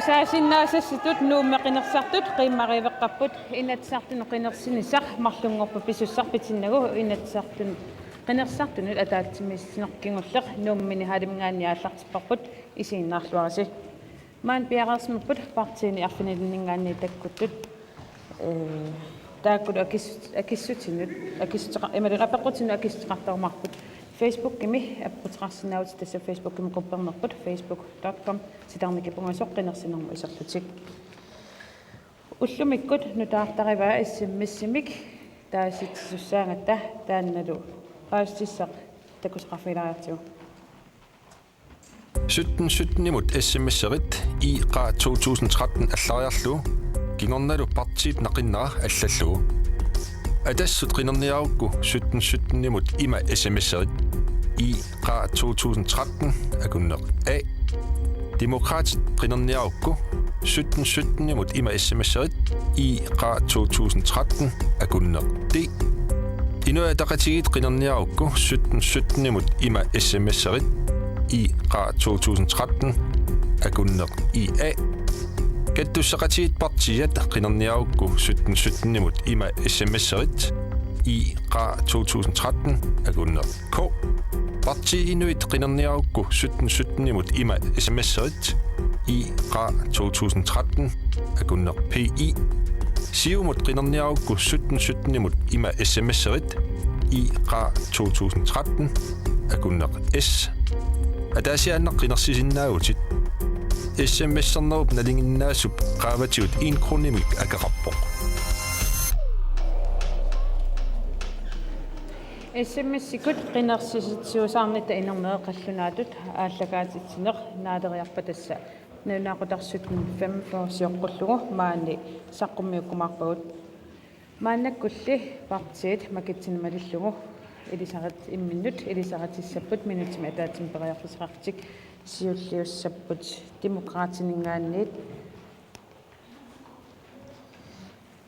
саасиннаасасситут нууммеқинерсартут қиммаривеққаппут инатсартун қинерсинисақ марлунгорпу писсуссарпитиннагу инатсартун қинерсартунут атаатсимиссинеқкингуллеқ нууммини хаалимгаанниааллартиппарпут исииннаарлуараси маан пиараарсимаппут партиини арфинилиннгаанни таккуттут тааккут акиссутинут ималерапеққутину акиссутеқартарумарпут Facebook кими аппутеқарсинаавут тасса Facebook кими қуппернерпут facebook.com ситарникипунгасоққинерсинерму исерлутик уллумиккут нутаартариваа иссиммиссимик тааситсуссаангатта таанналу паустиссақ такусқарфилариартиу 17-17-имут SMS-ерит ИК 2013 аллариарлу кингорналу партиит нақиннера аллаллугу адассут қинерниарукку 17-17-имут има SMS-ерит ИК 2013 акуннеқ А демократит қинерниарукку 17-17-имут има SMS-ерит ИК 2013 акуннеқ Д инуатақатигит қинерниарукку 17-17-имут има SMS-ерит ИК 2013 акуннеқ ИА каттуссақатигит партият қинерниарукку 17-17-имут има SMS-ерит ИК 2013 акуннеқ К партиинуит қинерниарукку 17-17-имут има SMS-ерит ИК 2013 акуннеқ PI сиумут қинерниарукку 17-17-имут има SMS-ерит ИК 2013 акуннеқ S атаасиааннеқ қинерсисиннаагутит SMS-сернеруп налингиннаасуп qaavatigut 1 kronemik акақарпоқ SMS-икут қинерсиситсуусаарнита инернеэқаллунаатут ааллагаатитсинеқ наалериарпа тасса нунаақутарсутун 5 форсиоққуллугу маани саққуммиуккумаарпагут мааннаккулли партиит макитсинмалиллугу элисарат имминнут элисаратиссаппут минутими атаатим периарфисеқартик сиуллиуссаппут демократинингаанниит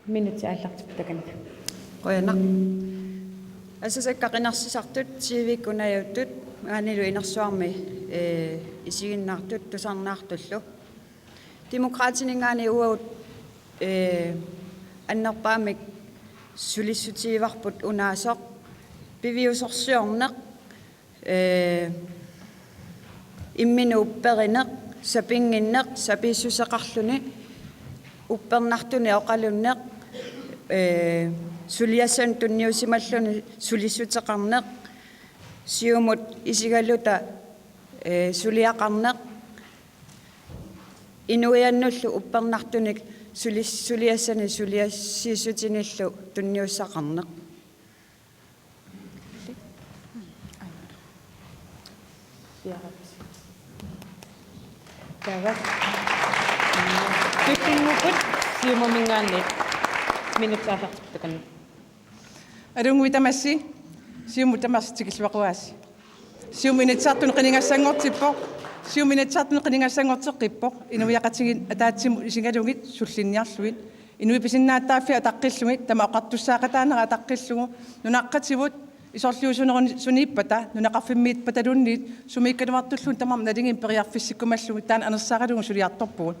минути ааллартиппутакана qoyana асасаккақинарсисартут тивиккунаюттут аанилу инерсуарми исигиннаартут тусарнаартуллу демократинингаани уаут аннерпаамик сулиссутииварпут унаасоқ пивиусорсуорнеқ иммину упперинеқ сапингиннеқ саписсусеқарлуни уппернартуни оқалуннеқ сулиассан тунниусималлуни сулиссутеқарнеқ сиумут исигалута сулиақарнеқ инуианнуллу уппернартуник сулиассани сулиассиисутиниллу тунниуссақарнеқ Тавак. Китингупут сиумомингаани минутаалартиппутакана. Алунгуитамасси сиумутамарситикиллуақуааси. Сиуминитсаартун қинингассангортиппо сиуминитсаартун қинингассангортеққиппо инуиақатигин атаатсиму исингалугит суллинниарлуит инуиписиннааттааффи атаққиллугит тама оқартуссаақатаанера атаққиллугу нунааққативут исорлиусунерун сунииппата нунақарфиммиит паталунниит сумииккалуартуллун тамам налингин периарфиссиккумаллугу таан анерсаагалугу сулиарторпугут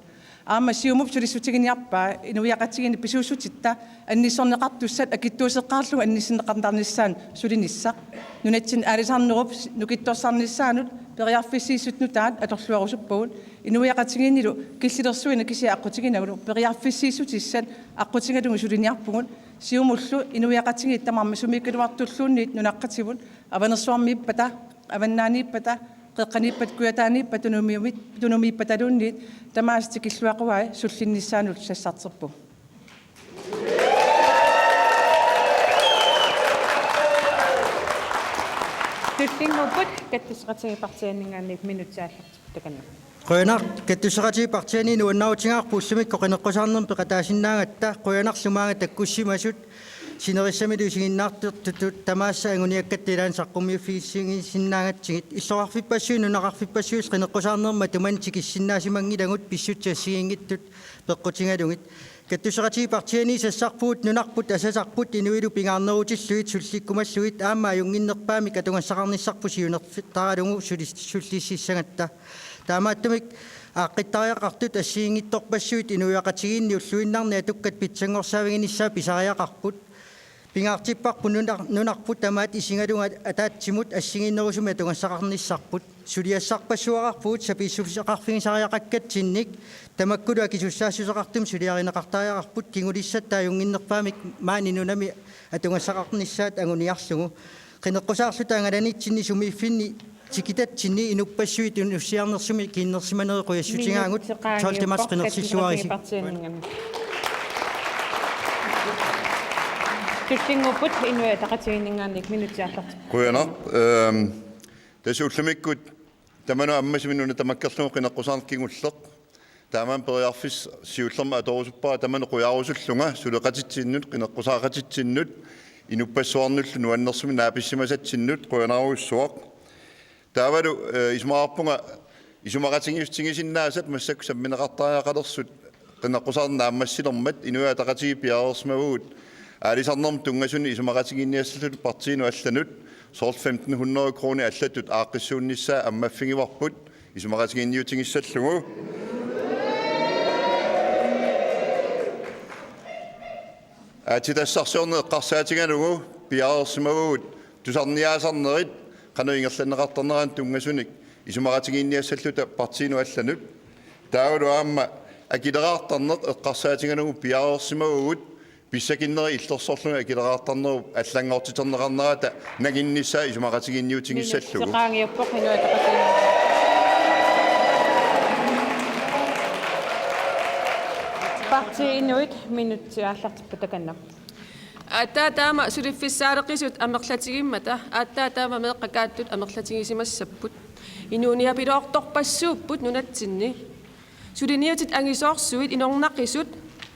аама сиумуп сулиссутигиниарпаа инуиақатигин писуусутитта анниссорнеқартуссат акиттуусеққаарлугу анниссинеқарнарниссаан сулиниссақ нунатсин аалисаарнеруп нукитторсарниссаанут периарфиссиисутнутаат аторлуарусуппагут инуиақатигиннилу киллилерсуина кися аққутигинагулу периарфиссиисутиссат аққутингалугу сулиниарпугут сиумуллу инуиақатиги тамарма сумииккалуартуллуунниит нунаққативут аванерсуармииппата аваннаанииппата қеққанииппат куятаанииппа тунумииппаталуунниит тамаастикиллуақуаа суллинниссаанут сассартерпу Титтингупут каттисеқатиги партианингаанниит минутааллартиппутакана qoyanar kattusaqati partiani nuannautigaarpuussumik qoqeneqqusarnerm peqataasinnaaгаtta qoyanarlumaanga takkussimasut sinerissamilu siginnaartertutut tamaassa anguniakkattilaan saqqummiuffiissigisinnaagatigit иллорарфиппассуу нунақарфиппассуус qeneqqusarnerma tumantikissinnaasimangilagut pissutsiassigingittut peqqutigalugit kattusaqati partiani sassarpuut nunarput asasarput inuilu pingaarnerutилluit sullikkumalluit aamma ajunginnerpaami katungassaqarnissarpu siunertaralungu sullississagatta таамааттумик ааққиттариақартут ассиингитторпассуит инуяқатигиинни уллуиннарни атуккат питсангорсаавигиниссаа писариақарпут пингаартиппарпу нунарпут тамаат исингалунга атаатсимут ассигиннерусуми атунгассақарниссарпут сулиассарпассуақарпуут саписсусеқарфигисариақаккат тамаккулуа кисуссаассусеқартум сулиаринеқартариақарпут кингулиссаттаа юнгиннерпаамик маани нунами атунгассақарниссаат агуниарлугу qinеққусаарлутаангаланитсинни сумииффинни тикитатсинни инуппассуит униссиарнерсуми киннерсиманери қуяссутингаагут толтимас qinерсиссуариси туллингуппут инуя тақатигиннгаанник минутсиарлартип Quyanaq тасуулламиккут таману аммасиминуна тамаккерлугу qinеққусаарниккигуллеқ таамаан периарфис сиуллерма аторусуппаа таману quyaarusуллунга сулеқатитсиннут qinеққусаақатитсиннут инуппассуарнуллу нуаннерсуми нааписсимасатсиннут quyanaaruussuaq таавалу исмаарпунга исумақатингиустингисиннаасат массак самминеқартариақалерсут qinеққусаарна аммассилермат инуя тақатиги пиаарерсмагуут алисарнерм тунгасуни исумақатигинниассалут партиину алланут сорл 1500 крони аллатут ааққиссуунниссаа аммаффигиварпут исумақатигинниутингиссаллугу атитассарсуорне эққарсаатигалугу пиаарерсимагуут тусарниаасарнерит кануингерланнеқартернераан тунгасуник исумақатигинниассаллута партиину алланут таавалу аама акилераартарнеқ эққарсаатигалугу пиаарерсимагуут писсакиннери иллерсорлунга акилераартарнеру аллангоортитернеқарнерата нагиннissaа исумақатигинниутингиссаллугу сеқаангиуппоқ инуя тақатигин парти инуит минутсиаарлартиппу таканна аттаатаама сулиффиссаалеқисут амерлатигиммата аттаатаама меэққакааттут амерлатигисимассаппут инууниапилоорторпассууппут нунатсинни сулиниутит ангисоорсуит инорнаққисут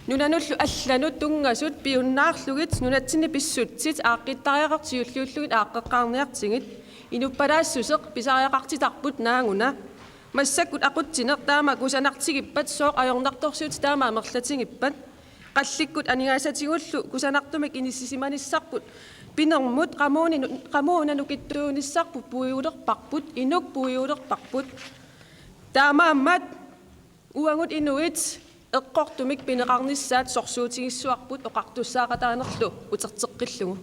нунануллу алланут тунгасут пиуннаарлугит нунатсинни писсутсит ааққиттариақартиуллууллугит ааққеққарниартигит инуппалаассусеқ писариақартитарпут наангуна массаккут ақутсинеқ таама кусанартигиппат сооқ ajornartorsuut таама амерлатигиппат қалликкут анигаасатигуллу кусанартумик иниссисиманиссарпут пинермут qamуунанукиттуунissarput пуиулерпарпут инук пуиулерпарпут таамааммат уангут инуит эққортумик пинеқарниссаат сорсуутигиссуарпут оқартуссаақатаанерлу утертеққиллугу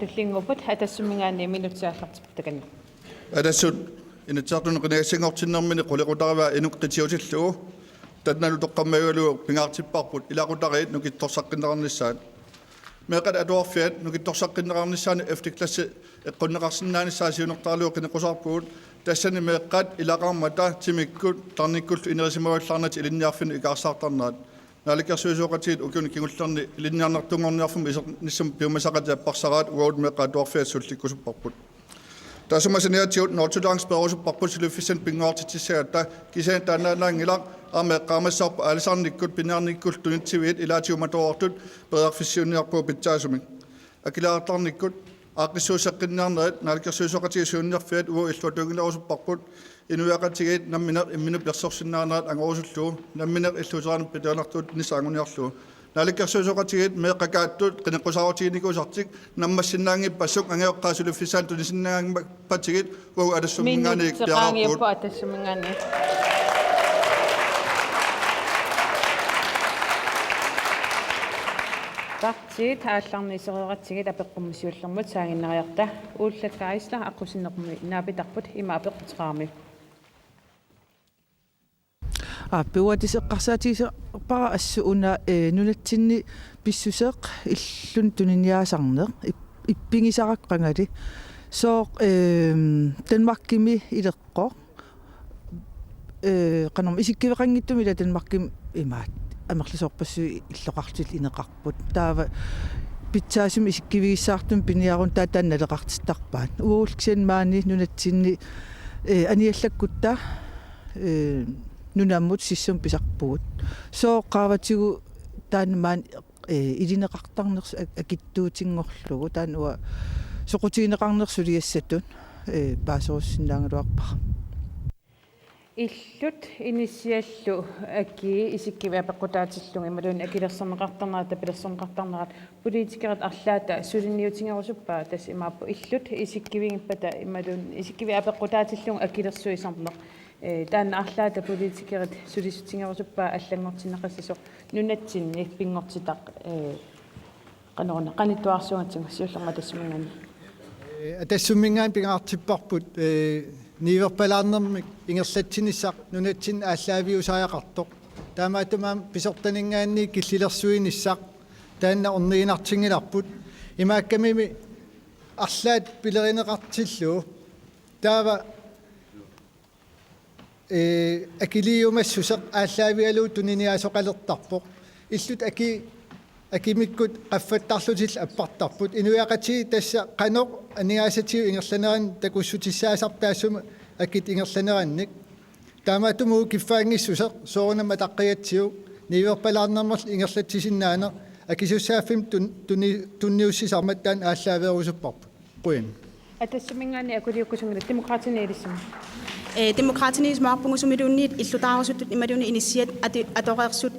туллингуппут атассумингаани минутсиаарлартип таканна адассут инатсаартуну qinagassanngortinnermini quliqutaravaa inuqqitiusilluu танналу тоққаммагалуу пингаартиппарпут илақутариит нукитторсаққиннеқарнissaат меқат атуарфиат нукитторсаққиннеқарнissaани эфтикласси эққуннеқарсиннаанissaa сиунертаалуу қинеқусарпуут тассани меққат илақармата тимиккут тарниккуллу инерисимаваллаарнати илинниарфини икаарсаартарнаат наликерсуисуоқатиит укуни кигуллерни илинниарнартунгорниарфум ниссам пиумасақатиаппарсараат уаут меққат атуарфиат сулликкусуппарпут тасумасиниатиут нортудаангсперусуппарпут сулуффиссан пингоортитсисаатта кисаан таанаанаангилақ аамеққаамассаарпа алисаарниккут пинаарниккул тунитсивиит илаатиуматуортут перерфиссиунниарпуу питсаасумик акилаартарниккут ааққиссуусаққиннаарнерит наликерсуисуоқатигисуунниарфиат уа иллуатунгиларусуппарпут инуяқатигиит намминер имминуп лерсорсиннаанерат ангорусуллуу намминер иллуутераануп питаанартуут нисаангуниарлуу наликерсуисуоқатигиит меэққакааттут қинеққусааруутигиникусартик наммассиннаангиппассук ангеоққаасулуффисаан тунисиннаангпатигит уа алассуммингаани пиараарпут атассумингаани парти таалларнисерератсигит апеққуммисиуллермут саагиннериарта ууллаккаисла аққусиннерми наапитарпут има апеққутеқарми пиуатисеққарсаатигисеқпара ассууна нунатсинни писсусеқ иллун туниниаасарнеқ иппингисараққангали сооқ Danmarkimi илеққо каном исиккивеқангиттуми ила Danmarkим имаат амерласоорпассу иллоқартил инеқарпут таава питсаасум исиккивигиссаартум пиниарун таатаанналеқартиттарпаат ууулксиан маани нунатсинни аниаллаккутта нунаммут сиссум писарпугут сооққааватигу таанмаан илинеқартарнерс акиттуутингорлугу таануа соқутигинеқарнерсулиассатун паасоруссиннаангалуарпара Illut initiallu aki isikkivi apeqqutaatillungi malun akilerserneqartarnaat tapilerserneqartarnaat politikerat arlaata sulinniutingerusuppaa tas imaappu illut isikkivigippata imalun isikkivi apeqqutaatillungi akilersuisarneq таан арлаата политикерит сулисутингерусуппаа аллангортиннеқассасо нунатсинни пингортитақ канорна каниттуарсугатсинга сиуллерма тассумингани атассумингаан пингаартиппарпут ниверпалаарнэрмик ингерлатсинissaq нунатсин ааллаавиусааяқартоқ таамаатумаам писортанингаанни киллилерсуинissaq таанна орнигинартингиларпут имааккамими арлаат пилеринеқартиллуу таава акилиумассусеқ ааллаавиалуу туниниаасоқалертарпоқ иллут акимиккут qaffаттарлутил аппартарпут инуяқати тасса қаноқ анигаасатиу ингерланеран такуссутиссаасартаассума акит ингерланеранник таамаатумуу киффаангиссусеқ соорунама таққиатсиу ниверпалаарнермерл ингерлатсисиннаана акисуссааффим тунниуссисарматтаан ааллааверусуппарпут қуин атассумингаани акулиуккусунгила демократини илиссама Demokraternes marpungusumidunnit illutaarusuttut imadunni initiat atoreersut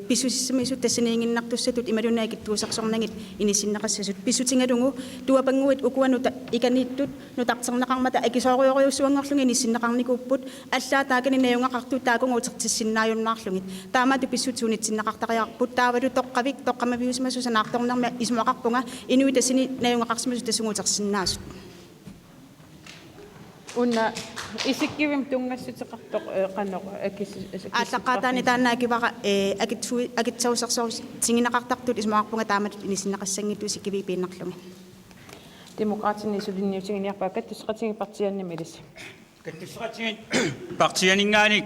pisussamisut tassaniinginnartussatut imadunna ikittuusarsornangit inissinnaqassasut pissutingadungu tuapanguit ukuanut ikanittut nutaqternaqarmata akisoorioriussuanngorlungi inissinnaqarnikuupput allaa naayungaqartu taakunguutertissinnaayunnaarlungit taamatu pissutsuunitsinnaqartariarput taavalu toqqavik toqqamaviusmasusanаарtornerma ismuaqarpunga inui tassini naayungaqarsimasu tassunguutersinnaasut Unna isikkivim tungassutiqartoq qannoq ааллаққатаани тааннаакивара акитсуусерсорус сингинақартартут исмаарпунга тааматут инисиннақассангитту сиккиви пииннарлуги демократини сулинниутингиниарпаа каттусеқатинги партианнами илис каттусеқатинги партианингаани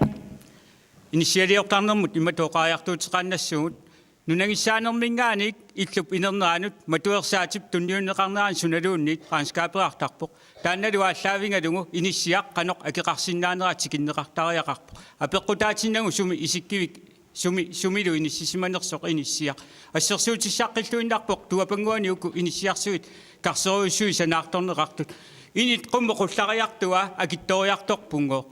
инисиалиортарнэрмут иматоқариартуутеқаннассугут нунагиссаанермингааник иллуп инернеранут матуерсаатип тунниуннеқарнеран суналууннит франскааперартарпоқ таанналу ааллаавингалугу иниссиақ қаноқ акеқарсиннаанерат тикиннеқартариақарпоқ апеққутаатиннагу суми исиккивик сумилу иниссисиманерсоқ иниссиақ ассерсуутиссаққиллуиннарпоқ туапангуани уку иниссиарсуит карсеруйуссуи санаарторнеқартут инит қуммоқуллариартуа акитториарторпунго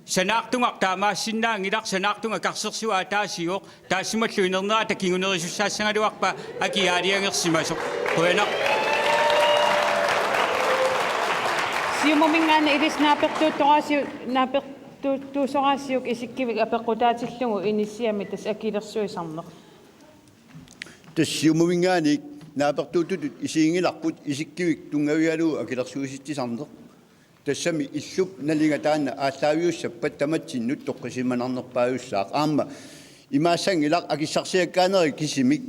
санаартунга таамаассиннаангилар санаартунга карсерсуа таасиоқ таассималлу инернера такигунерисуссаассангалуарпа акиаалиангерсимасоқ хуянақ сиумумингаана илис наапертуутторасиук исиккивик апеққутаатиллугу иниссиами тас акилерсуисарнеқ тассиумумингаани наапертуутут исиингиларпут исиккивик тунгавиалуу акилерсуиситтисарнеқ тассами иллуп налинга таана ааллаавиуссаппат таматсиннут тоққисиманарнерпааюссаақ аама имаассангилақ акиссарсиаккаанери кисимик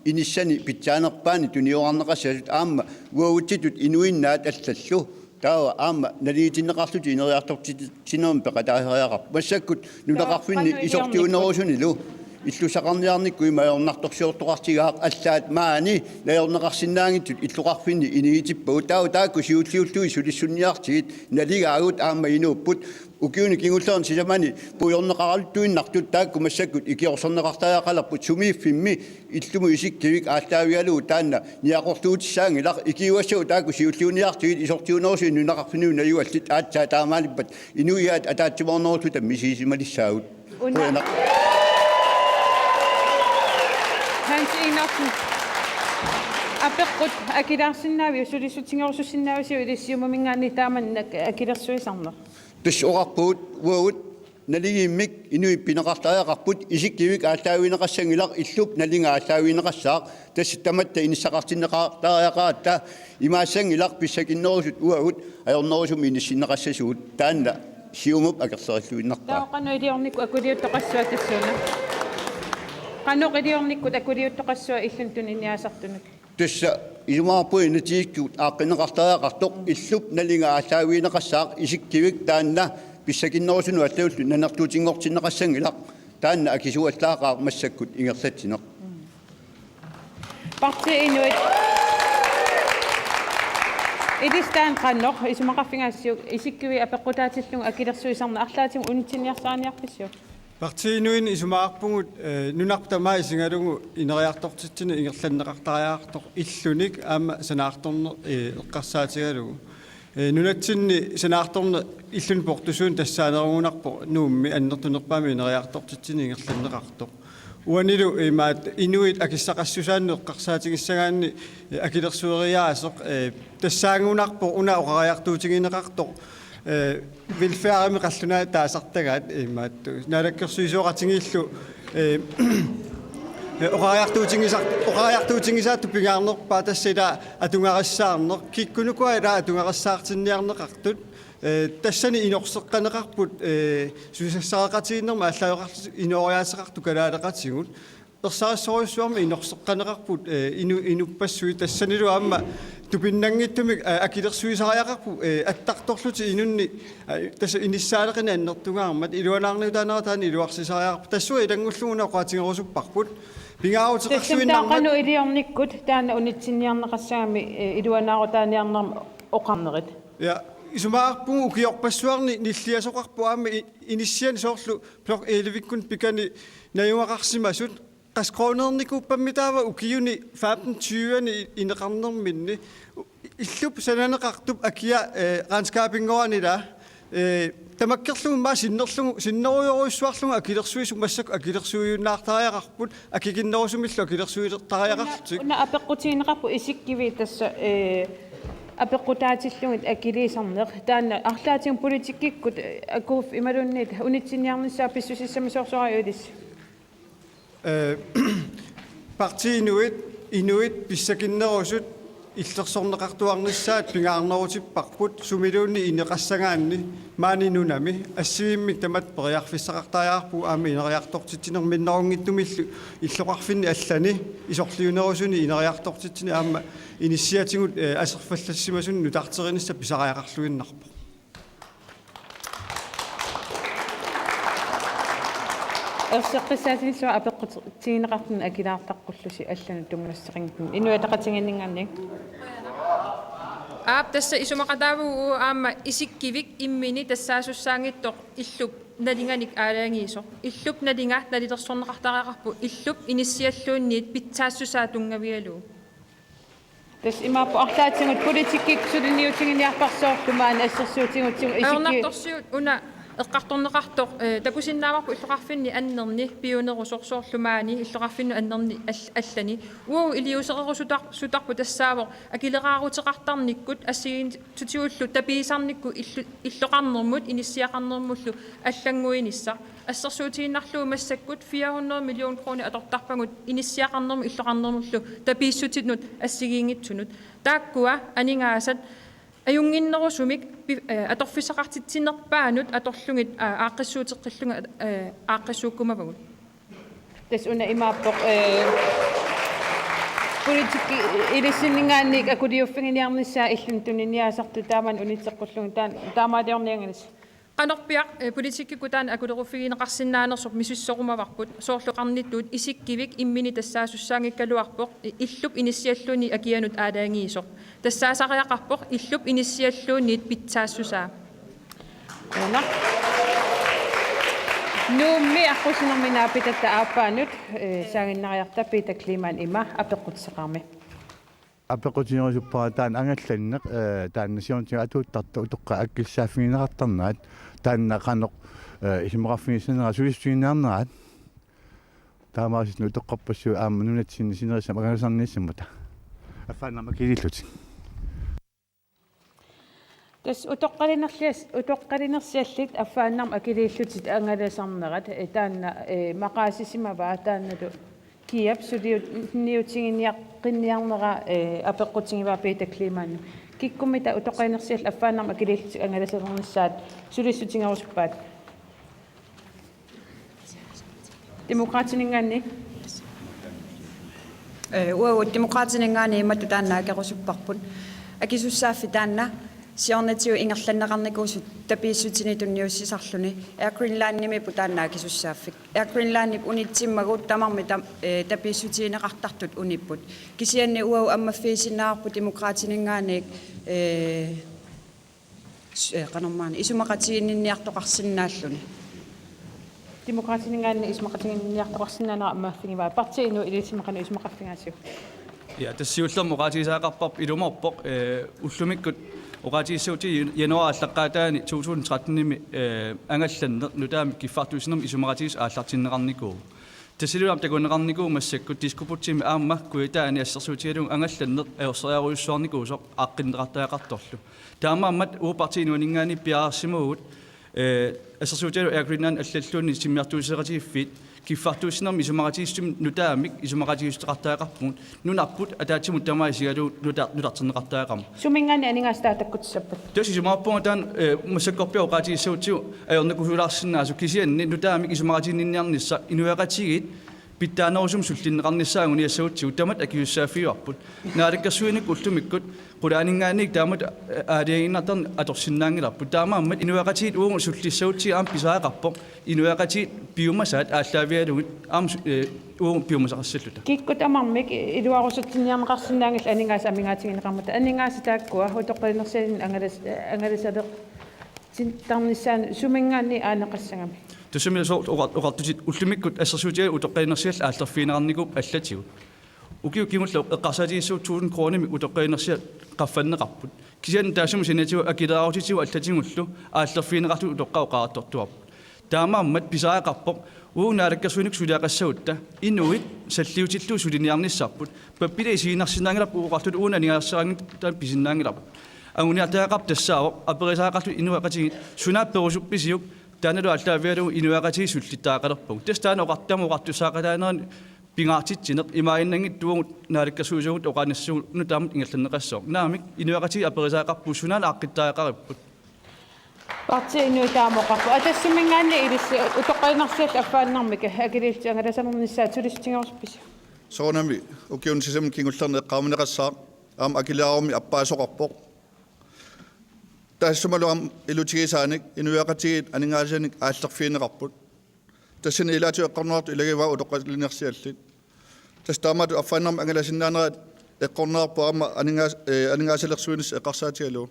иниссани питсаанерпаани туниоқарнеқассасут аама уаутитут инуиннаат аллаллу таава аама налиитиннеқарлути инериартортитинерм пеқатаахариақар массаккут нунеқарфинни исортиунерусунилу иллусақарниарникку имаернарторсиортоқартигаақ аллаат маани наернеқарсинаангитсут иллуқарфинни иниитиппау таакку сиуллиуллуи сулиссунниартигит налигаагут аама инууппут укиуни кингуллерн сисамани пуйорнеқаралуттуиннартут таакку массаккут икиорсернеқартаяақаларпут сумииффимми иллуму исиккивик ааллаавиалуу таанна ниақортуутиссаангилар икиуассуу таакку сиуллиуниартигит исортиунерусуи нунеқарфинниу наюаллит аатсаа таамаалиппат инуиаат атаатсиморнеруту таммисисималиссаагут апеққут акилаарсиннаавиу сулисутингерусуссиннаависиу илиссиумумингаани тааманна акилерсуисарнеқ тусоқарпуут уагут налигиммик инуи пинеқартаяақарпут исиккивик ааллаавинеқассангилар иллуп налинга ааллаавинеқассаақ тасситтаматта инissақартиннеқартаяақаатта имаассангилар писсакиннерусут уагут аернерусум иниссиннеқассасуут таанна сиумуп акерсериллуиннарпаа таоқано илиорникку акулиуттоқассуа тассуна qanoq iliornikkut akuliuttaqassua illuntun inniasartunuk тусса илумаарпуи натииккут ааққинеқартаяақартоқ иллуп налинга ааллаавинеқассаақ исиккивик таанна писсакиннерусуну аллауллу нанартуутингортиннеқассангилақ таанна акисуаллаақаа массаккут ингерлатсинеқ parti inuit idistaan qanoq isumaqarfingassiuk isikkivi apeqqutaatillunga akilersuisarna arlaatim unitsinniarsaaniarpissuuk партиинуин исумаарпугут нунартамаа исингалугу инериартортитсини ингерланнеқартариаартоқ иллуник аама санаарторнер эққарсаатигалугу нунатсинни санаарторна иллун портусуун тассаанерунарпо нуумми аннертунерпаами нериартортитсини ингерланнеқартоқ уанилу имаат инуит акиссақассусаанне эққарсаатигиссагаанни акилерсуериаасоқ тассаангунарпо уна оқариартуутигинеқартоқ вилфеарами қаллунаа таасартагаат имаат налаккерсуисоқатингиллу оқариартуутингисаатту пингаарнерпаа тассила атунгарассаарнер киккунукуа атунгарассаартинниарнеқартут тассани инорсеққанеқарпут сусассаақатигиннерма аллаёқарту инориаасеқарту калаалеқатигут персаассориуссуарма инорсеққанеқарпут инуппассуи тассанилу аама тупиннангиттумик акилерсуисариақарпу аттарторлути инунни тасса иниссаалеқина аннертугаармат илуанаарнутаанератаани илуарсисариақарпу тассуа илангуллугуна оқаатингерусуппарпут пингаарутеқарсуиннармат тассам илиорниккут таана унитсинниарнеқассаами илуанаарутааниарнерма оқарнерит я исумаарпугу укиорпассуарни ниллиасоқарпуаама иниссиани соорлу плок элевиккун пикани наюақарсимасут qaskronernikuppammitaava ukiuni 1520-ani ineqarnerminni illup sananеqartup akia ranskapingoranila tamakkerlugummaa sinneruyoruissuarlugu akilersuisuk massak akilersuiunnaartariaqarput akikinnerusumillu akilersuilertariaqarlutik una apeqqutiineqarpu isikkivi tassa апеққутаатиллугит акилисарнеқ таана арлаатин политиккиккут акууф ималунниит унитсиниарнissaа писсусиссамисоорсориуилис parti inuit pissakиннерусут иллерсорнеқартуарнissaат пингаарнерутиппарпут сумилуунни инеқассагаанни маанинунами ассивиммик тамат периарфиссақартариарпу аама инериартортитсинерминнерунгиттумиллу иллоқарфинни аллани исорлиунерусуни инериартортитсини аама иниссиатигут асерфаллассимасун нутаартеринисса писариақарлуиннарпо ерсеққиссаатинissua апеққутигинеқартун акилаартаққуллуси аллану тумнассеқингтун инуатақатингиннингаанни тасса исумақатааву аама исиккивик иммини тассаасуссаангиттоқ иллуп налинганик аалаангиисоқ иллуп налинга налилерсорнеқартариақарпу иллуп иниссиаллуунниит питсаассусаа тунгавиалу тас имааппу арлаатингут политиккик сулиниутингиниарпарсоорлумаана ассерсуутингутсигу исикки уна эққарторнеқартоқ такусиннаамарпу иллоқарфинни аннерни пионерусорсоорлумаани иллоқарфинну аннерни аллани уу илиусеқерусутарпу тассаавоқ акилераарутеқартарниккут ассигин тутиуллу тапиисарникку иллоқарнермут иниссиақарнермуллу аллангуинисса ассерсуутигиннарлуу массаккут 400 миллион крони атортарпагут иниссиақарнерму иллоқарнермуллу тапииссутитнут ассигиингитсунут тааккуа анингаасат аюнгиннерусумик аторфисақартитсинерпаанут аторлугит ааққиссуутеққиллунга ааққиссууккумавагут тас уна имааппоқ политики илиссиннингаанник акулиуффигиниарнissaа иллун туниниаасарту тааман унитсеққуллугу таамаалиорниангалис qanорпиақ политиккикутаан акулеруффигинеқарсинаанерсоқ мисуссорумаварпут соорлуқарниттуут исиккивик иммини тассаасуссаангиккалуарпоқ иллуп иниссиаллуни акианут аалаангиисоқ тассаасариақарпоқ иллуп иниссиаллуунниит питсаассусаа ана нуумми аққусинерминаапитатта ааппаанут саагиннариарта пита климаан има апеққутсеқарми апеқутингерусуппара таан ангалланнеқ тааннасионтига атууттарта утоққа аккилсааффигинеқартарнаат тааннақанеқ исимеқарфигиссанера сулиссуинаарнерат таамааситну утоққарпассуу аама нунатсинни синерисса маганасарниссаммата аффааннама килиллути тас утоққалинерсиаллит аффааннарм акилииллутит ангаласарнерат таанна мақаасисимава таанналу киап сулиутингиниаққинниарнера апеққутингива пита климаан киккумита утоққалинерсиалл аффааннарм акилииллутит ангаласарнернissaат сулиссутингерусуппаат демократинингаанни демократинингаани имату тааннаакерусуппарпут акисуссааффи таанна сиорнатиу ингерланнеқарникуусут тапииссутини тунниуссисарлуни Air Greenland-ними путааннаакисуссааффик Air Greenland-нип унитсиммагут тамарми тапииссутиинеқартартут униппут кисианни уау аммаффиисинаарпу демократинингаанник канормаани исумақатигинниартоқарсинааллуни демократинингаанни исумақатигинниартоқарсинаанера аммааффигиваа партиину илисимақану исумақарфигаасиу Ja, tassiullermu qaatigisaaqarparp ilumorpoq ullumikut Oqatiissuuti januar allaqaataani 2013-nimi angallanne nutaami kiffartuisinnermi isumaqatiis aallartinneqarnikuu. Tasiluam takunneqarnikuu massakkut diskuputsimi aamma kuitaani assersuutigalun angallanne aorseriaruissuarnikuusoq aqqinneqartaaqartorlu. Taamaammat uupartiinuaningaani piaarsimugut assersuutigalu aagrinnan allalluunni simmiartuuseqatiiffit kiffartuisinnermi isumaqatiissum nutaamik isumaqatiisteqartaaqarpuun nunarput ataatsimut tamaisigalu nutartinneqartaaqarmu. Sumingaani aningaastaatakkutsappat. Tosiisumaappungataan massakkorpia oqatiissuutiu ajornakusuulaarsinnaasu kisianni nutaamik isumaqatiinninniarnissa inuaqatigit pittaanerusum sullinneqarnissaanguni assuutsiu tamat akiussaafiuarput naalakkersuinik ullumikkut qulaaningaannik taamat aaliaginnartarni atorsinnaangilarput taamaammat inuaqatigit uungu sullissautti aam pisaaqarpoq inuaqatigit piumasaat aalлaavialugit aam uungu piumasaqassalluta Kikkut amarmik iluarusutsinniarneqarsinnaangil aningaas amingaatigineqarmata aningaasitaakkua utoqqalinersiin angalasadeq tarnissaan sumingaani aaneqassangami. Tusumil sort oqartusit ullumikkut assersuutigal utoqqalinersial aallerfiineqarniku allatigut. Ukiu kimullu eqqarsatiissuut 1000 kroonimi utoqqalinersial qaffanneqarput. Kisian taasum sinatiu akilaaruutitiu allatingullu aallerfiineqartu utoqqauqarattortuarp. Taamaammat pisaaqarpoq uunaalakkersuinik suliaqassautta inuit salliutillu suliniarnissarput. Pappile isiinarsinnaangilap uqartut uunaniarsaraangit taan pisinnaangilap. Anguniartaaqarp tassaawoq aperisaaqartu inuaqatigit sunaapperusuppisiuk taanalu allaavialu inuaqatii sullittaaqalerpung. Tastaan oqartamu oqartussaaqataanaan pingaartitsineq imaaginnangit tuungut naalikkersuusugut oqaanassugut nutaamut ingallanneqassoq. Naamik inuaqatii aperisaaqarpu sunaala aqqittaaqaripput. Partiinuitaamoqarpu atassimingaani ilissi utoqqalinersial affaannarmika akililti angalasanernissaat sulistingeruspisi. Soonami ukiun sisem kingullarne qaamuneqassaaq aam akilaarum appaasoqarpoq. Tassumaluam ilutigisaanik inuaqatigit aningaasianik aallerfiineqarput. Tassin ilaatu eqqornaartu ilagiva utoqqalinersiallit. Tastaamatu affaannarma angalasinnaaneraat eqqornaarpu aama aningaasilersuinis eqqarsaatigalu.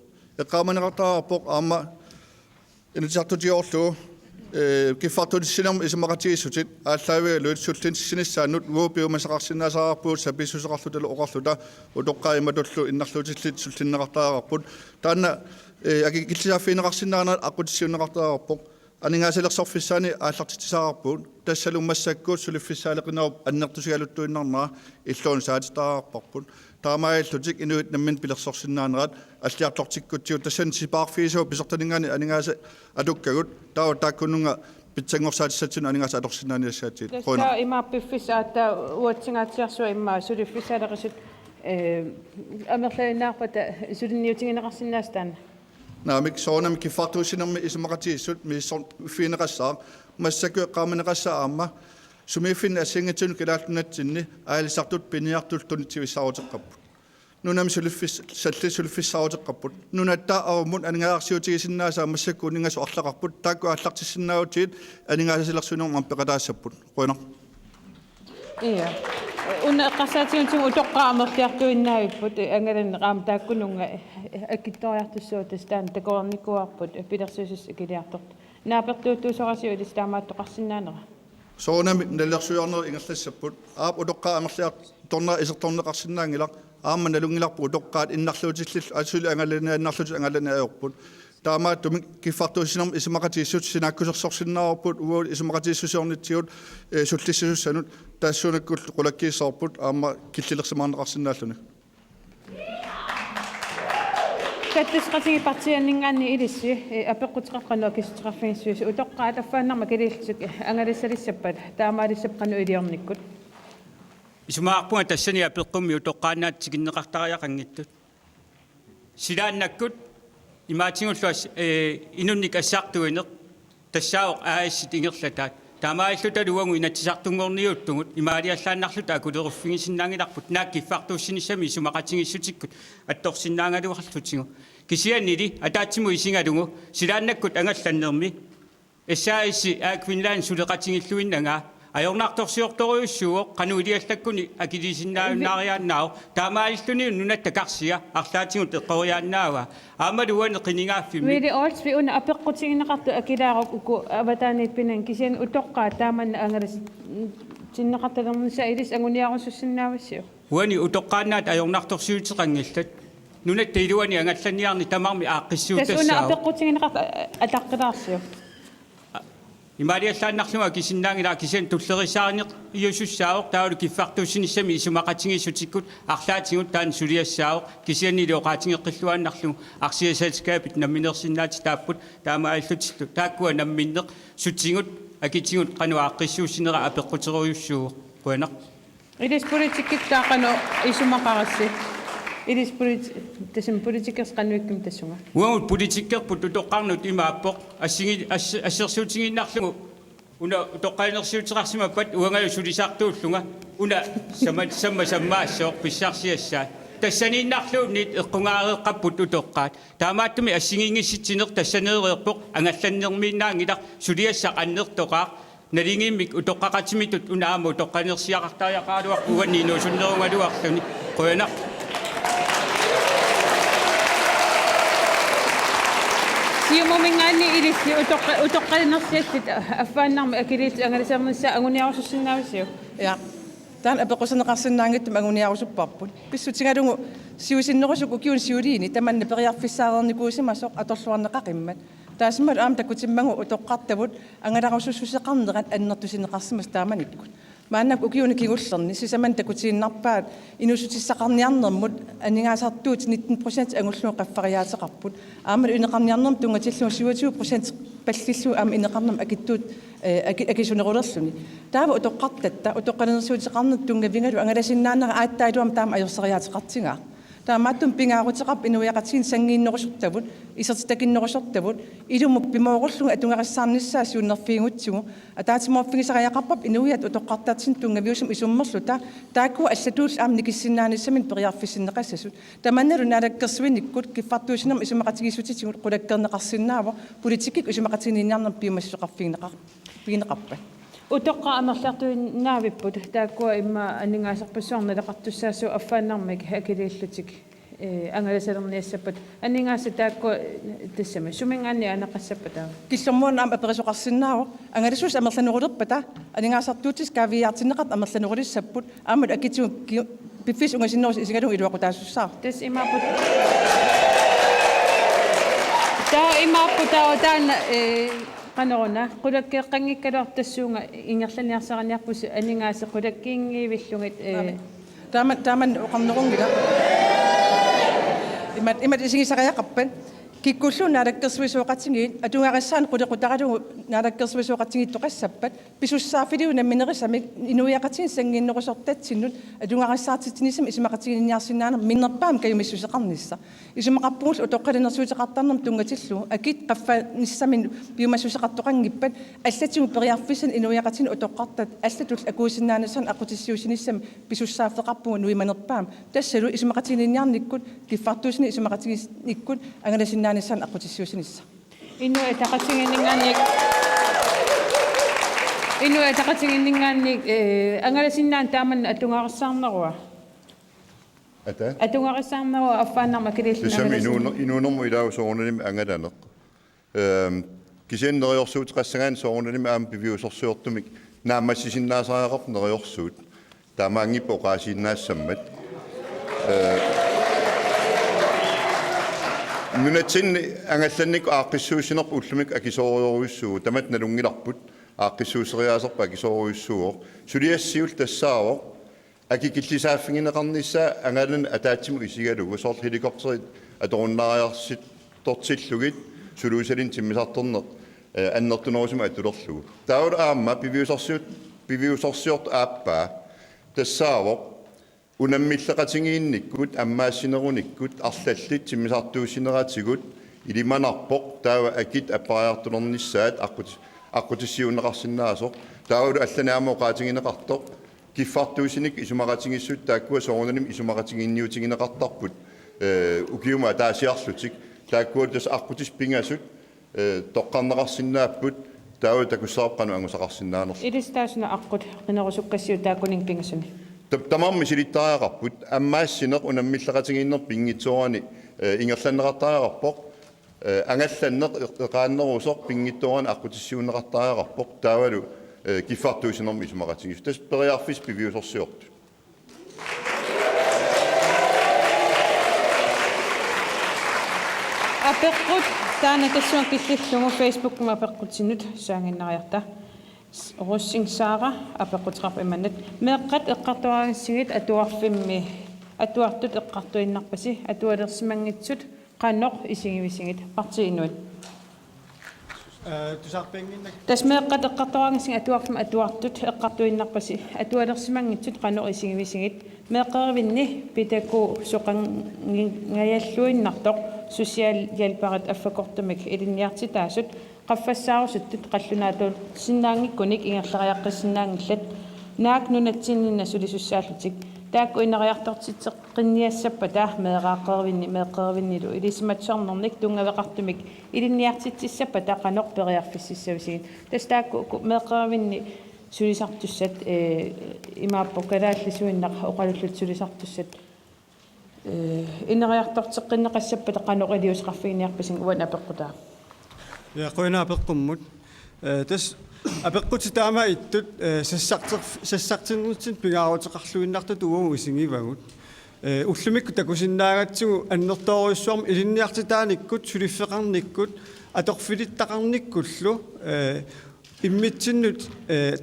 Eqqaamaneqartaarpoq aama inutiartutiorlu kiffartutissinarma isumaqatigissutit aalлааvigaluit sullinsinnissaannut uupiumasaqarsinnaasaqarpuut sapissuseqarlutalu oqarluta utoqqaayimatullu innarluutillit sullinneqartaaqarput taanna akikillisaafiineqarsinnaarnaat aqutissiunneqartaaqarpoq aningaasilersorfissaani aallartitisaqarpuut tassalummassakkuut suliffissaaleqinarup annertusigaluttuinnarnaa illuun saatitaqarparput taamaayallutik inuit nammin pilersorsinnaaneraat аллиарлортиккутсиу тассан сипаарфиисуу писертанингаани анигааса алуккагут таава тааккуннунга питсангорсаатиссатсуна анигааса алорсинааниассаатиит қона имааппиффисаата уатсингаатсиарсуа иммаа сулиффисаалерисут амерлаинаарпата сулинниутингинеқарсинаастаана наамик соонами киффартуусинерми исумақатииссут миссор фиинеқассаа массакуэ қааманеқассаа аама сумииффин ассингатсуну килааллунатсинни аалисартут пиниартул тунитсивиссаавутеққаппут нунам сулиффиссаавутеққаппут нунаттаа арумут анингаарсиутигисиннаасаа массаккунингасу арлақарпут таакку ааллартиссиннаавутиит анингаасасилерсунермам пеқатаассаппут қуина ия уна қассаатигунтигу утоққаамерлиартуиннаавиппут ангаланеқаам тааккунунга аккитториартуссуутас таан такорникуарпут пилерсуусис акилиартort наапертуутtuusорасиу илистаамааттоқарсинаанера соонами налерсуйорнер ингерлассаппут аап утоққаа амерлиар торнера исерторнеқарсинаангилақ аама налунгиларпу утоққаат иннарлуутиллил асули ангаланааннарлут ангаланаажорпут таамаа тумик киффартуусинерм исумақатииссут синааккусерсорсиннаарпут уул исумақатииссусиорнитсигут суллиссусуссанут таассуунаккул қулаккииссаарпут аама киллилерсимаарнеқарсинааллуни каттисқатиги партианнингаанни илисси апеққутеқарқануа кистеқарфингиссуис утоққаат аффааннарма килииллисук ангалиссалиссаппат таамаалиссапқану илиорниккут исумаарпунга тассани апеққумми утоққаанаат тигиннеқартариақангиттут силааннаккут имаатингуллуас инунник ассаартуинеқ тассаоқ аассит ингерлатаат таамааллута луангу инатсисартунгорниуттугут имаалиаллааннарлута акулерффигисиннаангиларпут нааккиффартууссинissami исумақатингиссутиккут атторсиннаангалуарлутигу кисианнили атаатсиму исингалугу силааннаккут ангалланнерми эссааисси ааквинлаан сулеқатингиллуиннага ajornaartorsiortoriussuuq qanuiliallakuni akilisinnaunnaariaannaaru taamaalluni nunattakарсиа арлаатигут эққориааннаава аамалуан қинингаafфими вили олсви уна апеққутигинеқарту акилаарок уку аватаанит пинан кисиан утоққаа тааманна ангалас синнеқарталернса илис агуниарусуссиннаавассиу уани утоққаанаат ajornaartorsiутеқангиллат нуна тилуани ангалланиарни тамарми ааққиссуутассаа тасуна апеққутигинеқар атаққилаарсиу имаалиаллааннарлунга кисиннаангила кисиан туллерисаарниқ иусуссаавоқ таалу киффартуссиниссами исумақатингиссутиккут арлаатингут таан сулиассаавоқ кисианнили оқаатингеққиллуаннарлу арсиасалскаапит намминерсиннаати тааппут таамааллутиллу тааккуа намминнеқ сутсингут акитингут қануааққиссуусинера апеққутеруйуссуу куанақ илис политиккиттаақано исумақарасси илис тасим политикерс қануикким тассунга уангут политиккерпут утоққарнут имааппоқ ассерсуутингиннарлугу уна тоққаанерсиутерарсимаппат уангаю сулисаартууллунга уна саммаассооқ писсаарсиассаа тассанииннарлуунит эққунгаареэққаппут утоққаат таамааттуми ассигингисситсинеқ тассанеереерпоқ ангалланнермииннаангилар сулиассақ аннертоқаа налингиммик утоққақатимитут унааму тоққанерсиақартариақаалуақ уанниинуусуннерунгалуарлуни қуянақ сиумумингани илисси утоққалинерсиассит аффааннарми акилис ангалисернисса агуниарусуссиннаависиу я таан апеқусенеқарсинаангиттум агуниарусуппарпут писсутингалугу сиусиннерусук укиун сиулиини таманна периарфиссаарерникуусимасоқ аторлуарнеқақиммат таасмал аам такутиммагу утоққартавут ангаларусуссусеқарнерат аннертусинеқарсимас тааманиккут мааннак укиуни кигуллерни сисаман такутииннарпаат инусутиссақарниарнермут анингаасартуут 19% ангуллуу қаффариаатеқарпут аамал инеқарниарнерм тунгатиллу 27% паллиллу аама инеқарнерм акиттуут акисунерулерлуни таава утоққартатта утоққалерсуутеқарнер тунгавингалу ангаласиннаанера ааттаалуам таама ajorсариаатеқартингаа таамааттум пингаарутеқап инуяқатсин сангииннерусортавут исертитакиннерусортавут илумук пимооруллуга атунгарассаарниссаа сиуннерфиингутсугу атаатимоорфигисариақарпап инуят утоққартаатсин тунгавиусум исуммерлута таакку аллатуул аам никиссинааниссамин периарфиссиннеқассасут таманналу наалаккерсуиниккут киффартуусинерм исумақатигиссутитигут қулаккернеқарсинаава политикик исумақатигиниарнер пиумассоқарфигинеқарпа утоққа амерлартуиннаавиппут тааккуа имма анингаасарпассуарналеқартуссаасу аффааннармик акилииллутик ангаласалерниассаппат анингааса тааккуа тассама сумингаанни анақассаппата киллэрмуун аама аперисоқарсинаава ангаласуус амерланерулерпата анингаасартуутис кавиартинеқат амерланерулиссаппут аамат акитсу пиффис унгасиннерус исигалу илуақутаассуссаа тас имаапут таана канорна qulakkeeqqangikkaloortassuunga ingерланиарсараниарпус анингааса qulakkiingiivillungit тааман оқарнерунгила имат исигисариақарпат киккуллу наалаккерсуисуоқатингиит атунгарассаан qulaqutaralugu наалаккерсуисуоқатингиттоқассаппат писуссаафилиу намминерисами инуяқатин сангиннерусортатсиннут атунгарассаартитинисами исимақатигиниарсинаана миннерпаам каюмиссусеқарнисса исумақарпугул утоққалинерсуутеқартарнам тунгатиллу акит қаффаниссами пиумассусеқартоқангиппат аллатигу периарфисан инуяқатин утоққартат аллатул акуусиннаанасан ақутиссиусиниссами писуссаафеқарпугу нуиманерпаам тассалу исумақатигиниарниккут киффартуусини исумақатигисниккут ангаласинна сан ақутиссуусинисса инуатақатингиннгаанник ангаласиннаан тааман атунгарассаарнеруа атунгарассаарнеруа аффааннарма килиллна инуунэрму илаусоорналими ангаланеқ кисианнериорсуутеқассагаан соорналими аама пивиусорсуортумик наамассисиннаасариақарп нериорсуут таамаангиппо qaasiinnaasammat нунатсин ангалланник ааққиссуусинерпу уллумик акисоориоруйуссуу тамат налунгиларпут ааққиссуусериаасерпа акисоориуссуор сулиассиул тассаавоо акикиллисааффигинеқарнissaа ангалан атаатсиму исигалугу соор хеликоптери аторуннариарсит тортсиллугит сулуусалин тиммисарторнеқ аннертунерусима атулерлугу таул аама пивиусорсиорт ааппаа тассаавоо унаммиллеқатингиинниккут аммаассинеруниккут арлаллит тиммисартуусинераатигут илиманарпоқ таава акит аппариартулернissaат аққутиссиунеқарсинаасоқ таавалу алланаамоо qaatiginеқартоқ киффартуусиник исумақатингиссут тааккуа соорнаним исумақатингинниутигинеқартарпут укиума таасиарлутик тааккуа тас аққутис пингасут тоққарнеқарсинааппут таава такуссаапқану ангусақарсинаанерс илистаасна аққут қинерусуккассиу тааккунин пингасуни тамарми силиттариақарпут аммаассинеқ унаммиллеқатингииннер пингитсуарани ингерланнеқартариақарпоқ ангалланнеқ эқааннерусоқ пингитторани аққутиссиунеқартариақарпоқ таавалу киффартуусинерми исумақатингис тас периарфис пивиусорсиорту Apeqqut taana tassuan killillungu Facebook kuma apeqqutsinut saanginnariarta. Russing Sara apeqqutqarp imannat meeqqat eqqartuaransigit atuarfimmi atuartut eqqartuinnarpasi atualersimangitsut qannoq isingivisingit partiinuit. Tas meeqqat eqqartuarangising atuarfim atuartut eqqartuinnarpasi atualersimangitsut qannoq isingivisingit meeqqerivinni pitaku soqangayalluinnartoq sosiaalhjälparit affakortumik ilinniartitaasut qaffassaarusutut qallunaatuul sinnaangikkunik ingerlariaqqissinnaangillat naak nunatsinninna sulisussaallutik taakku inariartortitseqqinniassappa taa meeqaaqerivinnilu ilisimatsornernik tungaveqartumik ilinniartitsissappa taa qanoq periarfississavisiin tas taakku meeqerivinni sulisartussat imaappo kalaallisuinnaq oqalullut sulisartussat inariartorteqqinneqassappa qanoq iliusqarfiiniarpisin uan apeqqutaa qoina apeqqummut tas apeqquti taama ittut sassartinnertsin pingaaruteqarluinnartut uungu isingivagut ullumikku takusinnaagatsigu annertooriussuarm ilinniartitaanikkut suliffeqarnikkut atorfilittaqarnikkullu immitsinnut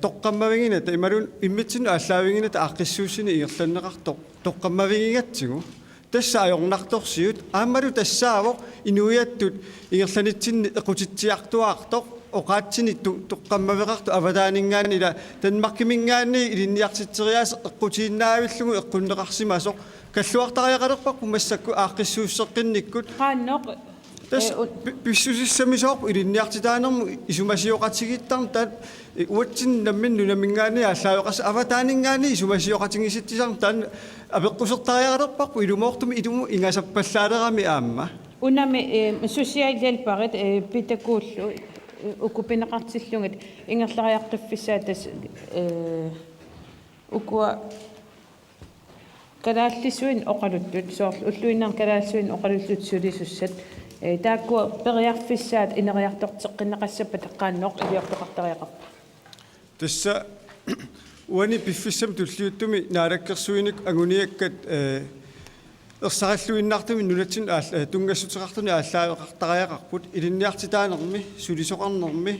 toqqammavingina imalun immitsinnu allaavinginata aaqqissuussini igerlanneqartoq toqqammavingigatsigu tassa ajornartorsiut aammalu tassaavoq inuiattut igerlanitsinni equtitsiartuaartoq oqaatsini toqqammaveqartu avataaningaani ila tanmarkimingaanni ilinniartitseriaas eqqutiinnaavillungu eqqunneqarsimasoq kalluartariaqalerpaqpu massakku aaqqissuusseqqinnikkut qannoq tas pissusissamisoorpu ilinniartitaanermu isumasioqatigittarm taat uatsin nammin nunamingaani allaayoqas avataaningaani isumasioqatingisittisarm taan apeqqusertariaqalerpaqpu ilumoortumi ilumu ingasappallaalerami aamma unami sosiaalhjälparit pitakuullu ukupineqartillungit ingerlariaqqiffisatas ukua kalaallisuin oqaluttut soorlu ulluinnar kalaallisuin oqalullut sulisussat taakku periarfissaat ineriartorteqqinneqassappa taqqaannoq iliortoqartariaqarpa tassa uani piffissam tulliuttumi naalakkersuinik aguniakkat ersaralluinnartumi nunatsin tungassuteqartuni ааллаавеқартариақарпут илинниартитаанерми сулисоқарнерми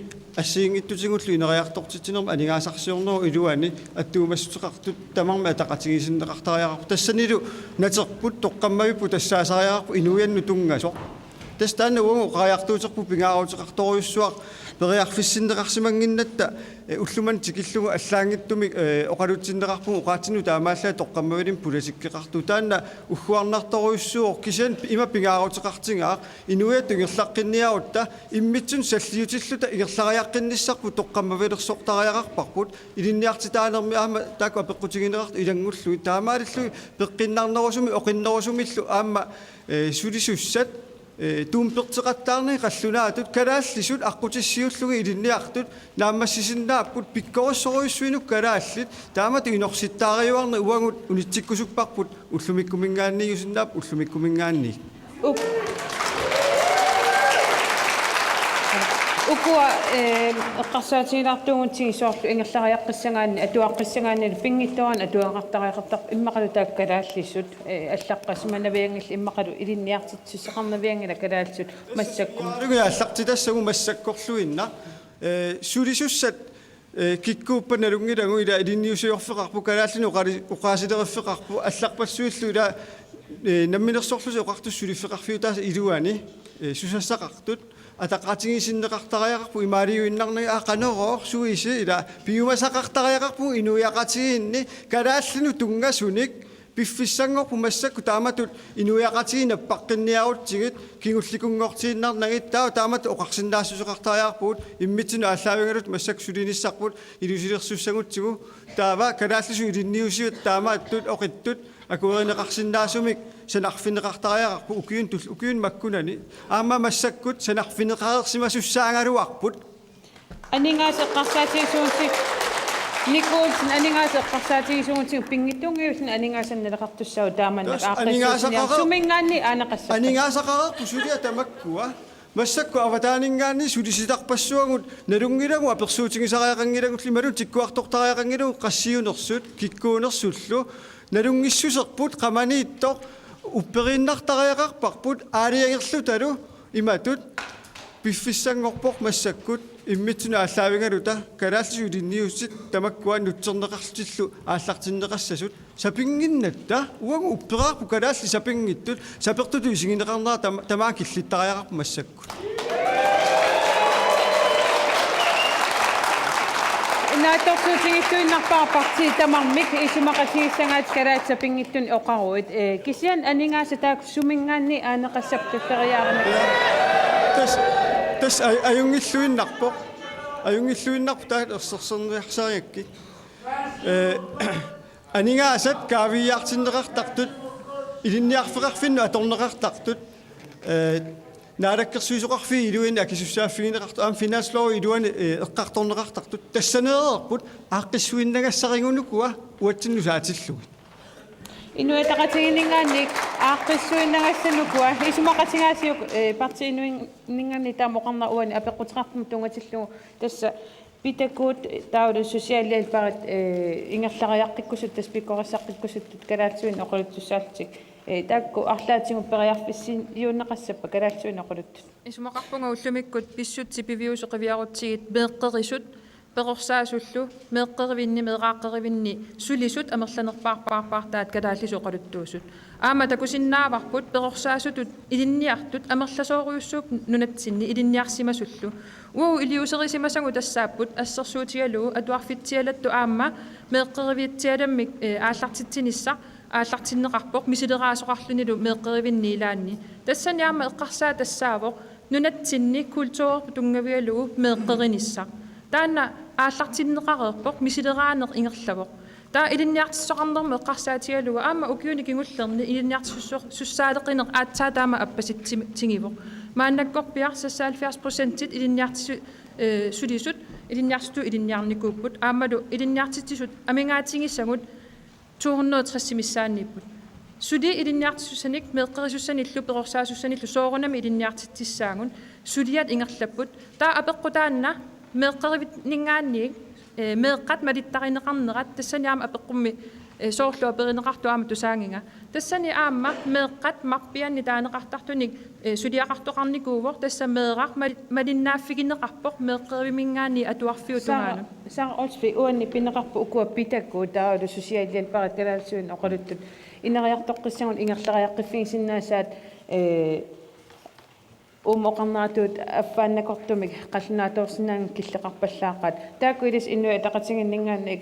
ассиингиттутингуллу инериартортитсинерми анингаасарсиорнеру илуани аттуумассутеқартут тамарми атақатигисиннеқартариақарпу тассанилу натерпут тоққаммавиппу тассаасариақарпу инуианну тунгасоқ тастаана уангу қариартуутерпу пингааруутеқарторуйуссуақ периарфиссиннеқарсимангиннатта уллуман тикиллугу аллаангиттуми оқалутсиннеқарпу уқаатсину таамааллаа тоққаммавилин пуласиккеқарту таанна уггуарнарторуйуссуор кисиан има пингааруутеқартингаа инуиатту ингерлаққинниарутта иммитсун саллиутиллута ингерлариаққинниссарпу тоққаммавилерсортариақарпарпут илинниартитаанерми аама таакку апеққутигинеқарту илангуллуи таамаалиллуи пеққиннарнерусуми оқиннерусумиллу аама сулисуссат туумпертеқаттаарни қаллунаатут калааллисут аққутиссиуллуги илинниартут нааммассисиннааппут пиккориссоруйуссуинук калааллит таамату инорситтаариуарна уангут унитсиккусуппарпут уллумиккумингаанниусиннаап уллумиккумингаанни ukua eqqarsaatigilartuungutsigi soorlu ingerlariaqqissangaanni atuaqqissangaanni pingittuan atuanqartariaqartaq immaqalu taakkalaaallissut allаqqасманаviangil immaqalu ilinniartitsusseqarnaviangila kalaalsut massakkum аллартитассагу массаккорлуинна сулисуссат киккууппаналунгилагу ила илинниусиорфеқарпу калааллини уқаасилериффеқарпу алларпассуиллу ила намминерсорлуси оқартуссулиффеқарфиутаас илуани сусассақартут атақатигисиннеқартариақарпу имаалиуиннарнага ақанероор суиси ила пиумасақартариақарпу инуиақатигиинни калааллину тунгасуник пиффиссангорпу массакку тааматут инуиақатигинаппаққинниарутсигит кингулликунгортииннарнагит таа таамат оқарсиннаассусеқартариақарпут иммитсину ааллаавингалут массак сулиниссарпут илусилерсуссагутсигу таава калааллису илинниусиут таамааттут оқиттут акуеринеқарсиннаасумик санарфинеқартариақарпу укиун маккунани аама массаккут санарфинеқарерсимасуссаангалуарпут анингаасеққарсаатигисуунсик Николсон анингаасеққарсаатигисуунсик пингиттунгиусна анингаасаннеқартуссау тааманнак ааққиссуусниар сумингаанни аанеқассаа анингаасақарпу сулиа тамаккуа массакку аватаанингаанни сулиситарпассуагут налунгилагу аперсуутигисариақангилагулли малу тиккуартортариақангилагу qassiunersut kikkuunerssullu налунгиссусерпут qamaniittoq уппериннартариақарпарпут аалиагерлуталу иматут пиффиссангорпоқ массаккут иммитсуна аллаавингалута калааллисулинниуссит тамаккуан нутсернеқарлутиллу ааллартиннеқассасут сапингиннатта уагу уппераарпу калаалли сапингиттут сапертуту исигинеқарнаа тамаа киллиттариақарпу массаккут наатортуутингиттуиннарпарпарти тамармик исумақасигиссангаат калаатсапингиттун оқаруит кисиан анингааса таак сумингаанни аанеқассаптаффериаарна тас аюнгиллуиннарпоқ таат ерсерсерниарсариакки анингаасат каавиартиннеқартартут илинниарфеқарфинну аторнеқартартут наалаккерсуисоқарфи илуин акисуссааффигинеқарту аам финанслоо илуан эққарторнеқартартут тассанеерпут ааққиссуиннагассарингунукуа уатсинну саатиллуги инуэтақатигинингаанник ааққиссуиннагассанукуа исумақатингаасиук партиинуиннингаани таамоқарна уани апеққутеқарпум тунгатиллугу тасса питакут таулу социалиалпарат ингерлариаққиккусут таспиккорассаққиккусут калаатсуин оқулутсусаалтик такку арлаатингуппериарфиссин юуннеқассаппа калаатсуин оқулуттут исумақарпунга уллумиккут писсутси пивиусоқивиарутсигит меэққерисут пеқорсаасуллу меэққеривинни меэрааққеривинни сулисут амерланерпаарпаарпаартаат калааллисоқалуттуусут аама такусиннааварпут пеқорсаасутут илинниартут амерласоориуссууп нунатсинни илинниарсимасуллу уу илиусерисимасагу тассааппут ассерсуутигалуу атуарфитсиалатту аама меэққеривиатсиаламмик ааллартитсинисса ааллартиннеқарпоқ мисилераасоқарлунилу меэққеривинниилаанни тассаниарма эққарсаа тассаавоқ нунатсинни культуурпу тунгавиалуу меэққеринисса таана ааллартиннеқареерпоқ мисилераанеқ ингерлавоқ таа илинниартиссоқарнерма эққарсаатигалуга аама укиуни кигуллерни илинниартиссуссаалеқинеқ аатсаа таама аппаситсигивоқ мааннаккорпиар 70% илинниартису сулисут илинниартиту илинниарникууппут аамалу илинниартитсисут амингаатингиссагут 260 миссаанниппут суди илинниартиссусаник меэққерисуссаниллу пеқорсаасуссаниллу соорунами илинниартиттиссаагун сулиат ингерлаппут таа апеққутаанна меэққеривиннингаанниик меэққат малиттаринеқарнерат тассаниаама апеққумми соорлуа перинеқартуаама тусаангинга тассани аама меэққат марпианни таанеқартартуник сулиақартоқарникуувор тасса меэрар малиннааффигинеқарпоқ меэққеривимингаани атуарфиутунгаана саа олсфи уанни пинеқарпу укуа питакку таалу социалиалпарат калаалсуин оқалуттут инериартоққиссагун ингерлариаққиффигисиннаасаат умоқарнаатуут аффааннакортумик қаллунааторсинаан киллеқарпаллааққат таакку илис иннуа тақатингиннингаанна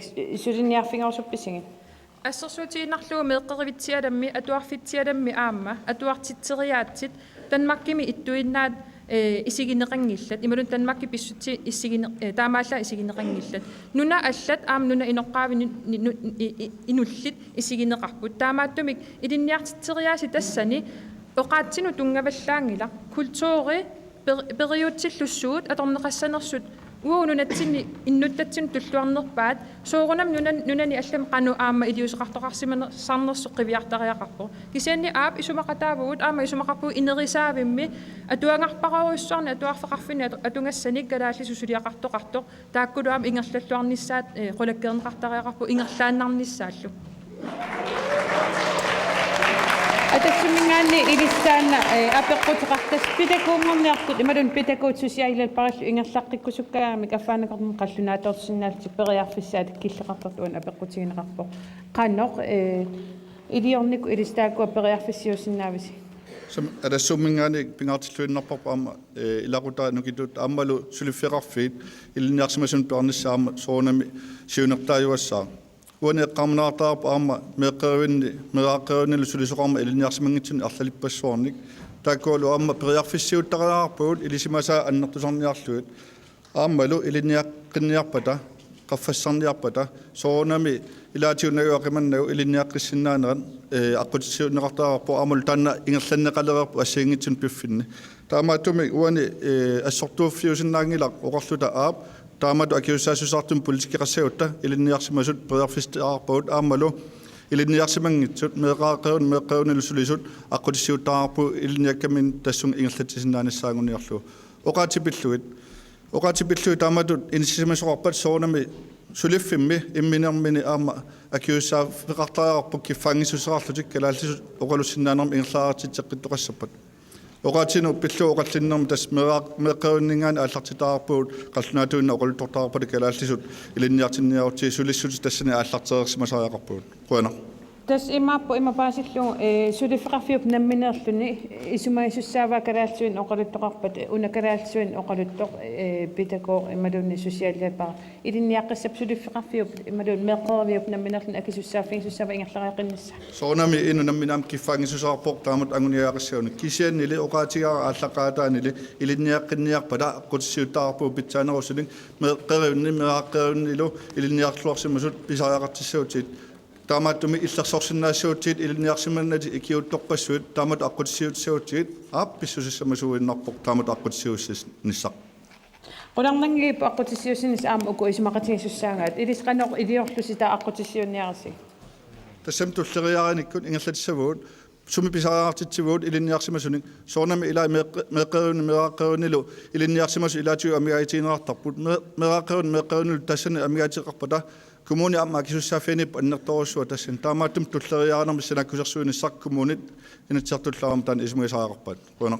сулиниарфингорсупписигин ассерсуутииннарлугу меэққеривитсиаламми атуарфитсиаламми аама атуартитсериаатсит танмаккими иттуиннаат исигинеқангиллат ималун танмакки писсутси иссигине таамаалла исигинеқангиллат нуна аллат аам нуна иноққаавини инуллит исигинеқарпут таамааттумик илинниартитсериааси тассани оqaatsinu тунгаваллаангила культури периутсиллуссуут аторнеқассанерсут уунунатсинни иннуттатсин туллуарнерпаат соорунам нунани аллам қану аама илиусеқартоқарсиманерсарнерсо қивиартариақарпо кисианни аап исумақатаавгут аама исумақарпу инерисаавимми атуангарпаруйуссарни атуарфеқарфини атунгассаник калааллису сулиақартоқартоқ тааккулуам ингерллуарниссаат қулаккернеқартариақарпу ингерлааннарниссааллу атассумингаанни илиссаана апеққутеқартас питакуумерниартут ималун питакуут сусиалиалпараллу ингерлаққиккусуккаамик аффаанакорнун қаллунааторсиннаалти периарфиссаат киллеқартортуан апеққутигинеқарпоқ қанноқ илиорнику илистааккуа периарфиссиусиннаависи адассумингаани пингаартиллуиннарпарпа аама илақутаа нукитут ааммалу сулиффеқарфиит илинниарсимасун перниссаама соонами сиунертааюассаа уанеққармунаартаарпа аама меэққеривинни сулисоқарма илинниарсимангитсин арлалиппассуарник тааккуалу аама периарфиссиуттақараарпуут илисимасаа аннертусарниарлуит ааммалу илинниаққинниарпата qaffasarniarpata soonami ilaatiunnaguaqimannau ilinniaqqissinnaanерат аққутиссиунеқартаарпо амул таанна ингерланнеқалерерпу ассиингитсун пиффинни таамааттуми уани ассортууффиусиннаангилақ оқарлута аап таамату акиуссаасусартум политикеқассагутта илинниарсимасут периарфистаарпаут аамалу илинниарсимангитсут меқаақеунилусулисут аққутиссиуттаарпу илинниаккамин тассун ингерлатсисиннааниссаагуниарлу оқаатипиллуит тааматут инисимасоқарпат соонами сулиффимми имминермини аама акиуссаафеқартаарпу киффаангиссусеқарлутик калааллисут оқалуссиннаанерми ингерлааратитсеққиттоқассаппат Oqaatinu pillu oqallinnermi tas meeqaunningaani aallartitаарpuut qallunaatuunna oqultortaarput kalaallisut ilinniartinniarutsi sulissuti tassani aallartereersimasariaqarpuut quana Tas ima paasillu sulifiqarfiup nammineerluni isumaisussaawa kalaalsuin oqaluttoqarpat una kalaalsuin oqaluttoq pitako imalunni sosiaalliapa ilinniaqqissap sulifiqarfiup imalun meeqerviup nammineerlun akisussaaffiin sussaava ingerlariaqinnissa soonami inu namminaam kiffaangisusaarpoq taamat anguniaqassiuni kisiannili oqaatigaa aallaqaataanili ilinniaqqinniarpala aqutsiutaarpuu pitsaanerussuling meeqeriunni meeaqeriunnilu ilinniarluarsimasut pisariaqartissuutit Taamatumi illarsorsinnaassuutiit iliniarsimannati ikiuttorpassuut taamat aqutsiutsiuutiit aappissusissamasuinnarpoq taamat aqutsiussis nissaq Qolarnangiip aqutissiussinis aama uku ismaqatigissussaangaat ilisqanoq iliorlusita aqutissiunniarasi tassam tulleriaraanikkut ingerlatissavuut sumi pisariartitsivuut iliniarsimasuning soornami ilaa meeqeriunni meeaqeriunnilu iliniarsimasu ilaatiu amigaitiinerartarput meeaqeriunnilu tassani amigaatiqarpata Kommuni amma kisussaaffiinip annertorussua tassin taamaattum tulleriaanermi sanakkusersuinissaq kommunit inatsertullaaramtaan ismuisaaqarpat quna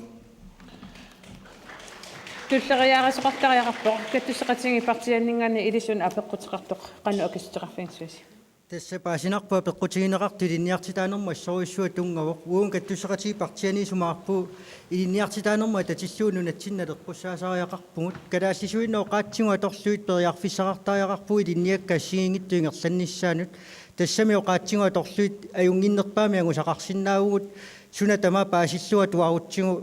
Tulleriaarasuqartariaqarpoq kattusseqatingi partianningaani ilisun apeqqutiqartoq qannu akisutiqarfiinsuusi Tässä pääsinarpua peqqutigineqartu ilinniartitaanerma assoruissua tungavoq uun kattusseqati partiani sumaarpu ilinniartitaanerma tatissuunu natsinnalerqussaasariaqarpugut kalaallisuinno qaatsingu atorluit periarfissaqartariaqarpu ilinniakka assiingittu ingersannissaanut tassami oqaatsingu atorluit ajunginnerpaami angusaqarsinnaavugut suna tama paasillua tuarutsigu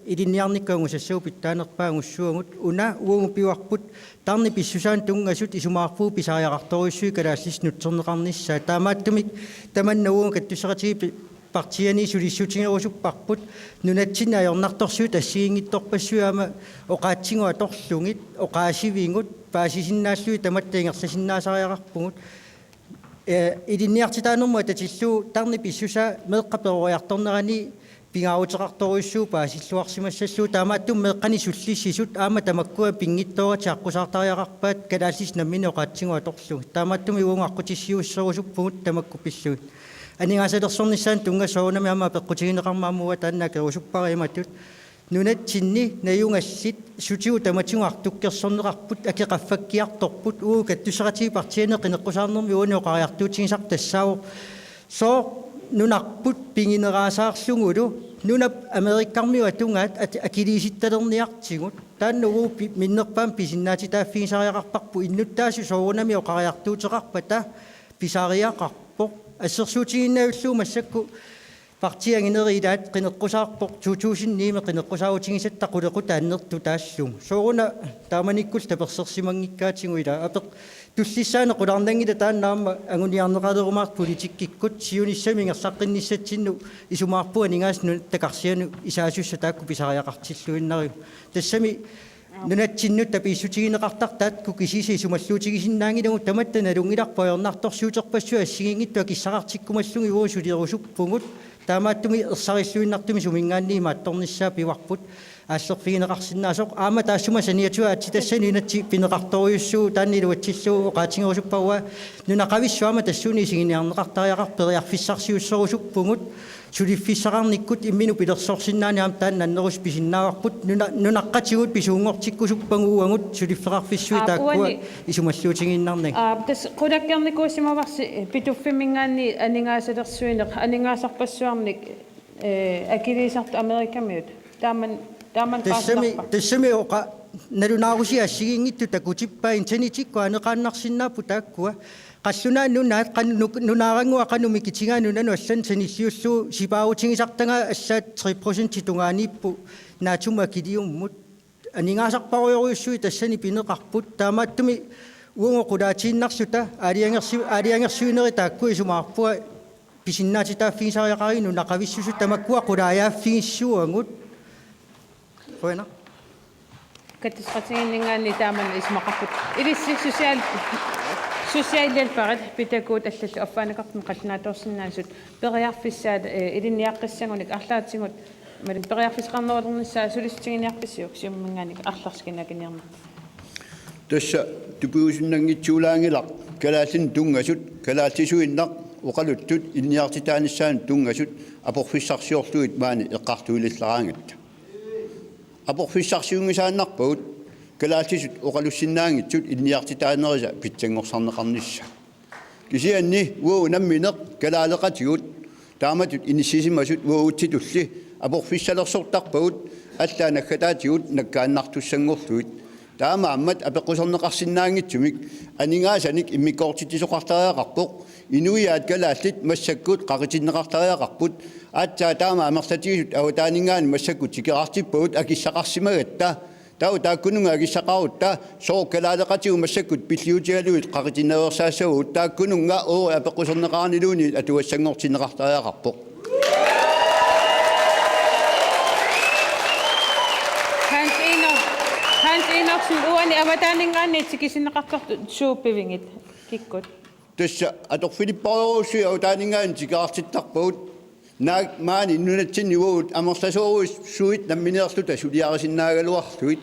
ilinniarnikkaangusassau pittaanerpaangussuagut una uungu piuarput tarni pissusaan tungasut isumaarpuu pisariaqartorussui kalaallis nutserneqarnissaa taamaattumik tamanna uungu kattusseqati partiani sulissutingerusupparput nunatsinna ajornartorsuut assiingittorpassuama oqaatsingu atorlungit oqaasiviingut paasisinnaallui tamatta ingersasinnaasariaqarpugut ilinniartitaanerma tatilluu tarni pissusaa meeqqaperuariartornerani pingaauteqartorussuu paasilluarsimassalluu taamaattum meeqqani sullissisut aama tamakkua pinngittoorati aqusaartariaqarpaat kalaallis nammini oqaatsingu atorlung taamaattumi uungaqqutissiussarusuppugut tamakku pilluut aningasalersornissaan tunga soonami ama peqqutigineqarmaamuwa taannakerusuppareimatut nunatsinni najungassit sutiu tamatingu artukkersorneqarput akeqaffakkiartorput uu kattusseqati partiane qineqqusaarnermi uuni oqariartuutigisaq tassaawo so nunarput pingineraasaarsungulu nunap amerikkarmiu atungaat akiliisittalerniartigut taannugu minnerpaam pisinnaatitaaffigisariaqarparpu innuttaasu soorunami oqariartuuteqarpata pisariaqarpoq ассерсуутигиннауллуу массакку партиангинериилаат qinеққусаарпоқ туутуусиннииме qinеққусаавутигисатта қулеқута аннерту таассуум сооруна тааманиккул таперсерсимангиккаатигуила апеқ туссиссаане қуларнангила тааннаама агуниарнеқалерумаар политиккиккут сиуниссами ингерсаққинниссатсинну исумаарпуа нингааснну такарсиану исаасусса таакку писариақартиллуиннариу тассами нунатсиннут тапииссутигинеқартартаат кукисиси исумаллуутигисиннаангилагу таматта налунгиларпаёрнарторсуутеқпассуа ассигингиттуа киссақартиккумаллуги уусулиерусуппугут таамааттуми ерсариллуиннартуми сумингаанниима атторниссаа пиварпут аассерфигинеқарсинаасоқ аама таассума саниатуа атситассани инатси пинеқарторуйуссуу тааннилуатсиллуу qaatiнгерусуппауа нунақависсуама тассууни сигиниарнеқартариақар периарфиссарсиуссерусуппугут сулиффиссақарниккут иммину пилерсорсиннаани аам таан наннерус писиннааварпут нунаққатигут писуунгортиккусуппангууангут сулиффеқарфиссуи тааккуа исумаллуутигиннарнак тас қулаккерникуусимаварси питуффимингаанни анингаасалерсуинеқ анингаасарпассуарник акилисарт америкамиут тааман тассами оқа налунааруси ассигингитту такутиппаа интернетикку анеқааннарсиннааппу тааккуа qassuna nunaat nunarangua qanumi kitingaanunanu allan sanilliullu sipaavutigisartanga assaat 3% titungaaniippu naatuma kiliummut aningaasarparuyoruussui tassani pineqarput taamaattumi uungoqulaatiinnarsuta aaliangersuineri taakku isumaarpua pisinnaatitaaffigisariaqari nunaqavissusu tamakkua qulaayaaffigissuangut qoina kattisqatiginningaanni taaman ismaqarput ilissi Socialhjälperet pitäkuut allallu affaanaqartum qallinaatorsinnaasut periarfissaat ilinniaqqissangunik arlaatsingut malin periarfisqarnerulernissaa sulistiginiarpissiuk siumminganik arlarskinakinniarma tassa tupuusinnangitsuulaangilaq kalaallin tungasut kalaallisuinnaq uqaluttut inniartitaanissaan tungasut aporfissarsiorluit maani eqqartuilillaraangatta апорфиссарсиунгисааннарпагут калаатисут оқалуссиннаангитсут инниартитаанериса питсангорсарнеқарнисса кисианни уу намминеқ калаалеқатигут тааматут иниссисимасут уутситулли апорфиссалерсортарпагут аллаанаггатаатигут наккааннартуссангорлуит таама аммат апеққусернеқарсиннаангитсумик анингаасаник иммиккоортитисоқартариақарпоқ инуиаат калааллит массаккут қақитиннеқартариақарпут аатсаа таама амертатигисут аватаанингаани массаккут тикеқартиппагут акиссақарсимагатта тау тааккунунга акиссақарутта сооккалаалеқатигу массаккут пиллиутигалуит қақитинневерсаассагут тааккунунга оо апеққусернеқарнилууни атуассангортиннеқартариақарпоқ Hansen uani avataningaani tikisineqartortu suupivingit kikkut. Tässä atorfilipparuussi avataningaani tikaartittarpagut naak maani nunatsinnivuut amertasooruus suit nammineerluta suliarisinnaaгаluarluit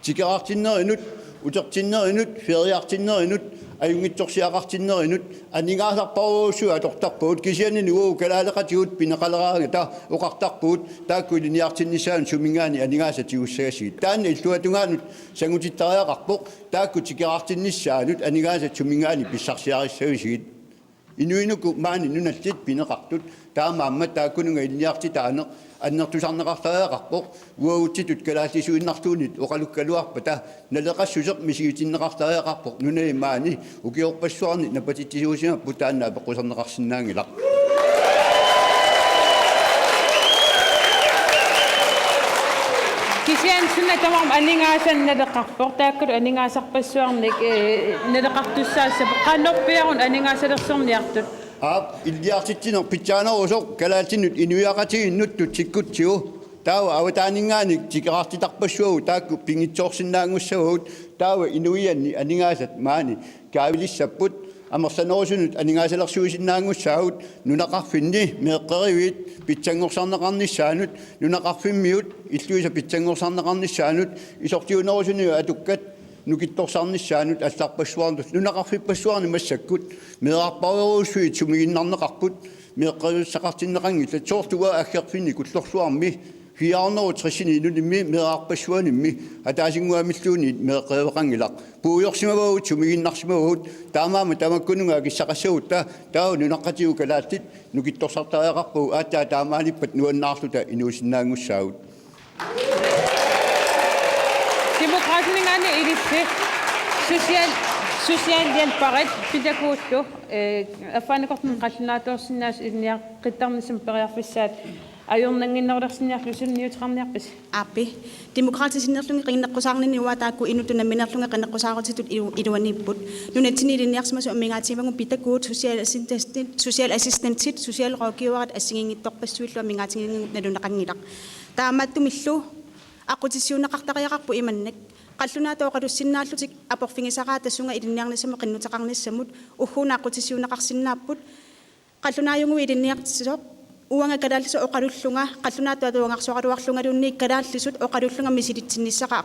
tikaartinnerinut utertinnerinut feriartinnerinut ajungitsorsiaqartinnerinut aningaasarparuussu atortarpagut kisianninivu kalaaleqatigut pineqaleraagata uqartarpugut taakkuliniartinnissaan sumingaani aningaasatiussagasiit taanni illuatungaanut sangutittariaqarpoq taakku tikaartinnissaanut aningaasat sumingaani pissarsiarissagisigit inuinuku maani nunallit pineqartut taamaamma taakkununga ilniartitaane аннертусарнеқартариақарпоқ уагутситут калааллисуиннартуунит оқалуккалуарпата налеқассусеқ мисигитиннеқартариақарпоқ нунаимаани укиорпассуарни напатиттисуусима путаанна апеққусернеқарсинаангилақ Kisian sunna tamam aningasan nadaqarpoq taakkut aningaasarpassuarnik nadaqartussaassa qannorpiarun aningaasalerssorniartut илдиартитсинер питсаанерусо калаалтиннут инуиақатигиннутту тиккутсиу таава аватаанингаани тикеқартитарпассуагу таакку пингитсоорсинаангуссагут таава инуианни анингаасат маани каавилиссаппут амерсанерусунут анингааселерсуисиннаангуссаагут нунақарфинни меэққеривит питсангорсарнеқарниссаанут нунақарфиммиут иллуиса питсангорсарнеқарниссаанут исортиунерусуниу атуккат нукитторсарниссаанут алларпассуарнут нунақарфиппассуарни массаккут меэрпаруусуит сумигиннарнеқарпут меэққависсақартиннеқангилла соортуга аггерфинни куллорсуарми хиаарнеру трисини нунимми меэрпассуанимми атаасингуамиллуuni меэққавеқангилақ пууйорсимавагут сумигиннарсимавагут таамаама тамаккунунга агиссақассагутта таа нунаққатигу калааттит нукитторсартариақарпу аатаа таамааниппат нуаннаарлута инуусиннаангуссаагут Demokratningaani ilisse sosiaalhjälparit pidakuullu afaanikortun qallunaatuorsinnaas inniaqittarnisum periarfissaat ajornanginnerlersinniarlu sunniuteqarniarpis Api demokratisk nerlungi qinneqqusarnini uataakku inutunamminerlunga qinneqqusaarutisut iluaniipput nunatsiniliniarsimasu ammingaatimagun pitakuut social assistantit socialrådgiverat assingingittorpassuillu ammingaatigingut nalunaqangilaq taamattumillu aqutisiunneqartariaqarpu imannak qallunaatoqalussinnaallуtik aporfingisaqaa tassunga ilinniarnissamu qinnuteqarnissamut uhhuuna aqutisiunneqarsinnaapput qallunaayungu ilinniartisoq uanga kadaallisu oqalullunga qallunaatuatuangarsoqaluarlungalunni kadaallisut oqalullunga misilitsinnissaqa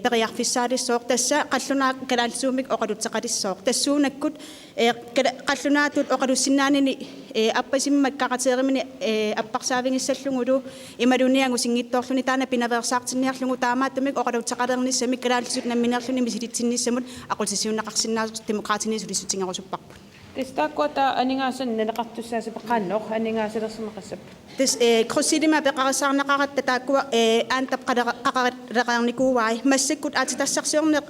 periarfissaatissoq tassa qallunaa kadaallisuumik oqalutseqalissoq tassuunakkut qallunaatut oqalussinnaanini аппасиммаккаратееримини аппарсаавингиссаллугулу ималуниангу сингитторлуни таана пинаверсаартинниарлугу таамааттумик оқалутсеқалерниссами калааллисут намминерлуни мисилитсинниссамут aqutisiunneqarsinnaas demokratinissulisutiнгерусуппарпут тестаккуата анингаасан налеқартуссааси пеққааннор анингаасалерсимақассап тес кроссидима пеқарасаарнеқаратта тааккуа аантап қақареқарникууаи массаккут аатитассарсиорнеқ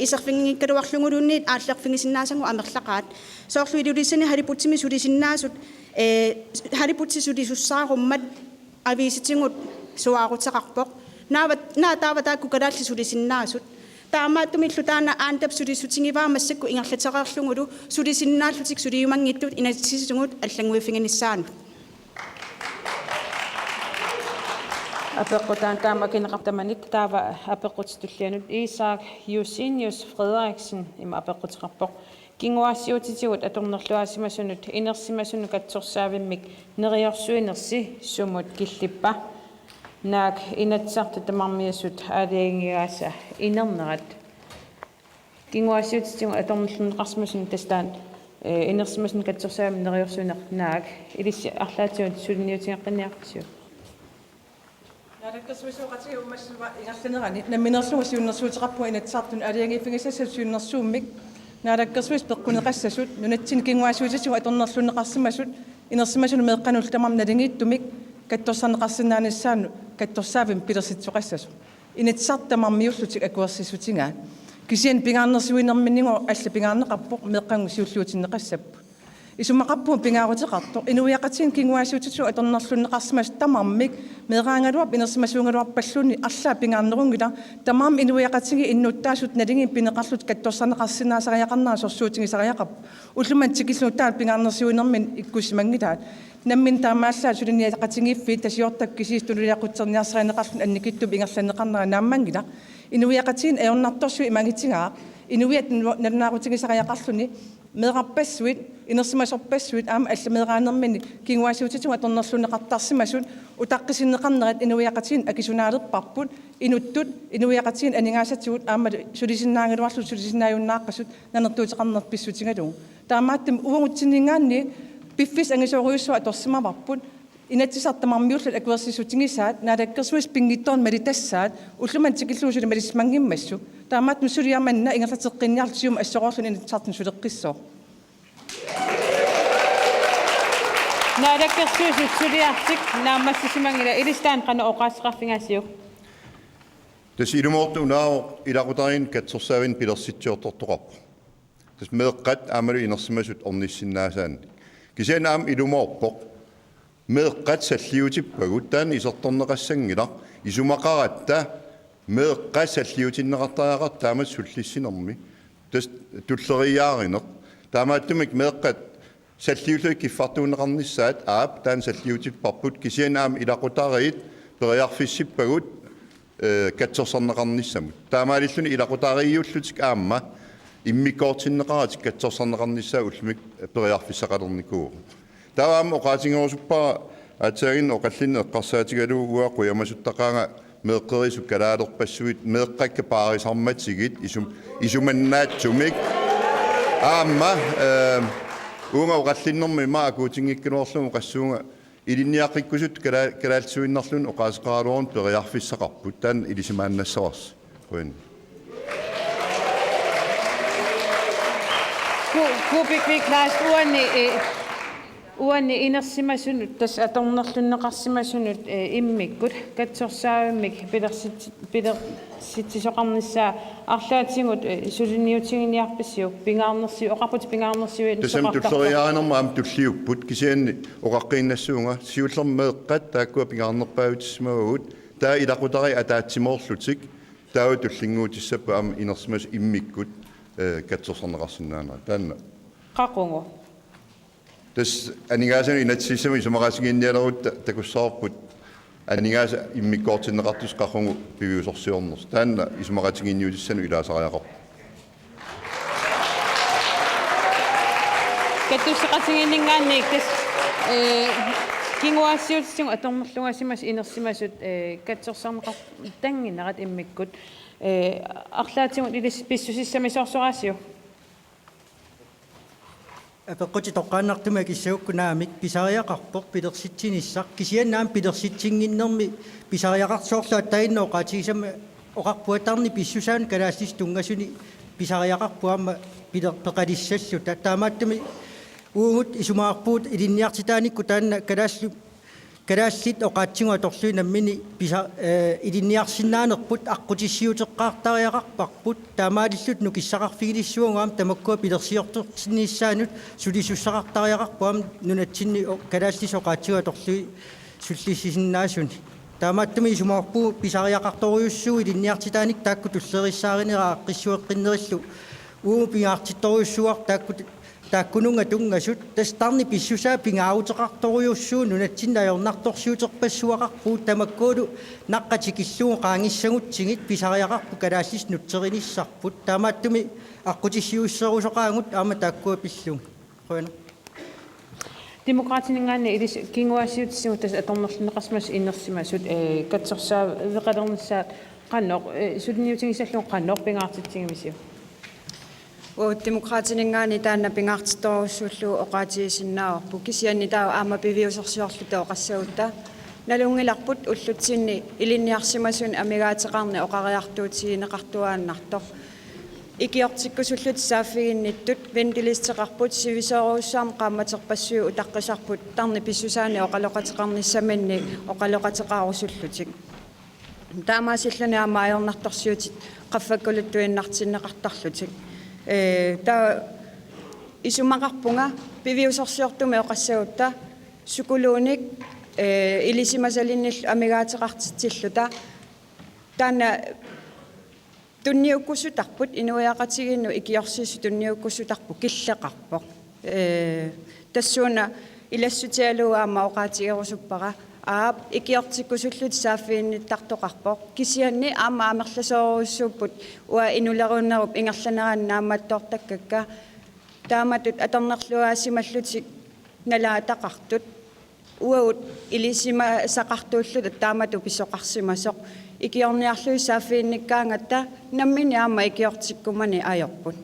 исерфингиккалуарлугулуунниит ааллерфингисиннаасангу амерлақаат соорлу илулисани халипутсими сулисиннаасут халипутсисулисуссааруммат ависитингут суаарутеқарпоқ наатааватаакку калаалли сулисиннаасут таамааттумиллу таана аантап сулисутингиваа массакку ингерлатерерлугулу сулисиннааллутик сулиумангиттут инатсисугут аллангуиффингиниссаанут апеққутаан таамакинеқартаманик таава апеққутитуллианут Isak Jusinius Frederiksen има апеққутеқарпоқ кингуассиутитигут аторнерлуаасимасунут инерсимасуну катсорсаавиммик нериорсуинерси сумут киллиппа наак инатсарта тамармиасут аалиангигааса инернерат кингуассиутитигу аторнерлунеқарсимасун тастаан инерсимасун катсорсаавим нериорсуинер наак илисси арлаатиут сулиниутингеққиниарпису Naadakkassuisuoqatiga ummassuma ingarlanerani namminerlugu siunnersuutiqarpu inatsartun aliangiffigisassuunnersuummik naadakkassuis peqquneqassasut nunatsin kinguasuutisu atornerlunneqarsimasut inersimasunu meeqqanul tamam nalingiittumik kattorsarneqarsinaanissaanu kattorsaavim pilersitsoqassasu inatsartamarmiullutik akuersissutigaat kisian pingaarnersuinerminnigu alla pingaarneqarpoq meeqqangu siulluutinneqassappu isumaqarpu pingaarutiqarto inuiaqatin kinguasuutisu atornerlunneqarsimas tamarmik meeqaangaluap inersimasuungaluarpalluni arlaa pingaarnerungila tamaam inuiaqatingi innuuttaasut nalingi pineqarlut kattorsarneqarsinaasaqiaqarnaasorsuutigisariaqarpu ulluman tikilluuttaat pingaarnersuinermin ikkusimangilaat nammin taamaallaat suliniaqatingiffi tasiortak kisiistululiaqutserniarsarineqarlun annikittum ingerlaneqarnera naammangila inuiaqatin ayornartorsu imangitigaa inuiat nalunaaqutigisariaqarluni meeqarpassuit inersimasorpassuit aama allameeqaanermini kinguasuutitunga atornerlunneqartarsimasut utaqqisineqarnerat inuiaqatin akisunaalerparput inuttut inuiaqatin aningaasatigut aama sulisinnaangaluarlut sulisinnaayunnaaqqasut nanertuutiqarnerpissutigalugu taamaattam uungutsinningaanni piffis angisooriussua atorsimavarput inatsisartamarmiullut akuersissutigisaat naadakkersuis pingittoon malitassaat ulluman tikilluusuli malismangimmassu taamaat nusuliamanna ingerlateqqinniarlutium assoqorlun inatsartun suleqqissoo naadakkersuis utsuliartik naammassisimangila ilistaan qana oqaasqarfingaasiuk Tas ilumortuunaa ilaqutarin katsorsaavin pilersitsiortortoqarpu tas meeqqat aamalu inersimasut ornissinnaasaan kisian aam ilumorpoq meeqqat salliutippagut taan isertorneqassangila isumaqaratta meeqqa salliutinneqartariaqart taamat sullissinermi tas tulleriaarineq taamaattumik meeqqat salliulluik kiffartuunneqarnissaat aap taan salliutipparput kisian aam ilaqutariit periarfissippagut katsorserneqarnissamut taamaalilluni ilaqutariiullutik aamma immikkoortinneqaratik katsorserneqarnissaa ullumik periarfissaqalernikuu taam oqaatingerusuppara atsaagin oqallin eqqarsaatigalu uaquyamasuttaqaanga meeqqerisu kalaalerpassuit meeqqakka paarisarmatigit isumannaattumik aamma uunga oqallinnermi ma akuutingikkinuarlumu qassuunga ilinniaqikkusut kalaalsuinnerlun oqaasqaaluorun periarfissaqarput taan ilisimaannassavars quin Kubik Lars uanni inersimasunut tas atornerlunneqarsimasunut immikkut katsorsaavimik pilersitsisoqarnissaa arlaatingut suliniutiginiarpissiuk pingaarnersi oqarput pingaarnersiuit tasam tulleriaanerma am tulliupput kisianni oqaqqinnassуунга siullermeeqqat taakkua pingaarnerpaautissimagut taa ilaqutari ataatsimorlutik taa tullinguutissappa am inersimas immikkut katsorserneqarsinnaana taanna qaqungu tas aningaasani inatsissami isumaqasiginnialerut takussaarput aningaasa immikkoortinneqartus qaqungu piviusorsiorners taanna isumaqatiginniutissanu ilaasariaqarpu kattussiqatiginningaanniik tas kinguassiutissigu atornerlungasimas inersimasut katsorserneqar tanginnerat immikkut арлаатигут илис писсусиссамисорсораасиу апеққути тоққааннартума киссауккунаамик писариақарпоқ пилерситсиниссақ кисианнаам пилерситсингиннерми писариақарсоорлуат таиннооқаатигисама оқарпуатарни писсусаан калаассис тунгасуни писариақарпуама пилерпеқалиссаллу таамааттуми уугут исумаарпуут илинниартитааникку таанна калаассу калаассит оқаатсигуа торлуинаммини писа илинниарсиннаанерпут аққутиссиутеққартариақарпарпут таамаалиллут нукиссақарфигилиссуунгаам тамаккуа пилерсиорторсинниссаанут сулисуссақартариақарпуам нунатсинни калаассис оқаатсигуа торлуи суллиссисиннаасуни таамааттуми исумаарпуу писариақарторуйуссуу илинниартитааник таакку туллериссааринера аққиссуэққиннериллу уу пингаартитторуйуссуар тааккунунга тунгасут тастарни писсусаа пингаутеқарторуйуссуу нунатсиннаёрнарторсиутерпассуақарпуу тамаккуулу наққатикиллуу qaangissagutsingit писариақарпу калаассис нутсеринissarput таамааттуми аққутиссиуссерусоқаангут аама тааккуа пиллуун қуана демократинингаанни илис кингуассиутиссигут тас аторнерлунеқарсимас иннерсимасут катсорсаа веқалернissaat qannoq сулиниутигисаллуун qannoq пингаартитсигимисиу демократинингаани таанна пингаартитторуссууллу оqaатигисиннааварпу кисианни таа аама пивиусерсиорлута оқассагутта налунгиларпут уллутсинни илинниарсимасун амигаатеқарни оқариартуутигинеқартуааннарто икиортиккусуллут сааффигинниттут вентилистеқарпут сивисооруссаам qaammaтерпассуи утаққисарпут тарни писсусаани оқалоқатеқарниссаманни оқалоқатеқарусуллутик таамаасиллуни аамаайорнарторсиутит qaffakkuluttuinnartinneqartarlutik таа исумақарпунга пивиусорсиортуми оқассагутта сукулууник илисимасалиннил амигаатеқартитсиллута таана тунниуккусутарпут инуяақатигинну икиорсису тунниуккусутарпу киллеқарпоқ тассууна илассутиалуаама оқаатигерусуппара аап икиортиккусуллут сааффиинниттартоқарпоқ кисианни аама амерласооруссууппут уа инулеруннеруп ингерланараннааматтортаккакка тааматут аторнерлуаасималлутик налаатақартут уаут илисима сақартууллут таамату писсоқарсимасоқ икиорниарлуи сааффиинниккаангатта наммини аама икиортиккумани аёрпут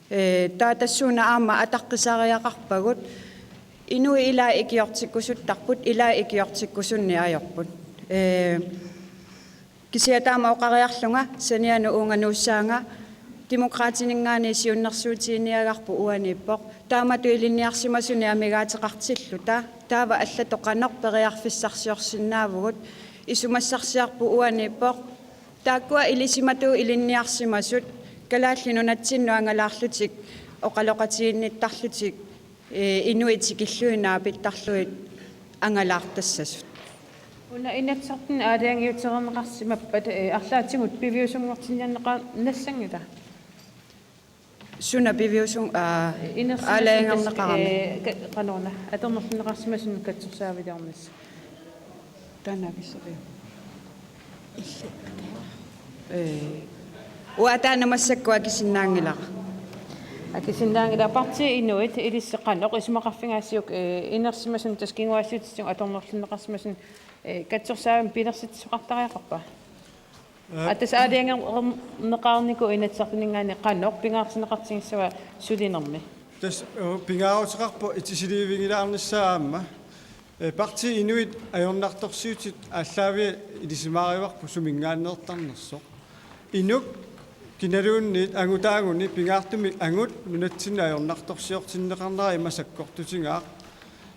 таатассууна аама атаққисариақарпагут инуи ила икиортиккусуттарпут ила икиортиккусунни аёрпут кисиатаама оқариарлунга саниану уунганууссаанга демократинингаани сиуннэрсуутииниагарпу уаниппоқ таамату илинниарсимасуни амигаатеқартиллута таава аллатоқанеқ периарфиссарсиорсинаавгут исумассарсиарпу уаниппоқ тааккуа илисимату илинниарсимасут калааллину натсиннуангалаарлутик оқалоқатиинниттарлутик инуитикиллуинаа питтарлуит ангалаартассасут уна инатсартин аалиангиутернеқарсимаппат арлаатигут пивиусунгортиннианнеқа нассангила суна пивиусун аалаангернеқарами канона атернерлунеқарсимасун катсерсаавилиарнис танависериу уатаанамассаккуа кисиннаангилаа акисиннаангила парти инуит илиссеқанеқ исмақарфингаасиук инерсимасун таскингуассуутсуг аторнерлунеқарсимасун катсерсаавим пилерситсоқартариақарпа атас аалиангернеқарнику инатсартинингаани қанеқ пингаарсинеқартигиссава сулинерми тас пингааутеқарпо итисиливингилаарниссаама парти инуит аёрнарторсиутит ааллаави илисимаариварпу сумингааннеэртарнерсоқ инук киналуунниит ангутаагуни пингаартуми ангут нунатсинна аёрнарторсиортиннеқарнера имасаккортутингаа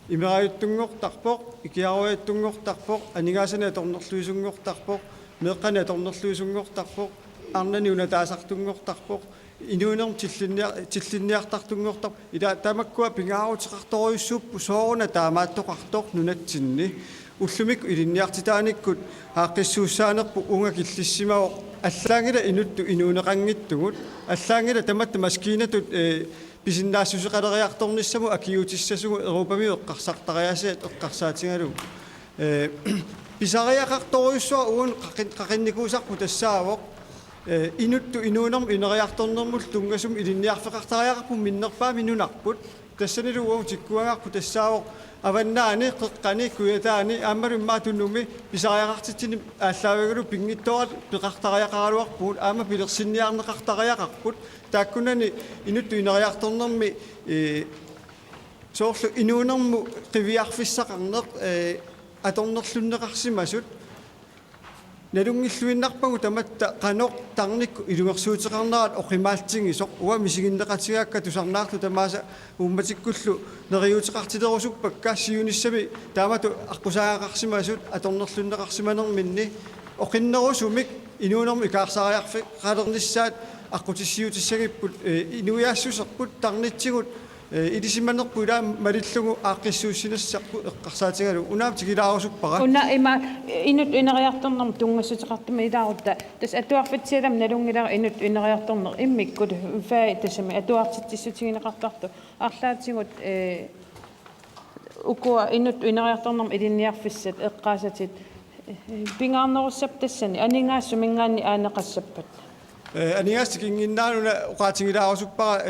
имераюттунгортарпоқ икиаруяттунгортарпоқ анигаасана торнерлуисунгортарпоқ меққана торнерлуисунгортарпоқ арнани унатаасартунгортарпоқ инуунерм тиллинниартартунгортар ила тамаккуа пингаарутеқарторуйуссууппу сооруна таамааттоқартоқ нунатсинни уллумик илинниартитааниккут ааққиссууссаанерпу унга киллиссимаоқ аллаангила инутту инуунеқангиттугут аллаангила таматта маскинатут писиннаассусеқалериарторниссаму акиутиссасугу эрупами эққарсартариасаат эққарсаатингалу писариақарторуйуссуа уун қақинникуусарпу тассаавоқ инутту инуунерм инериарторнермул тунгасум илинниарфеқартариақарпу миннерпаами нунарпут тассанилу уун тиккуангаарпу тассаавоқ аваннаани қеққани куятаани ааммалуммаа туннуми писариақартитсини ааллаавагулу пингитторат пеқартариақаралуарпуут аама пилерсинниарнеқартариақарпут тааккунани инутту инериарторнерми соорлу инуунерму қивиарфиссақарнеқ аторнерлуннеқарсимасут налунгиллуиннарпагу таматта қаноқ тарникку илугерсуутеқарнерат оқимаалтингисоқ уа мисигиннеқатигаакка тусарнаарту тамааса умматиккуллу нериутеқартилерусуппакка сиуниссами таамату аққусаагақарсимасут аторнерлуннеқарсиманерминни оқиннерусумик инуунерми икаарсариарфи қалерниссаат аққутиссиутиссагиппут инуяассусерпут тарнитсигут илисиманерпу илаа малиллугу ааққиссууссинассарпу эққарсаатигалу унаам тигилаарусуппара уна има инут инериарторнерм тунгасутеқартуми илаарутта тас атуарфитсиалам налунгилара инут инериарторнер иммиккут фаа тасами атуартиттиссутигинеқартарту арлаатигут укуа инут инериарторнерм илинниарфиссат эққаасатит пингаарнеруссап тассани анингаасумингаани аанеқассаппат анигаастикингиннаануна оқаатигилаарусуппара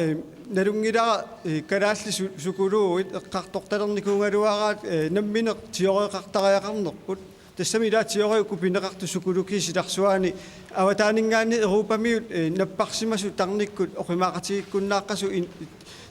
налунгилара калаалли сукулууит эққарторталерникуунгалуараат намминеқ тиореқартариақарнерпут тассамилаатиорюку пинеқартусукулуки силарсуаани аватаанингаани эрупамиут наппарсимасу тарниккут оқимаақатигиккуннааққасу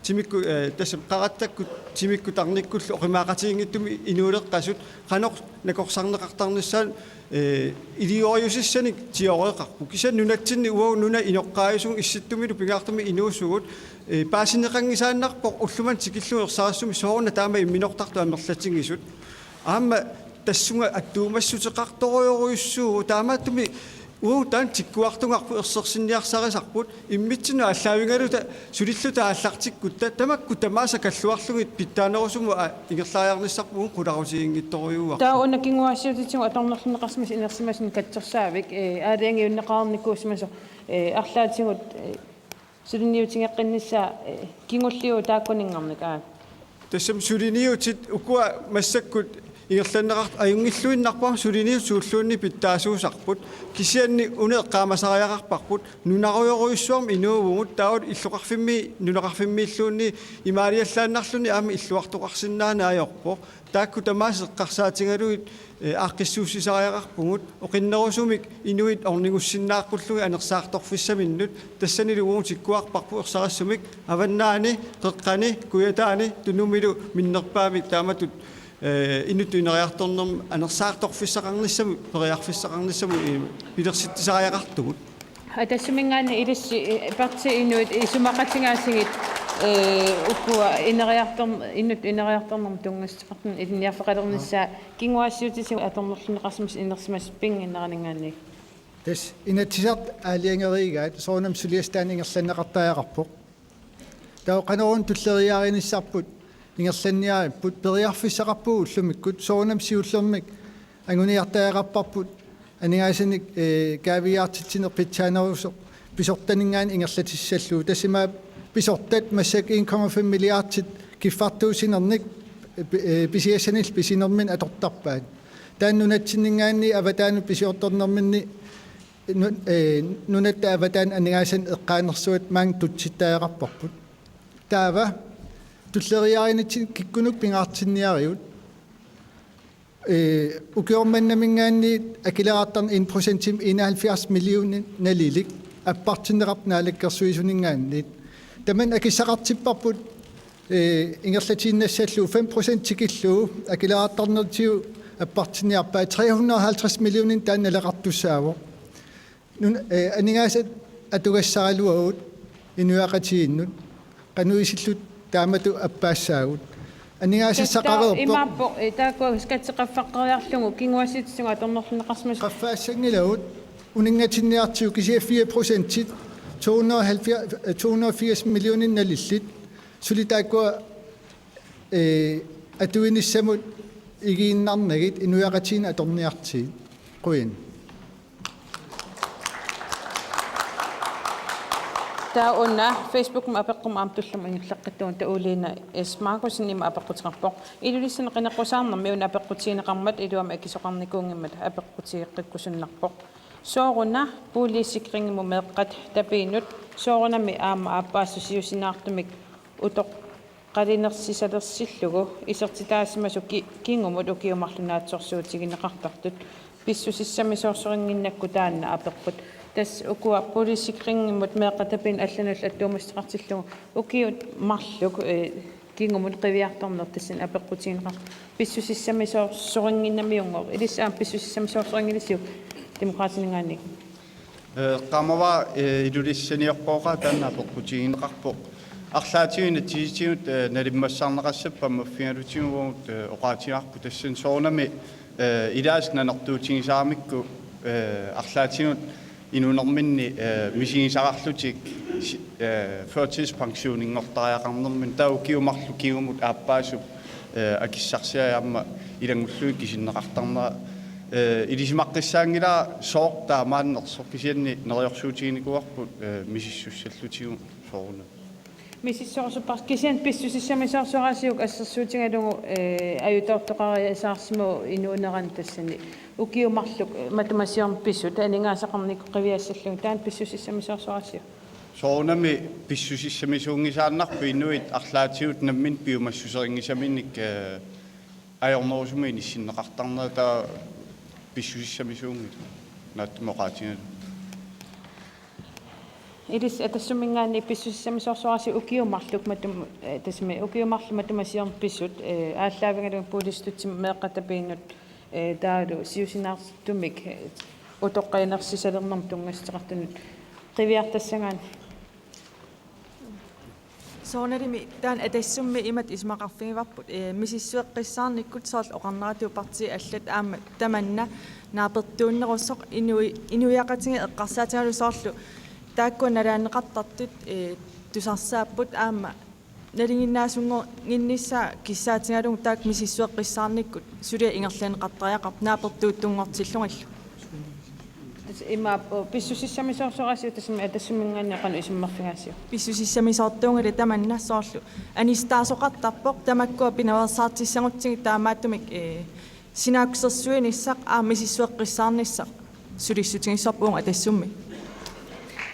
тимикку тассам қараттаккут тимикку тарниккуллу оқимаақатигингиттуми инуулеққасут қаноқ накорсарнеқартарниссаан илиориусиссаник тиореқарпу кисан нунатсинни уау нуна иноққааюсун исситтумилу пингаартуми инуусугут паасинеқангисааннарпоқ уллуман тикиллуерсаассуми соорна таама имминортарту амерлатингисут аама тассунга аттуумассутеқарториоруйуссуу таамааттуми уутаан тиккуартунгарпу ерсерсинниарсарисарпут иммитсину аллаавингалута сулиллута ааллартиккутта тамакку тамааса каллуарлугит питтаанерусуму ингерлаариарниссарпугун куларусиингитторюуар таа уна кингуассиутитсигу аторнерлунеқарсимас инерсимасин катсерсаавик аалиангиуннеқарникуусимасо арлаатигут сулинниутингеққиннissaa кингуллиу тааккунингарникаа тассам сулиниутит укуа массаккут иерланнеқарт аюнгиллуиннарпаа сулиниут сууллуунни питтаасуусарпут кисианни унеэққаамасариақарпарпут нунаруйоруйуссуарми инуувгут таавут иллуқарфимми нунеқарфиммииллуунни имаалиаллааннарлуни аама иллуартоқарсинаана аёрпо таакку тамаас эққарсаатингалуит аақкиссууссисариақарпугут оқиннерусумик инуит орнингуссиннааққуллуги анерсаарторфиссаминнут тассанилугуун тиккуарпарпу ерсарассумик аваннаани қеққани куятаани тунумилу миннерпаамик тааматут инутуинериарторнерм анерсаарторфиссақарниссаму периарфиссақарниссаму пилерситтисариақартугут атассумингаани илисси парти инуит исумақатингаасигит уккуа инериарторнерм тунгастеқартун илниарфеқалернissaa кингуассиутисигу аторнерлунеқарсимас инерсимас пингиннеранигаани тас инатсисарт аалиангеригаат соонам сулиастаанингерланнеқартааяқарпоқ таа қанерун туллериаариниссарпут ингерланниариппут периарфиссақарпуу уллумиккут соонам сиуллермик ангуниартааяқарпарпут анигаасаник кавиартитсинер питсаанерусо писортанингаан ингерлатиссаллуу тассима писортат массак 1,5 миллиардит киффартуусинерник писиассанил писинермин атортарпаат тааннунатсиннингаанни аватаану писиорторнерминни нунатта аватаан анигаасан эққаанерсуат маан тутситтааяқарпарпут таава туллериааринитсин киккунук пингаартинниариут укиорманнамингаанни акилераартарни 1% 71 миллиунин налилик аппартиннеқарпнаалаккерсуисунингаанни таман акиссақартиппарпут ингерлатииннассаллу 5% тикиллуу акилераартарнертиу аппартинниарпаа 350 миллиунин таанналеқартуссаава нун анигаасат атугассаралуагут инуақатииннут qanуисиллут таамату аппаассаагут анигаасиссақареерпо имааппо тааккуа скатсеқаффаққариарлугу кингуасситсуга аторнерлунеқарсимас qaffaassangilawut uningatsinniartiu kisia 4% 280 millionin nalillit sulitaakua atuinissamut igiinnarnagit inuaqatiin atorniartii quin таауна фейсбук мапеққум аамтуллум ингиллаққиттуун тауулиина эсмаакусиннима апеққутиқарпоқ илулиссана қинеққусаарнэрми уна апеққутиинеқармат илуама акисоқарникуунгиммат апеққутиеққиккусуннарпоқ сооруна пулисикрингиму меэққат тапиинут соорунами аама ааппаассусиусинаартумик утоқ қалинерсисалерсиллугу исертитаасимасу кингумут укиумарлунаатсорсуутигинеқартартут писсусиссами соорсорингиннакку таанна апеққут тас укуа полисикрингиммут меэққатапин алланул аттуумастеқартиллугу укиут марлук кингумут қивиарторнер тассин апеққутигинеқар писсусиссами соорсорингиннамиунгор илисаам писсусиссами соорсорингилисиу демократингаани qamava ilulissaniorpoqa tanna poqqutigineqarpoq арлаатиуна тиситиут налиммассаарнеқассаппа маффигалутигуут оqaatiarpu tassan soornami илааснанертуутигисаамикку арлаатиут инунэрминни мисигисарарлутик førtidspensioninngortariaqarnermin taukiumарлу киумут ааппаасуп акиссарсиаама илангуллуи кисиннеқартарнера илисимаққиссаангила соортаа мааннерсо кисианни нериорсуутигиникуарпут мисиссуссаллутигу сооруна мисиссоорсуппар кисиан писсусиссамисоорсораасиук ассерсуутингалугу аюутаортоқариасаарсиму инуунеран тассани укиумарлук матемасиорн писсу таанингаасақарнику қивиассаллугу таан писсусиссамисоорсораасиу соорунами писсусиссамисуунгисааннарпу инуит арлаатиут наммин пиумассусерингисаминник аёрнерусуми ниссиннеқартарнера таа писсусиссамисуунгит нааттумоqaатингалу Idis atassummingaanni pissussamisорсуараси укиумарлук матум тасми укиумарлуматумасиорн писсут ааллаавингалуг пулистутсим меэккатапииннут таалу сиусинаартумик утоққаинерсисалернэрм тунгастеқартунут қивиартассагаани соонерими таан атассумми имат исмақарфигиварпут мисиссуэққиссаарниккут соорл оқарнарату парти аллат аама таманна наапертууннеруссоқ инуяқатиги эққарсаатигалу соорлу таакку налаанеқартартут тусарсааппут аама налингиннаасунгор гиннисса киссаатингалугу таак мисиссуэққиссаарниккут сулиа ингерлаанеқартариақарп наапертууттунгортиллунгаллу има писсусиссамисорсораси тасми атассумингаанниақану исиммарфигаасиу писсусиссамисоортуунгали таманна соорлу анистаасоқартарпоқ тамаккуа пинаверсаартиссагутсиги таамааттумик синааксерсуиниссақ мисиссуэққиссаарниссақ сулиссутигиссорпуунга атассумми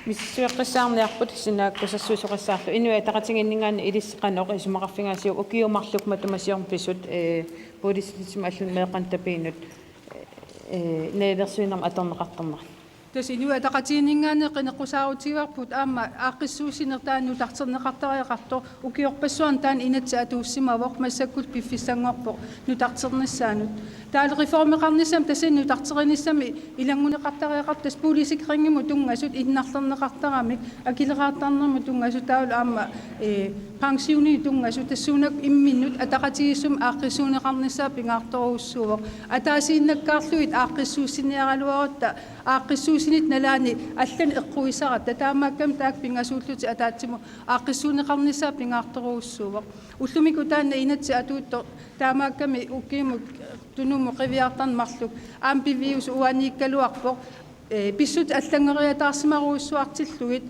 миссуэққиссаарниарпут синааккусассуисоқиссаарлу инуа тақатингиннгаани илиссеқаноқ исмақарфигаасиу укиумарлук матумасиорн писут полиситисма аллун меэқан тапиинут неерсуинам аторнеқартарнар тас инуа тақатингингаани қинеққусаарутигиарпут аама ааққиссуусинертаану тартернеқартариақарто укиорпассуан таан инатса атууссимавоқ массаккут пиффиссангорпоқ нутартерниссаанут таал реформеқарнissam тасинну тартериниссами илангунеқартариақар тас пулисикрингиму тунгасут иннарлернеқартарамик акилеқартарнерму тунгасут таул аама пансиуни тунгасут тассунак имминнут атақатигиссум ааққиссуунеқарниссаа пингаарторуссуувоқ атаасииннаккаарлуит ааққиссуусиниаралуарутта ааққиссуусинит налаани аллан эққуисарат татаамааккам таак пингасууллути атаатсиму ааққиссуунеқарниссаа пингаарторуссуувоқ уллумику таанна инатси атуутто таамаакками уккииму тунуму қивиартармарлук аампивиус уанииккалуарпоқ писсут аллангериатаарсимаруussуартиллугит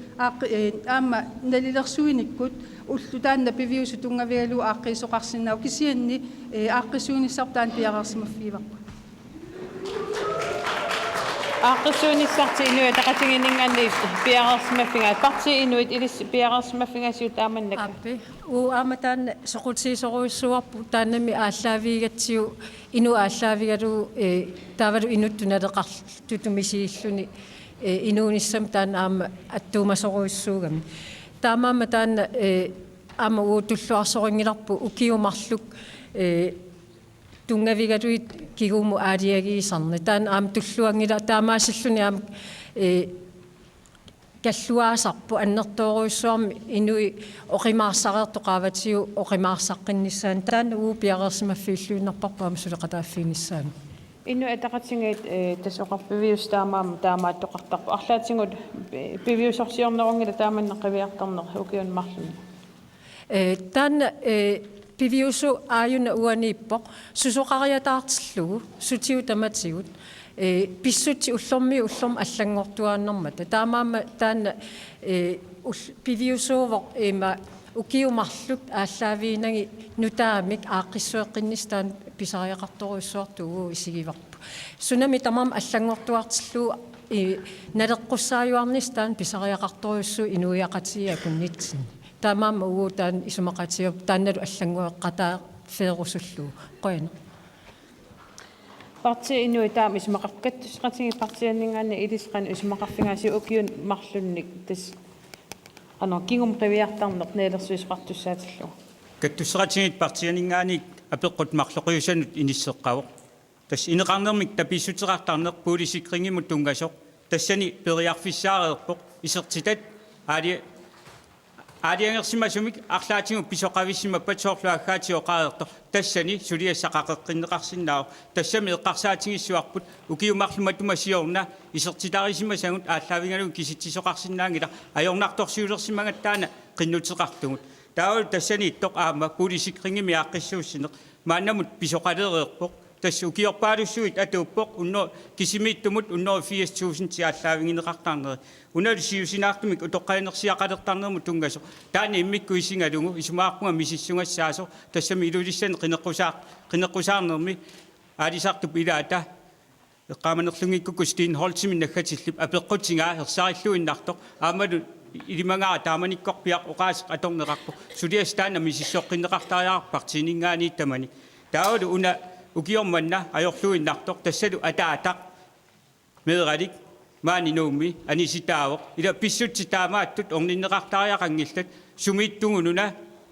аама налилерсуиниккут уллу таанна пивиусу тунгавигалу ааққиисоқарсиннау кисианни ааққиссуунissartaan пиараарсимаффииварпа ааққиссуунissarti инуа тақатингиннгаанни пиараарсимаффигаа парти инуит илис пиараарсимаффигаасиу тааманнак аппи аама таанна соқутсисоруиссуарпу тааннами ааллаавигатсиу ину ааллаавигалу таавалу инуттуналеқартутумисииллуни инуунissam таанна аама аттуумасоруиссуугами таамаама таанна аама уутуллуарсорингиларпу укиумарлук тунгавигалуит кигууму аалиагиисарни таан аам туллуангила таамаасиллуни аам каллуаасарпу аннертооруйссуарми инуи оқимаарсареэртоқааватиу оқимаарсаққиннissaан таан уупиареерсимаффииллуиннарпарпу аам сулеқатааффиниссаани инну атақатингит тасоқарпивиус таамаама таамааттоқартарпу арлаатингут пивиусорсиорнерунгила тааманнеқивиартарнер укиунмарлуни таан пивиусу ааюна уанииппоқ сусоқариатаартиллугу сутиу таматигут писсути уллорми уллорм аллангортуааннэрмата таамаама таана пивиусуувоқ има укиумарлук ааллаавиинаги нутаамик ааққиссуэққиннис таан писариақарторуйссуартугу исигиварпу сунами тамам аллангортуартиллугу налеққуссааюарнис таан писариақарторуйссу инуиақатиа куннитсин таамаама угу таан исумақатиуп таанналу аллангуэққатаа феерусуллу қояна парти инуи таам исумақаркаттусқатиги партианнингаани илисқан исумақарфигаси укиун марлунник тас кигум қивиартарнеқ неелерсуисқартуссаатиллу каттуссеқатигит партианнингаани апеққут марлоқиусанут иниссеққавоқ тас инеқарнермик таписсутерартарнеқ пулисикрингимут тунгасоқ тассани периарфиссаареерпоқ исертитат аадиангерсимасумик арлаатингу писоқависсимаппат соорлуаггаатиоқаерто тассани сулиассақақеққиннеқарсиннаау тассами эққарсаатингиссуарпут укиумарлуматумасиорна исертитарисимасагут ааллаавингалуг киситсисоқарсинаангила аёрнарторсиулерсимагаттаана қиннутеқартугут таавал тассани иттоқ аама пулисикрингими ааққиссууссинеқ мааннамут писоқалереерпоқ тасс укиорпаалуссуит атууппоқ унно кисимииттумут унно 80,000 тиаллаавингинеқартаарнери уналу сиусинаартумик утоққаинерсиақалертарнерму тунгасо таани иммиккуисингалугу исумааққунга мисиссунгассаасо тассами илулиссани қинеққусаарнерми аалисартуп илаата эққааманерлунгиккуку стин холтсимин наггатиллип апеққутингаа ерсаариллуиннартоқ аамалу илимангаа тааманиккорпиақ оқаасеқ аторнеқарпу сулиас таана мисиссоққиннеқартариарпартинингаани тамани таавалу уна ukiormanna ajorluinnartoq tassalu ataataq meeralik maaninummi anisitaavoq ila pissutitaamaattut orninneqartariaqangillat sumiittungununa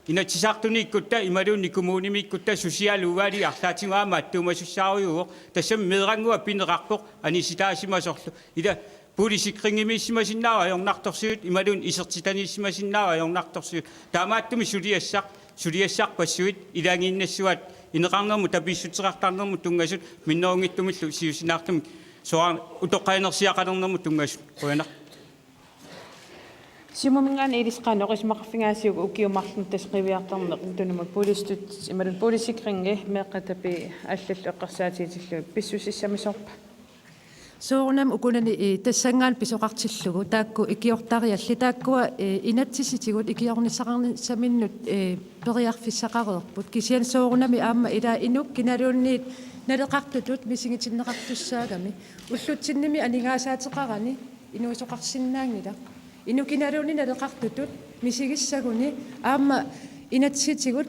inatisartuniikkutta imaluunni kumuunimiikkutta sosiaaluuvaali arlaatigaamaat tuumasussaariuuq tassam meerangua pineqarpoq anisitaasimasorlu ila pulisikringimiissimasinnaava ajornartorsiut imaluun isertitaniissimasinnaava ajornartorsiut taamaattumi suliassarpassuit ilaangiinnassuat ineqarnermu tapissuteqartarnermu tungasut minnerungittumillu siusinaartum soa utoqqanersiaqanernermu tungasut qoyanaq Simumingaan ilisqaanoq ismaqarfingaasiugu ukiumarlun tasqiviartarneq tunuma polistut imalun polisikringe meeqqatapi allallu eqqarsaatiitillu pissusissamisorpa soornam ukunani tassangaan pisoqartillugu taakku ikiortarialli taakkua inatsisitigut ikiornissaqarnissaminnut periarfissaqareerput kisian soornami aamma ila inuk kinaluunniit naleqartutut misingitinneqartussaagami ullutsinnimi aningaasaatiqarani inuusoqarsinnaangila inukinaluunni naleqartutut misigissaguni aamma inatsitigut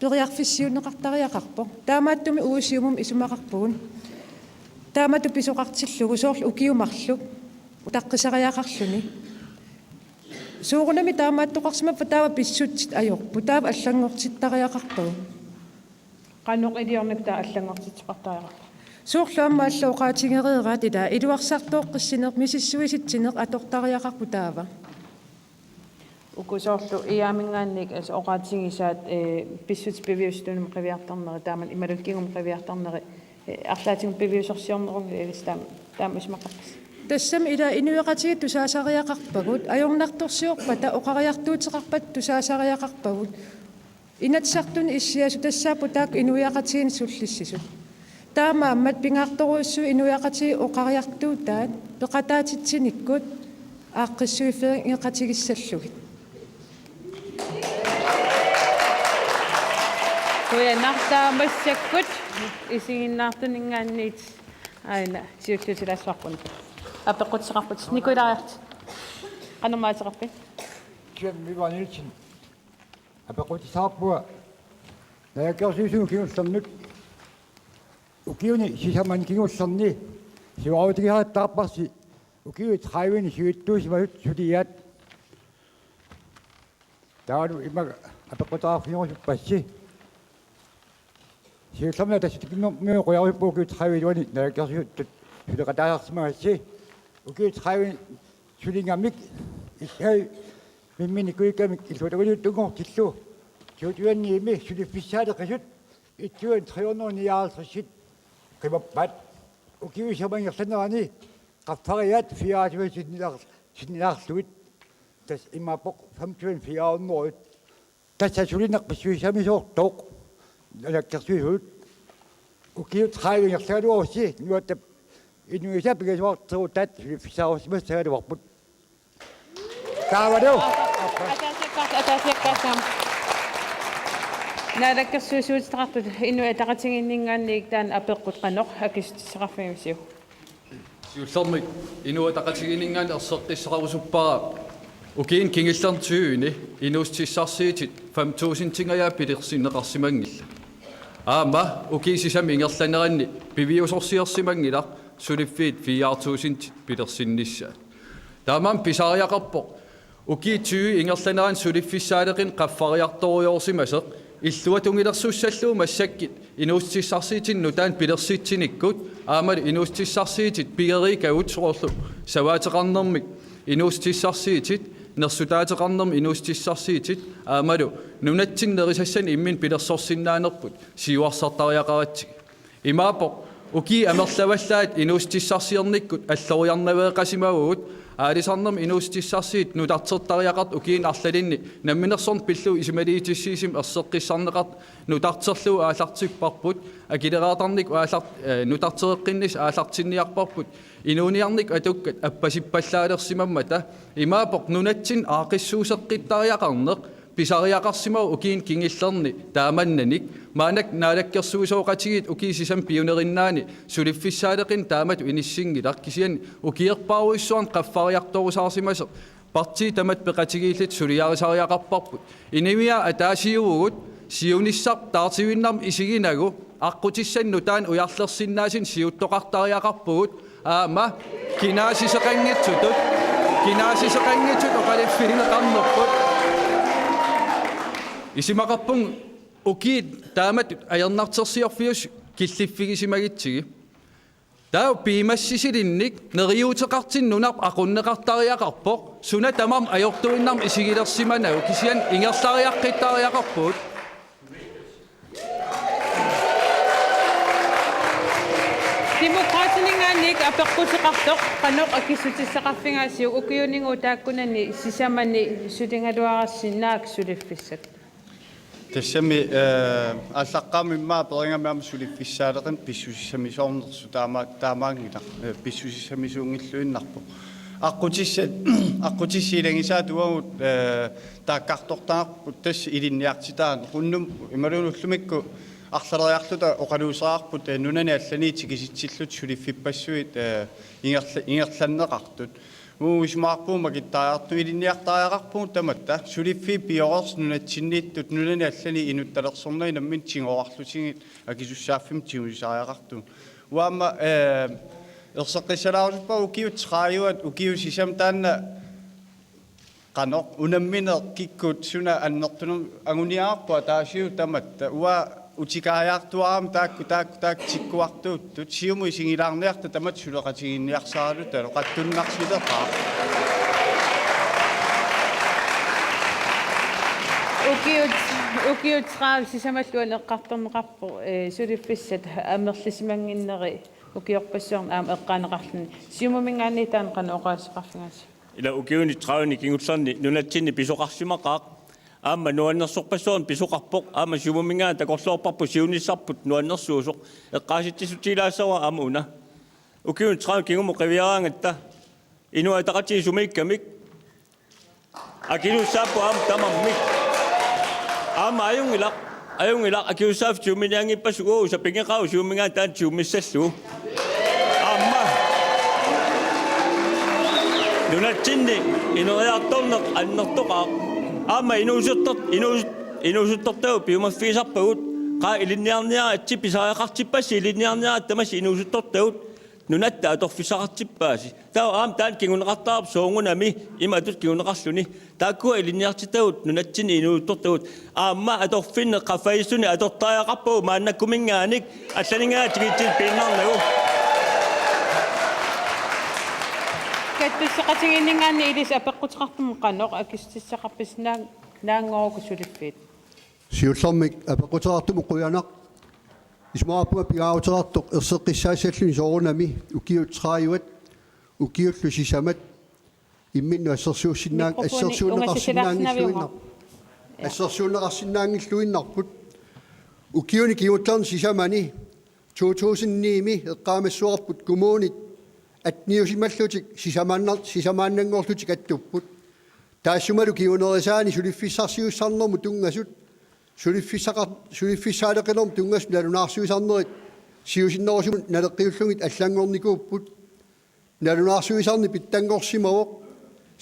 periarfissiunneqartariaqarpo taamaattumi uusiumum isumaqarpugun taamatu pisoqartillugu soorlu ukiumarlu taqqisariaqarluni suurunami taamaattoqarsima taava pissutsit ajorpu taava allangortittariaqarpu qannoq iliornipta allangortitteqartariaqarpu suurlu amma allooqaatingeriiraat ila iluarsartooqqissineq misissuisitsineq atortariaqarpu taava ukusorlu iaamingaannik oqaatingisaat pissut piviustunum qiviartarneri taaman imalulkingum qiviartarneri арлаатигум пивиусорсиорнерунг илистаам таам исмаққарпас тассам ила инуиқатигит тусаасариақарпагут ajornartorsiorpata oqariartuutiqarpat тусаасариақарпагут инатсартун иссиасу тассаапу таак инуиақатигин суллиссисут таамааммат пингаарторуссу инуиақатиги оqariartuutaat пеқатаатитсиниккут ааққиссуифферин иқатигиссаллугит Kuyanartaamassakut isiginnaartuningaanniit aina siullutilaassuarpun apequtseqarput nikulaariart qanermaatiqarpi Mivanilchin apequtisaarpua naakkersuusugu kingullarnut ukiuni sisaman kingullarni sivautigihaattarparsi ukiu trævini siuttuusimasut suliat taanu imma apequtaarfingorsupassi Siullama tasitipimmi qoyarippuuki træviluani naakkersuuttut suleqataarsimaassi ukiu trævini sulingamik issai mimmini kuikamik illuutaguliuttungortillu tiutuanniimi suliffisaaleqisut ittuan 359 qimappat ukiu samangerlanerani qaffariat 24 sinnilaarluit tas immapoq 25 tassa sulineqqissuisamisoortoq nakkersuisut ukiu trævingerlaluorsi nuattap inuisapigasuarterutat suliffisaarsimassaaluarput taavadu атаасиаккаасам наалаккерсуусуутеқартут инну атақатигиннингаанниик таан апеққут қаноқ акистисеқарфигимсиу Siullormik inuataqatiginingaan erseqqissaqarusupparaa ukiin kingillertyyni inuustissarsiitit 5000 tingaya pilirsinneqarsimangilla aama ukiisisami ingerlaneranni piviusorsiarsimangila suliffiit 4000 pilirsinnissaat taamam pisariaqarpoq ukii ingerlaneran suliffissaaleqin qaffariartoriorsimaseq illuatungilersussallu massakkit inuustissarsiitinnu taan pilersiitsinikkut aamal inuustissarsiitit pigeriikagut soorlu savaateqarnermik inuustissarsiitit nersutaateqarnermi inuustissarsiitit aamalu nunatsinnerisassan immin pilersorsinnaanerput siuarsartariaqaratsik imaapoq ukii amerlavallaat inuustissarsiernikkut alloriarnaveeqasimagugut aalisarnerm inuustissarsiit nutartertariaqart ukiin arlalinni namminersorn pillu isimaliitissiisim erseqqissarneqart nutarterlu aallartipparput akileraartarnik aallart nutartereqqinnis aallartinniarparput inuuniarnik atukkat appasippallaalersimammata imaapoq nunatsin aaqissuuseqqittariaqarneq pisariaqarsimagu ukiin kingillerni taamannanik maanak naalakkersuusooqatigit ukiisisam pionerinnaani suliffissaaleqin taamatu inissingilaq kisian ukierpaaruissuarn qaffariartorusaarsimaseq partii tamat peqatigiillit suliarisariaqarparput inimia ataasiugut siunissar taartivinnarm isiginagu аққутиссанну таан уярлерсиннаасин сиуттоқартариақарпугут аама кинаасисеқангитсутут оқалиффилинеқарнерпут исимақарпун укиит таамат аернартерсиорфиус киллиффигисимагитсиги таа пимассисилинник нериутеқартиннунар ақуннеқартариақарпоқ суна тамам аёртуиннарм исигилерсиманагу кисиан ингерлариаққиттариақарпут Demokraatningaannik apeqqutiqartoq qanuq akissutissaqarfingaasiu ukiuningu taakkunani sisamani sulingaluarassinnaak suliffissat тассами аллаққамиммаа перингамаама сулиффиссаалеқин писсусисамисоорнерсу таамаангила писсусисамисуунгиллуиннарпу аққутиссиилангисаа туагут тааккартортаарпут тасс илинниартитаан қуннум ималунуллумикку арлериарлута оқалуусаарпут нунани алланиити киситсиллут сулиффиппассуит ингерланнеқартут уисмаарпуума киттааарту илинниартаариақарпуун таматта сулиффи пиорерс нунатсиннииттут нунани аллани инутталерсорнай наммин тингоарлутингит акисуссааффим тиусариақарту уаама ерсеққиссалаарусуппа укиут трааюат укиусисам таанна qanoq unammineq kikkut suna annertunum anguniaarpua taasiu tamatta uwa utikaariartuaram taakku tikkuartuuttut siumu isingilaarniarta tamat suleqatiginniarsaaluta loqattunnarsileqaa ukiut traal sisamalluan eqqartorneqarpu suliffissat amerlisimanginneri ukiorpassuarn aam eqqaaneqarluni siumumingaanni taan qana oqaaseqarfingaasi ila ukiuni trauni kingutlarni nunatsinni pisoqarsimaqaaq aamma nuannersorpassuarn pisoqarpoq aamma siumumingaan takorloorparpu siunissarput nuannersuusoq eqqaasittisutiilaassava aama una ukiuni trauni kingumu qiviaraangatta inua taqati sumiikkamik akilussaappu aam tamammik aamma ayungilaq akilussaaf siuminiangippasu sapingeqau siumingaan taan siumissallu aamma nunatsinni inuariartorneq annertoqaaq aamma inuusuttortau piumaffiisarpagut qaa ilinniarniara atsi pisariaqartippassi ilinniarniara tamasi inuusuttortagut nunatta atorfisaqartippaasi taa aam taan kinguneqartaarp soongunami imatut kinguneqarluni taakkua ilinniartitagut nunatsinni inuusuttortagut aamma atorfinne qafaissuni atortariaqarpau maannakkumingaanik allaningaatigiitsil piinnarnagu Kattissaqatiginningaanni ilis apeqqutiqartum qanoq akistissaqarpisnaang naangooku suliffiit siullermik apeqqutiqartum quyanaq ismaapua pigaaruterartoq erseqqissaasalluni soorunami ukiutraayuat ukiullusisamat imminnu assersuussinnaang assersuunneqarsinnaangilluinnarput ukiuni kiutlarni sisamani 2009 eqqaamassuarput kumuunit atniusimallutik sisamaannanngorlutik attupput taassumalu kiunerisaani suliffissarsiussarnermu tungasut suliffissaaleqilermu tungas nalunaarsuisarnerit siusinnerusumut naleqqiullugit allangornikuupput nalunaarsuisarni pittangorsimawoq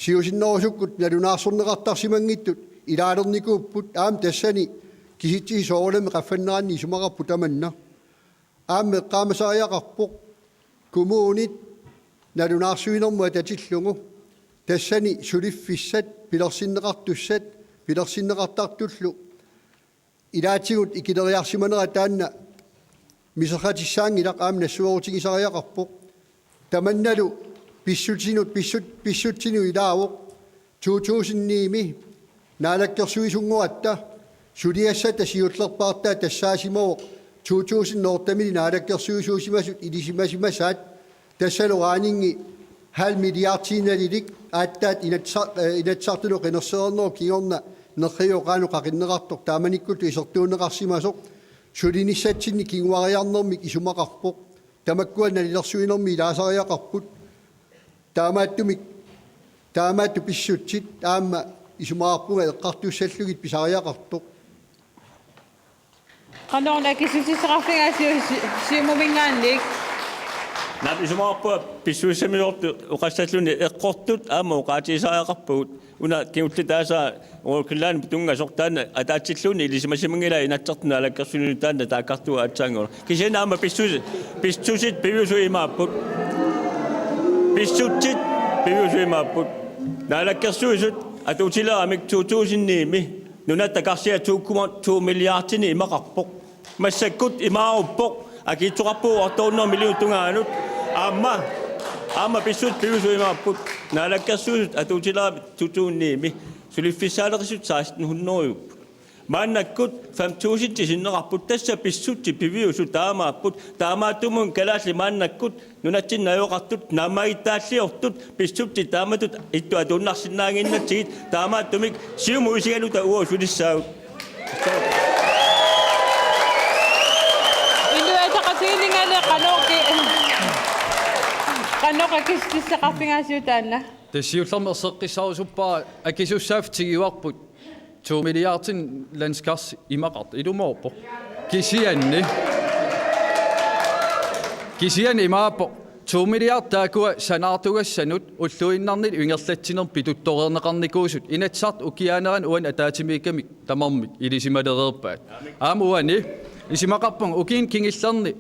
siusinnerusukkut nalunaarsorneqartarsimangittut ilaalernikuupput aam tassani kisitsi soorulami qaffanneranni isumaqarpu tamanna aamme eqqaamasariaqarpoq kumuunit nalunaarsuinermu atatillungu tassani suliffissat pilersinneqartussat pilersinneqartartullu ilaatigut ikileriarsimanera taanna miserratissaangilaq aam nassuerutigisariaqarpoq tamannalu pissutsinu ilaawoq 2009 naalakkersuisunguatta suliassata siullerpaartaa tassaasimawoq 2008 naalakkersuisuusimasut ilisimasimasaat tassaluqaaningi hal milliardiinalilik aattaat inatsartunu qinerseerneruk kiorna nerriuqaanu qaqinneqartoq taamanikkultu isertuunneqarsimasoq sulinissatsinni kinguariarnermik isumaqarpoq tamakkua nalilersuinermi ilaasariaqarput taamaattu pissutsit aamma isumaqarpunga eqqartussallugit pisariaqartoq qanoqna kisutissaqarfingaasiu siumumingaannik Nabi sumaapua pissuissamilortu uqassalluni eqqortut aama uqaatiisaaaqarpugut una kiullitaasa uqillaan tungasortaana ataatilluni ilisimasimangila inatsertuna alakkersununi taanna taakkartua atsaangor kisena aama pissusit piviusuimaapput pissutsit piviusuimaapput naalakkersuisut atuutilaamik 2000-niimi nunattakarsia 2,2 milliardini imaqarpoq massakkut imaaruppoq akiitsoqarpu ortoornor milliutungaanut Amma pissut piusuimaapput naalakkersuusut atuutilaami tutuunniimi suliffissaaleqisut 1600 maannakkut 5000 tisinneqarput tassa pissutti piviusu taamaapput taamaattumun kalaalli maannakkut nunatsinnajoqartut naamagitaalliortut pissutti taamatut ittu atuunnarsinnaanginnatsigit taamaattumik siumuisigaluta uosulissaavut Inuataqatiiningale qanoqakissaqarpingaasiutaanna Tessiullermerseqqissarusuppa akisussaaftiguarput 2 milliardin landskarsi imaqart ilumorpo kisian imaappo 2 milliard taakua sanaartugassanut ulluinnarnit yngerlatsinerm pituttoreerneqarnikuusut inatsart ukiaaneran uan ataatimiikamik tamarmik ilisimalererpaat aamuani isimaqarpung ukiin kingillerni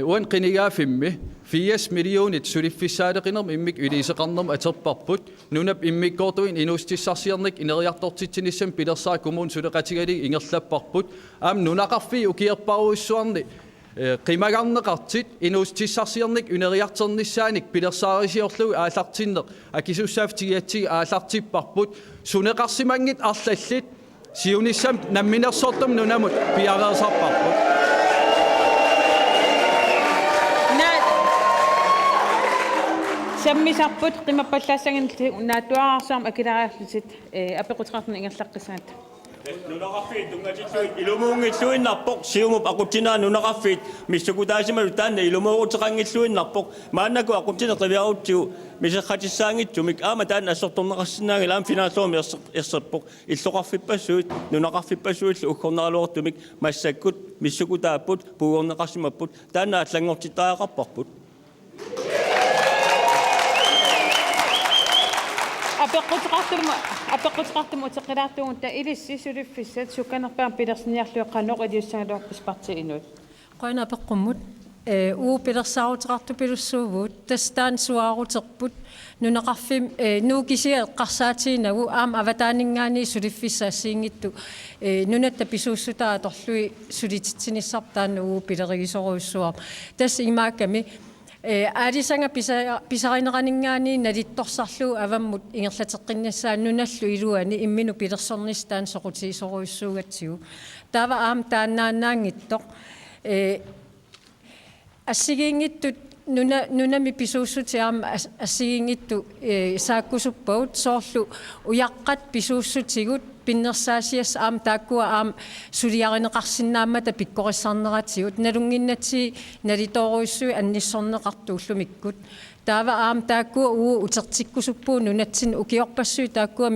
uan qinigaafimmi 4 millionit suliffissaaleqinerm immik yliiseqarnerm aterparput nunap immikkortuin inustissarsiarnik ineriartortitsinissam pilersaa kumun suleqatigali ingerlapparput nunaqarfi ukierparuissuarni qimagarneqartit inustissarsiarnik uneriarternissaanik pilersaarisiorlu aallartinneq akisussaaftigiatsigi aallartipparput suneqarsimangit arlallit siunissam namminersortum nunamut piareersarparput Sammisarput qimappallaassangin naatuaraarsaam akilariarlusit apequteqartuna ingerlaqqissaat nunaqarfiit tungatitluit ilumuungilluinnarpoq siumup aquttinaa nunaqarfiit missukutaasimalu taanna ilumuuruteqangilluinnarpoq maannaku aquttineqaviarutsiu miseqqatissaangitsumik aama taanna assortorneqarsinnaangil aam finansoomi erserpoq illoqarfippassuit nunaqarfippassuillu ukkorneraluortumik massakkut missukutaapput puuorneqarsimapput taanna allangortitaaqarparput апеққутеқартуму теқилаартугун та илиссисулиффиссат сукканерпаам пилерсиниарлуи қаноқ илиуссангалуорпис инут qana peqqumut uu pilersaaruteqartu pilussuuvuut tastaan suaaruterput nunaqarfim nuukisia eqqarsaatiinagu aam avataaningaani suliffissaassiingittu nunatta pisuussutaa atorlui sulititsinissartaanna uu pilerigisoruissuar tas imaakami аалисанга писаринеранингаани налитторсарлу аваммут ингерлатеққиннассаа нуналлу илуани иммину пилерсорнистаан соқутисоруйссуугатсигу таава аам тааннааннаангиттоқ ассигиингиттут нунами писууссутиаам ассигиингитту сааккусуппагут соорлу уяққат писууссутигут пиннерсаасиас аам тааккуа аам сулиаринеқарсинааммата пиккориссарнератигут налунгиннати налиторуиссуи анниссорнеқартууллумиккут таава аам тааккуа уу утертиккусуппуу нунатсин укиорпассуи тааккуа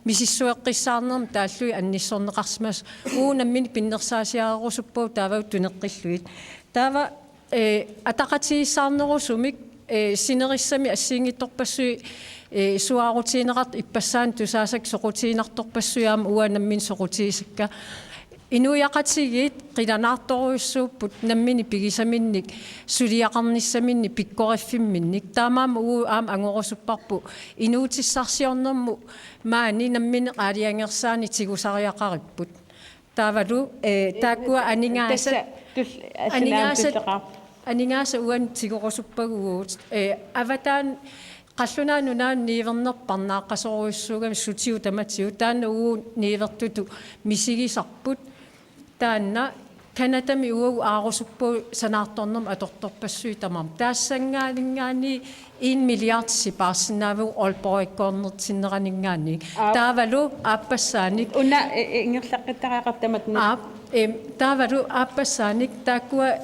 мисиссуэққиссаарнерм тааллуи анниссорнеқарсимас уу наммини пиннерсаасиарерусуппуу таавау тунеққиллуит таава атақатигиссаарнерусумик синериссами ассиингитторпассуи суаарутиинеқарт иппассаан тусаасак соқутиинарторпассуяам уанаммин соқутиисакка инуяқатигиит қиланаарторуйуссууппут наммини пигисаминник сулиақарниссаминни пиккориффимминник таамаама уу аам ангорусуппарпу инуутиссарсиорнэрму маани наммини qaaliangерсаани тигусариақариппут таавалу тааккуа анингааса уан тигорусуппагуут аватаан qalлунаа нунаан ниивернерпарнааққасоруйуссуугами сутиу таматиу таанна уу ниивертуту мисигисарпут таанна канатами уу аарусуппу санаарторнерм аторторпассуи тамам таассангаалингаани 1 миллиард сипаарсинааву олпориккорнертиннеранингаани таавалу ааппассааник уна ингерлаққиттариақартаматна таавалу ааппассааник тааккуа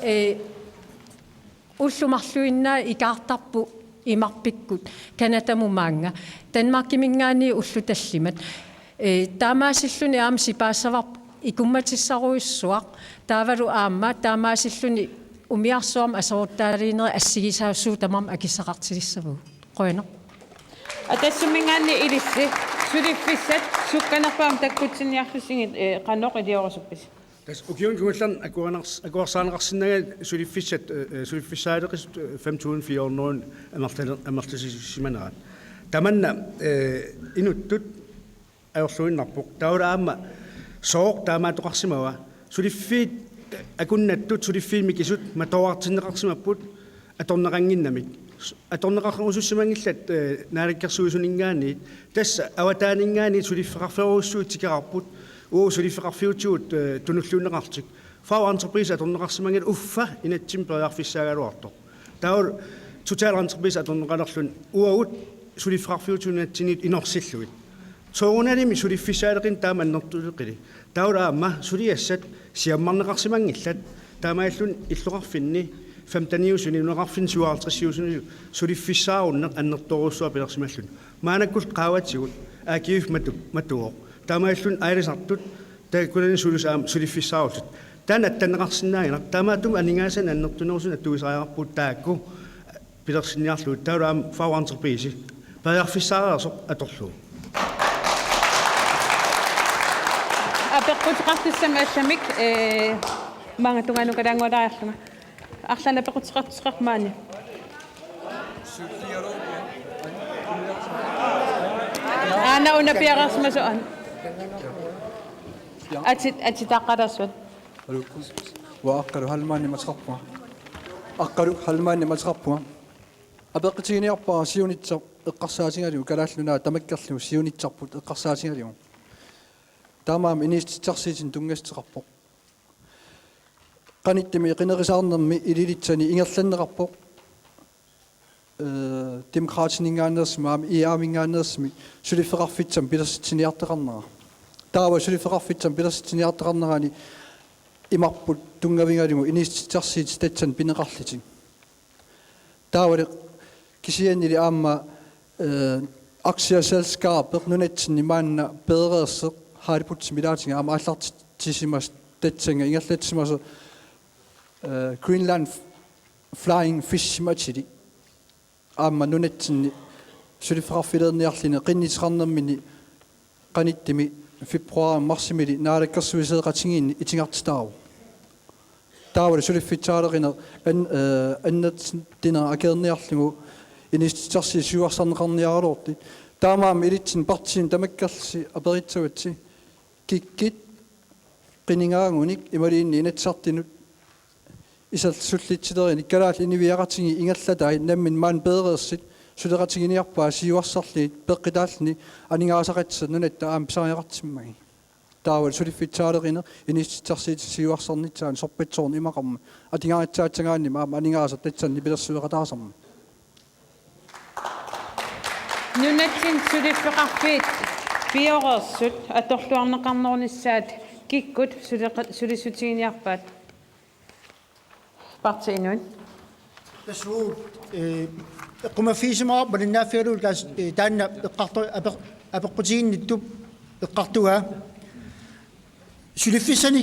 уллумарлуиннаа икаартарпу имарпиккут канатамумаанга танмаркимингаани уллуталлимат таамаасиллуни аам сипаассавар икумматиссаруиссуақ таавалу аама таамаасиллуни umiarsuam asoottaalinieri assigisaassuu tamam akissaqartilissavuu qoyno атассумингаанни илисси сулиффиссат сукканерпаам таккутсиниарлусигит qannoq илиорусуппис Das ukiun kuullan akuarsaanaqarsinnaga suliffissaadeqis 5400 amartasisimanaat tamanna inuttut ajorluinnarpuq taulaamma sooq taamaatoqarsimawa suliffiit akunnattut suliffiimikisut matoartinneqarsimapput atorneqanginnamik atorneqarluusussimangillat naalikkersuusuningaaniit tassa awataaningaaniit suliffeqarferuussuut tikerarput uusulifeqarfiutiut tunulluunneqartik fau entreprise atorneqarsimangal uffa inatsim periarfissaaгаluartoq taul total entreprise atorneqalerlun uagut sulifeqarfiutuunatsinit inorsilluit soorunalimi suliffissaaleqin taamannertuleqili taul aamma suliassat siammarneqarsimangillat taamaallun illoqarfinni 15 uneqarfin 57 suliffissaaruunneq annertoruussua pilersimallun maanakkul qaawatigut aakiif matuoq taamaallun ailisartut taakkulani sulusaam suliffissaarulut tan attanneqarsinnaagina taamaatum aningaasan annertunersun attuisariarput taakku pilersinniarluut taulaam fau entreprise periarfissaareersoq atorluu апеққутеқартиссама алламик маангатунгану калаангуалаарлунга арлана пеқутеқартисеқармаани ана уна пиарасмасуан атитаққалассут وأقر هالماني مسخبوا أقر هالماني مسخبوا أبقتيني أبا سيونيتشا القصاصين اليوم كلاشلنا تمكلوا سيونيتشا القصاصين اليوم تمام إنيش تشخصي تنتونغس تقبو قانيت مي قنرسارنا مي إليتشاني إنغلن قبو ديمقراطينغانس مام إيامينغانس مي سوليفرافيتشام بيرستينيارتقرنا تاوا سوليفرافيتشام بيرستينيارتقرناغاني имарпут тунгавингалиму иниститсарсиит татсан пинеқарлитин таавали кисианнили аама аксиаселскаапеқ нунатсинни маанна пеереерсеқ хаалипутсимилаатинга аама аллартисимас татсанга ингерлатсимасо Greenland Flying Fish Matchili аама нунатсинни сулифеқарфилерниарлине қиннисеқарнэрмини қаниттими фебруар марсимили наалаккерсуисеэқатингиинни итингартитаару таавали сулиффитсаалерина аннатсинтина акерниарлугу иниститсарси сюарсарнеқарниаралуорти таамаами илитсин партиин тамаккерлси аперитсаватси киккит қинингаагуник ималиинни инатсартинут исалсуллитсилерини калаал инивиақатинги ингаллатай наммин маан пеереерсит сулеқатигиниарпаа сиуарсарлиит пеққитааллни анингаасақатса нунатта аам писариақартиммаги таавал сулиффитсаалерина иниститсарсиит сиуарсарнитсаан сорпитсоорни имақарма атингаатсаатсагаанни маам анингааса татсанни пилерсуеқатаасарма нунатсин сулиффеқарфиит пиорерсут аторлуарнеқарнернissaат киккут сулисутигиниарпаат партиинуин тасуу qumaffiisimaa balinnaaffialuulkaas taanna eqqartu apeqqutiginnittub eqqartugaa suliffissani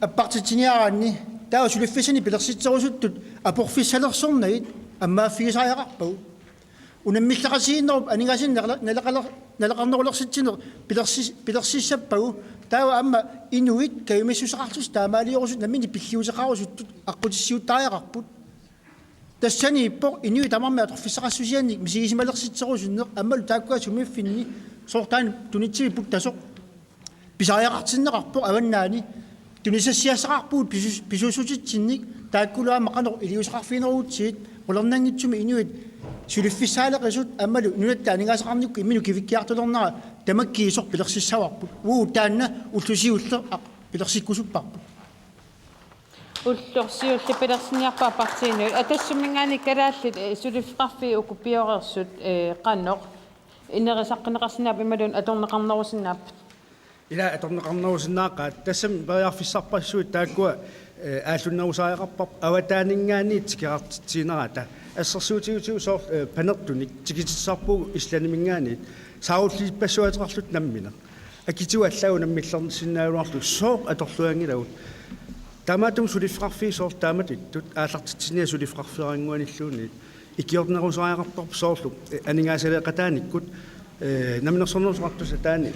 appartitiniaraanni taa suliffissani pilersitserusuttut aporfissalersornagit ammaaffigisariaqarpau unammillaqasiinnerup aningasin nalaqarnerulersitsiner pilersissappagu taawa amma inuit kayumissusaqartus taamaaliorusut nammini pilliuseqarusuttut aqqutissiuttaariaqarput тассани иппо инуи тамарми аторфиссақассусианник мисигисималерситсерусуннеқ аммалу тааккуасумииффинни соортаани тунитсиви путтасоқ писариақартиннеқарпо аваннаани тунисассиассақарпуут писусутитсинник тааккулуама қанеқ илиусақарфинеруутсиит qulernangitsumi inuit сулиффиссаалеқисут аммалу нунатта анигаасақарникку иммину кивиккиартулернара тамаккиисоқ пилерсиссаварпут уу таанна уллусиулле пилерсиккусуппарпут уллорсиулли пилерсиниарпаа партиину атассумингаани калааллит сулиффеқарфи оккупиорерсут qannoq инерисаққинеқарсинаап ималун аторнеқарнерусиннаап ила аторнеқарнерусиннааққаат тассам периарфиссарпассуит тааккуа ааллуннерусариақарпар аватаанингаани тикеартитсинерата ассерсуутигутигу соор панертуник тикитиссарпугу исланимингаани сауллиппассуатерарлут наммина акитуа аллагу наммиллернсиннаалуарлу соо аторлуангилагут таамаатум сулиффеқарфиисоор таамат иттут ааллартитсиниа сулиффеқарфиарингуаниллуунни икиорнерусариақарторп соорлу анигаасалеқатааниккут наминерсорнерусоқартуса таани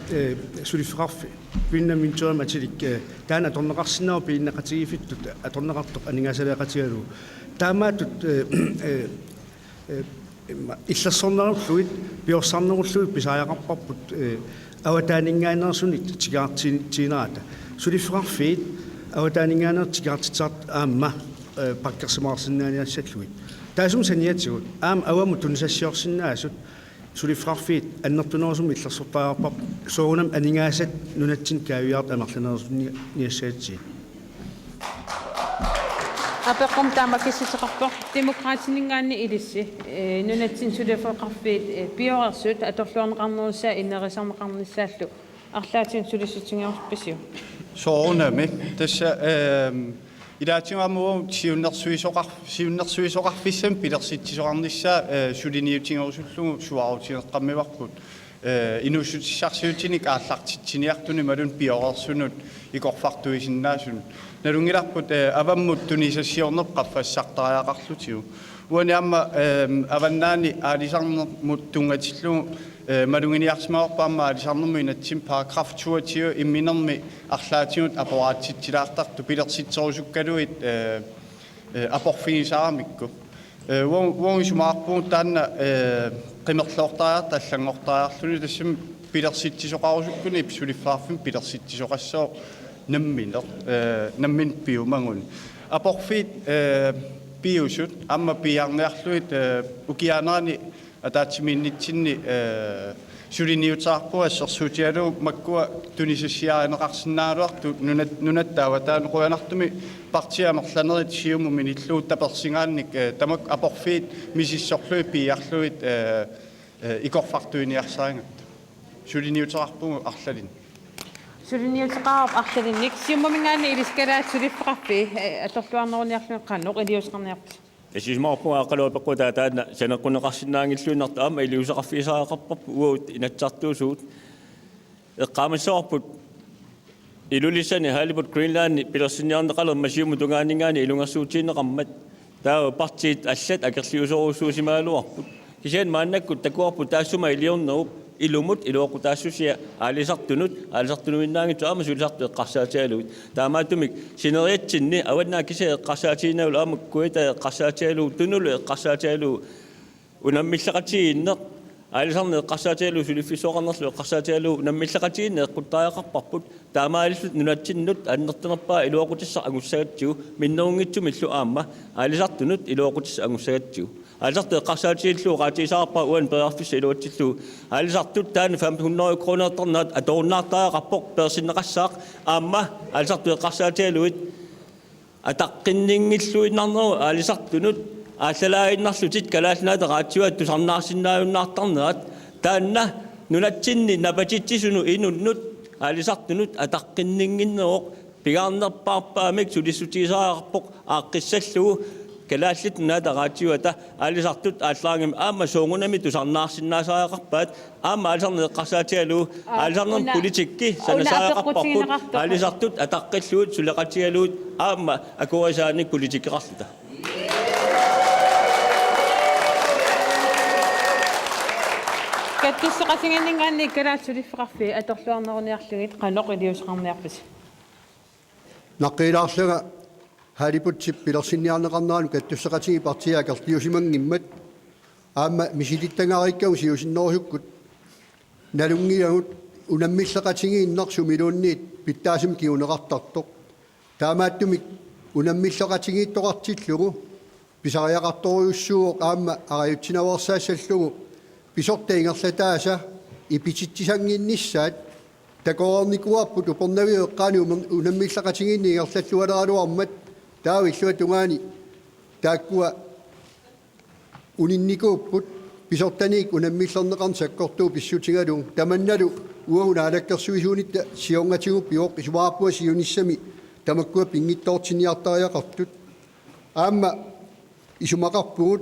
сулиффеқарфи пиннаминтераматилик таана аторнеқарсинаа пииннеқатигифиттут аторнеқартоқ анигаасалеқатигалу таамаатут иллассорнеруллуит пиорсарнеруллуит писааяқарпарпут аватаанингаанерсунит тигаартиинерата сулиффеқарфиит аватаанингаанер тигаартитсаат аама паккерсимаарсинааниассаллуит таасум саниатсигут аама аваму тунсассиорсинаасут сулиффеқарфиит аннертунерусум иллассортаарпар соонам анигаасат нунатсин каавиарт амерланерсунни ниассаатси апеққум таамакиссисеқарпор демократинингаани илисси нунатсин сулиффеқарфиит пиорерсут аторлуарнеқарнерусаа иннерисарнеқарниссааллу арлаатин сулиссутингиорписиу соорунами тасса илаатингамуу сиуннерсуисоқарфиссам пилерситсисоқарнissaа сулиниутингерусуллугу суарутинеққаммиварпут инуссутиссарсиутиник ааллартитсиниартуни малун пиорерсунут икорфартуисиннаасун налунгиларпут аваммут тунисассиорнеқ қаффассартариақарлутигу уаниамма аваннаани аалисарнермут тунгатиллугу малунгиниарсимаорпаама алисарнэрму инатсим параграф 22 имминерми арлаатигут апораатситсилаартарту пилерситсорусуккалуит апорфинисаарамикку уонгисумаарпуун таанна qimmerluortaarat аллангортааарлуни тассам пилерситсисоқарусуккуни ипсулиффаарфин пилерситсисоқассоо наммин пиумангун апорфит пиусут амма пиарнеарлуит укианаани атаатсимииннитсинни сулиниутаарпуа ассерсуутиалу маккуа тунисассиааринеқарсиннаалуарту нунаттаава таан қуянартуми партиамерланерит сиуму миниллуу таперсингаанник тамак апорфит мисиссорлуи пиарлуит икорфартуиниарсаангат сулиниутаарпугу арлалин сулиниутеқарп арлалинник сиуммамингаани илискалаат сулиффеқарфи аторлуарнеруниарлуеққанноқ илиусқарниарпис эсисмаарпуга ақалуапеққута таана санеққунеқарсинаангиллуинарта аама илиусақарфисаақарпарпу уут инатсартуусуут эққаамассоорпут илулисани халибут гринланд пилерсиниарнеқалер масиуму тунгаанингаани илунгассуутиинеқармат таава партиит аллат акерлиусоруссуусимаалуарпут кисиан мааннаккут такуарпут таассума илиорнеруп илумут илуоқутаассусиа аалисартунуиннаангиту аама сулисарту эққарсаатиалуит таамаатумик синериатсинни аваннаа кисаа эққарсаатиинаулу аама куита эққарсаатиалу тунулу эққарсаатиалу унаммиллақатииннеқ аалисарне эққарсаатиалу сулиффисоқарнерлу эққарсаатиалу унаммиллақатиинне эққуттааяқарпарпут таамаалисут нунатсиннут аннертанерпаа илуоқутисса агуссагатсигу миннерунгитсуми иллу аама аалисартунут илуоқутисса агуссагатсигу алисарту эққарсаатииллуу qaatiisaarpa уан перарфисса илуатсиллуу алисартут таана 500 кронертернаат аторнаартаақарпоқ персиннеқассаақ аама алисарту эққарсаатиалуит атаққиннингиллуиннарнеру алисартунут ааллалааиннарлутит калаалнаата раатсуат тусарнаарсиннааюннаартарнерат таанна нунатсинни напатитсисуну инуннут алисартунут атаққиннингиннероқ пигаарнерпаарпаамик сулиссутисаарпоқ ааққиссаллугу калааллит наатараатиуата аалисартут ааллаагим аама соongунами тусарнаарсиннаасаақарпаат аама аалисарне эққарсаатиалу аалисарнер политикки санасаақарпарпут аалисартут атаққиллуут сулеқатигалуут аама акуасааник политиккеқарлута каттуссеқасингиннингаанни калаатсулиффеқарфи аторлуарнеруниарлугит қаноқ илиусеқарниарпис наққилаарлуга халипутсип пилерсинниарнеқарнаану каттуссеқатиги партиаакерлиусимангиммат аама мисилиттангаариккау сиусиннерусуккут налунгиагут унаммиллеқатигииннер сумилуунниит питтаасим киунеқартартоқ таамааттумик унаммиллеқатигииттоқартиллугу писариақарторуйуссууоқ аама араютсинаварсаассаллугу писортаингерлатааса ипититсисангиннissaат такоорникуарпут упернавиу эққаани унаммиллеқатигиинниингерллуалералуармат таавиллуа тунгаани тааккуа унинникууппут писортаник унаммиллернеқарн саккортуу писсутигалун таманналу уагунаалаккерсуисуунитта сионгатигуп пиоқ исуаарпуа сиуниссами тамаккуа пингиттоортиниартариақартут аама исумақарпугут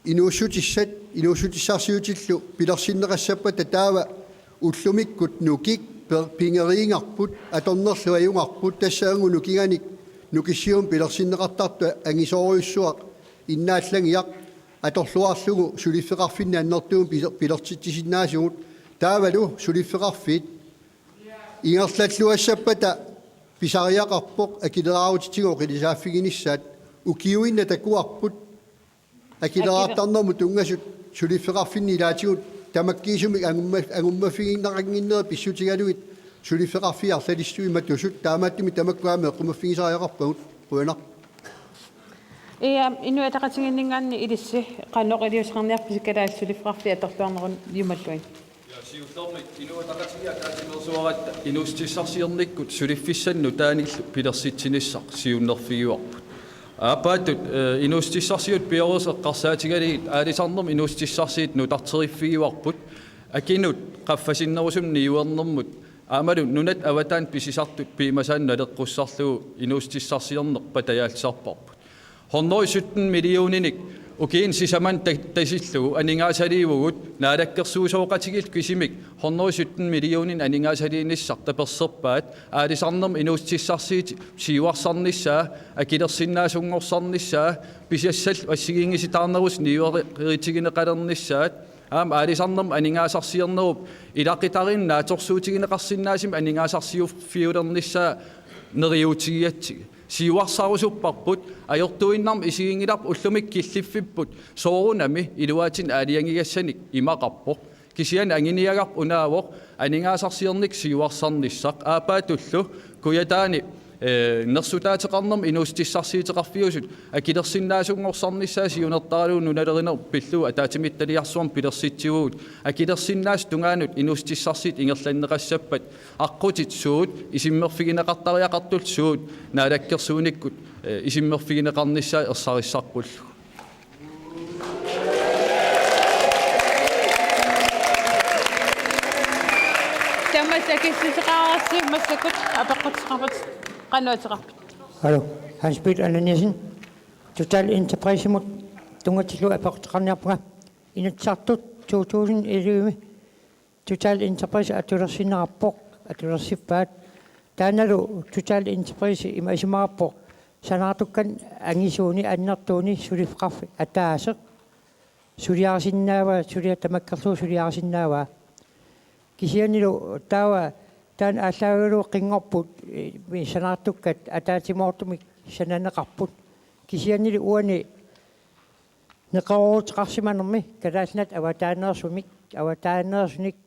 инуussутиссарсиутиллу пилерсиннеқассаппата таава уллумиккут нукик pingeriingarput atornerluajungarput tassaangu nukinganik nukisium pilersinneqartartu angisoriussuaq innaallangiaq atorluarlugu suliffeqarfinni annertuum pilertittisinnaasugut taavalu suliffeqarfiit ingerlalluassapata pisariaqarpoq akileraarutitigo qilisaafiginissaat ukiuinna takuarput akileraartarnermu tungasut suliffeqarfinni ilaatigut tamakkiisumik angummafiginnaqanginneri pissutigaluit suliffeqarfiarlalissui matusut taamaattumi tamakkuaame qumaffigisariaqarpagut quanar inu ataqatinginningaanni ilissi qannoqiliusqarniarpisikkalaassuli atorluarnerun yumalluin siullermik inuataqatigia taatimersuarat inuustissarsiornikkut suliffissannu taanillu pilersitsinissaq siunnerfiguarput aapaatut inuustissarsiut piorusеққарсаатигалигит аалисарнерм иnuustissarsiit нутартериффигуарпут акинут qaffasinnерусум ниуернэрмут аамалу нунат аватаан писисартут пимасаан налеққуссарлугу иnuustissarsiорнеқ патаяалсарпарпут хорнори 17 миллиониник Okeen sisaman tasillu aningaasaliivugut naalakkersuusooqatigil kisimik 117 millionin aningaasaliinissaq taperserpaat aalisarnerm inuustissarsiit siuarsarnissaa akilersinnaasungorсарnissaa pisiassal assigiingisitaarnerus niueritigineqalernissaat aam aalisarnerm aningaasarsiерnerup ilaqitarin naatorsuutigineqarsinnaasim aningaasarsiuffiulernissaa neriutigiatsig siuarsarusupparput ajortuinnarm isigingilarp ullumik killiffipput soorunami iluaatin aaliangigassanik imaqarpoq kisian anginiagarp unaavoq aningaasarsiornik siuarsarnissaq aapaatullu kuyataani nersutaatеқарнерм inuustissarsiiteqarfiusut akilersinnaasungorсарnissaa siunertaralu nunaleriner pillu ataatimittaliarsuam pilersitsiguut akilersinnaas tungaanut inuustissarsiit ingerlanneqassappat аққутит суут исиммерфигинеқартариақартул суут наалаккерсууниккут исиммерфигинеқарнissaa ерсарissarpullu тамасакиссисеқарси массакут апеққутсеқарпут qannuutiqarput Hallo, Hans Peter Annesen. Total Enterprisemut tungatillu apeqteqarniarpuga inatsartut 2011 Total Enterprise atulersinnerappoq atulersippaat taanalu Total Enterprise imasimaappoq sanaartukkan angisuuni annertuuni sulifqarfi ataaseq suliarsinnaava suliatamakkerluu suliarsinnaava kisianilu taawa tan asaulu qingorput sanaartukkat ataatimoortumik sananeqarput kisianili uani neqaruutiqarsimanermi kalaalnat awataaneersunik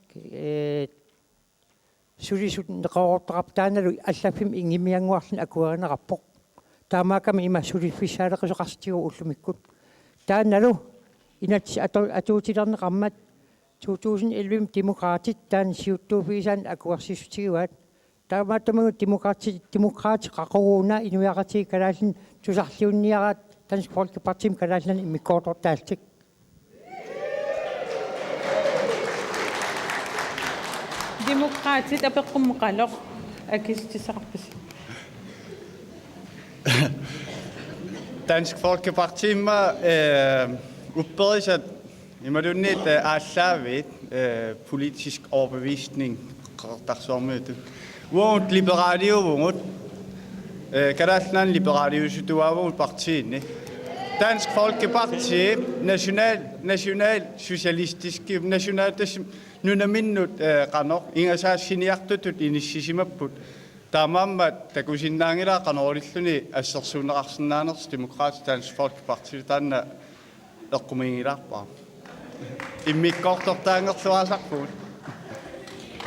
sulisut neqaruutaqarp taanalu allafim ingimianguarlun akuerineqarpoq taamaakami ima suliffissaaleqisuqarstigu ullumikkut taanalu inatsi atuutilerneqarmat 2011 demokratit tan siuttuufiisan akuarsissutigiwaat taamaattumagu demokrati qaqoruna inuiaqati kalaallin tusarliunniarat Dansk Folkeparti kalaallan imikkoortortaaltik demokratit apeqqummuqaloq akistisaqarpis Dansk Folkeparti uppbørisat imadunit aallaavit politisk overbevisning qartarsuarmuutu uut liberaliuvungut kalaallan liberaliusutuavungut partiinni Dansk Folkeparti national socialistisk nationaltas nunaminnut qanor ingasaassiniartutut inissisimapput taamaammat takusinnaangila qanorilluni assersuuneqarsinnaanerс demokraat Dansk Folkeparti taanna eqqumingilaarpaa immikkoortortaangerluasarpuut